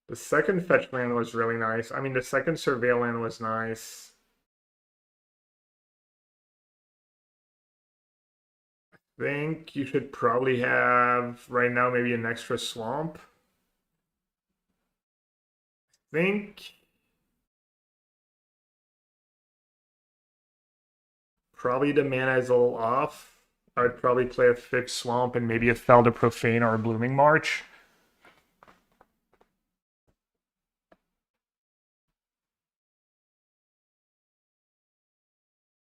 The second fetch land was really nice. I mean, the second surveil land was nice. I think you should probably have right now maybe an extra swamp. I think probably the mana is a little off. I'd probably play a fixed swamp and maybe a Fel de Profane or a Blooming March.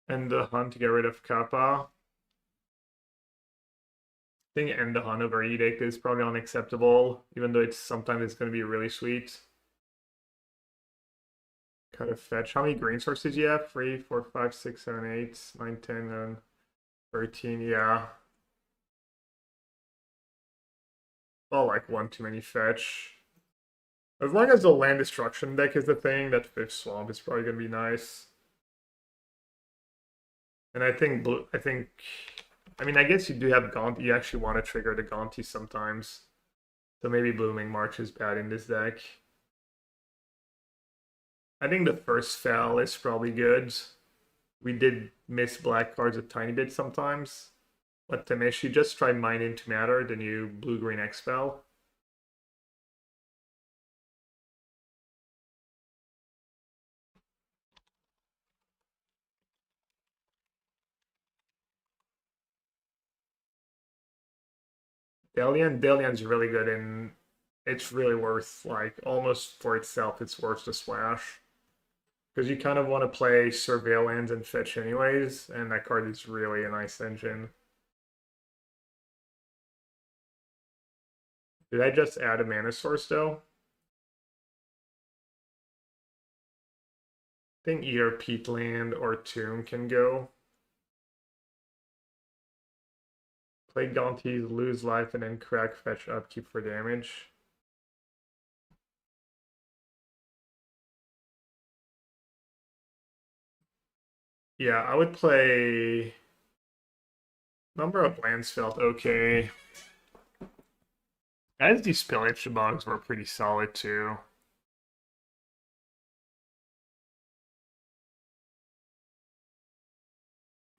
And the hunt to get rid of Kappa. I think end the hunt over Edict is probably unacceptable, even though it's sometimes it's going to be really sweet. Kind of fetch. How many green sources do you have? 3, 4, 5, 6, 7, 8, 9, 10, and 13. Yeah. Well, like one too many fetch. As long as the land destruction deck is the thing, that fifth swamp is probably gonna be nice. And I think I mean I guess you do have Gaunt. You actually want to trigger the Gaunty sometimes. So maybe Blooming March is bad in this deck. I think the first Fel is probably good. We did miss black cards a tiny bit sometimes. But Tamish, you just try Mine into Matter, the new blue-green X-Spell. Delian's really good, and it's really worth, like, almost for itself, it's worth the splash. Because you kind of want to play Surveillance and Fetch anyways, and that card is really a nice engine. Did I just add a mana source, though? I think either Peatland or Tomb can go. Play Gaunties, lose life, and then crack fetch upkeep for damage. Yeah, I would play. Number of lands felt okay. As these Spillage bugs were pretty solid too.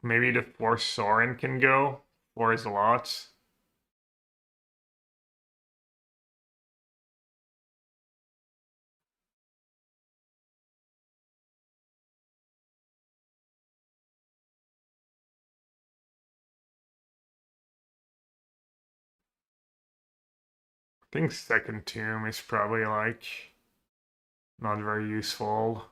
Maybe the 4 Sorin can go. 4 is a lot. I think second Tomb is probably like not very useful.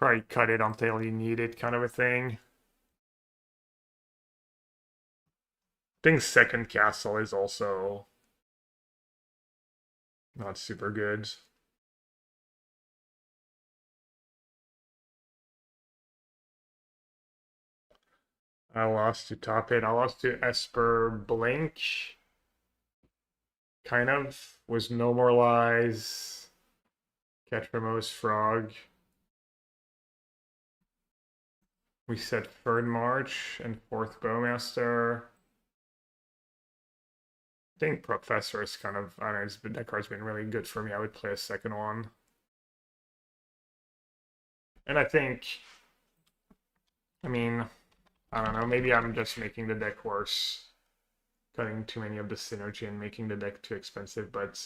Probably cut it until you need it, kind of a thing. I think second castle is also not super good. I lost to top it. I lost to Esper Blink. Kind of. Was No More Lies. Catch Remo's Frog. We said third March and fourth Bowmaster. I think Professor is kind of, I don't know, that card's been really good for me. I would play a second one. And I think, I mean, I don't know, maybe I'm just making the deck worse. Cutting too many of the synergy and making the deck too expensive, but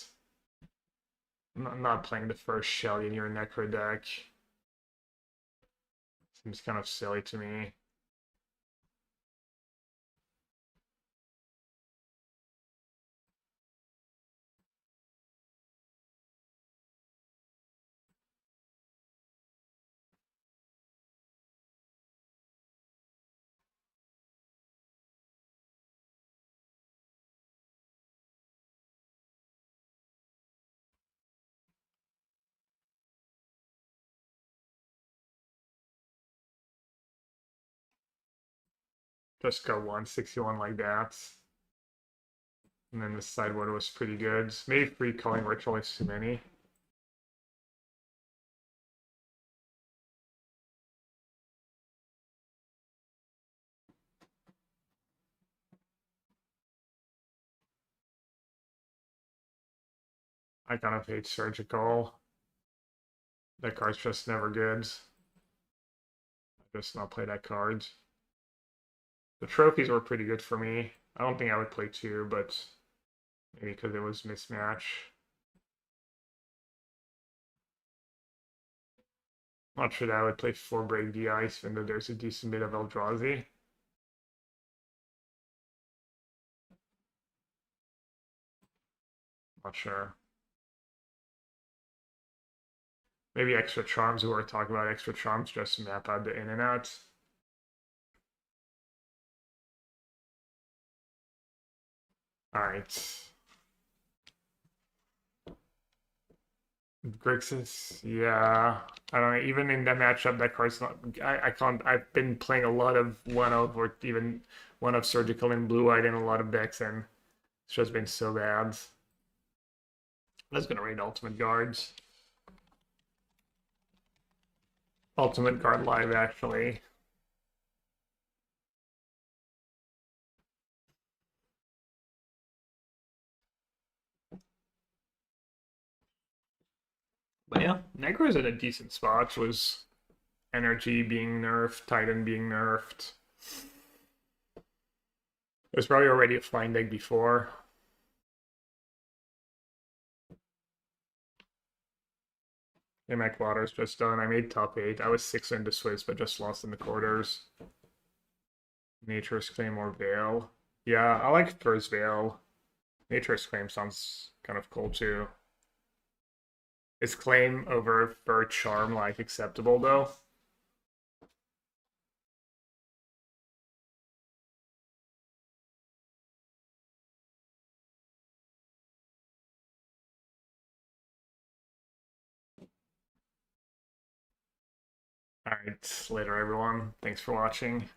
not playing the first shell in your Necro deck seems kind of silly to me. Just go 161 like that. And then the sideboard was pretty good. Maybe free calling ritual is too many. I kind of hate surgical. That card's just never good. I just not play that card. The trophies were pretty good for me. I don't think I would play two, but maybe because it was mismatch. Not sure that I would play 4 Break the Ice, even though there's a decent bit of Eldrazi. Not sure. Maybe extra charms. We were talking about extra charms just to map out the in and out. Alright. Grixis, yeah. I don't know, even in that matchup, that card's not. I can't. I've been playing a lot of one of, or even one of Surgical and Blue Eyed in a lot of decks, and it's just been so bad. I was gonna read Ultimate Guards. Ultimate Guard Live, actually. But yeah, Necro's in a decent spot. Was Energy being nerfed, Titan being nerfed. It was probably already a flying deck before. Impact Water's just done. I made top 8. I was 6 into Swiss, but just lost in the quarters. Nature's Claim or Veil. Yeah, I like first Veil. Nature's Claim sounds kind of cool too. Is Claim over for Charm like acceptable though? Alright, later everyone. Thanks for watching.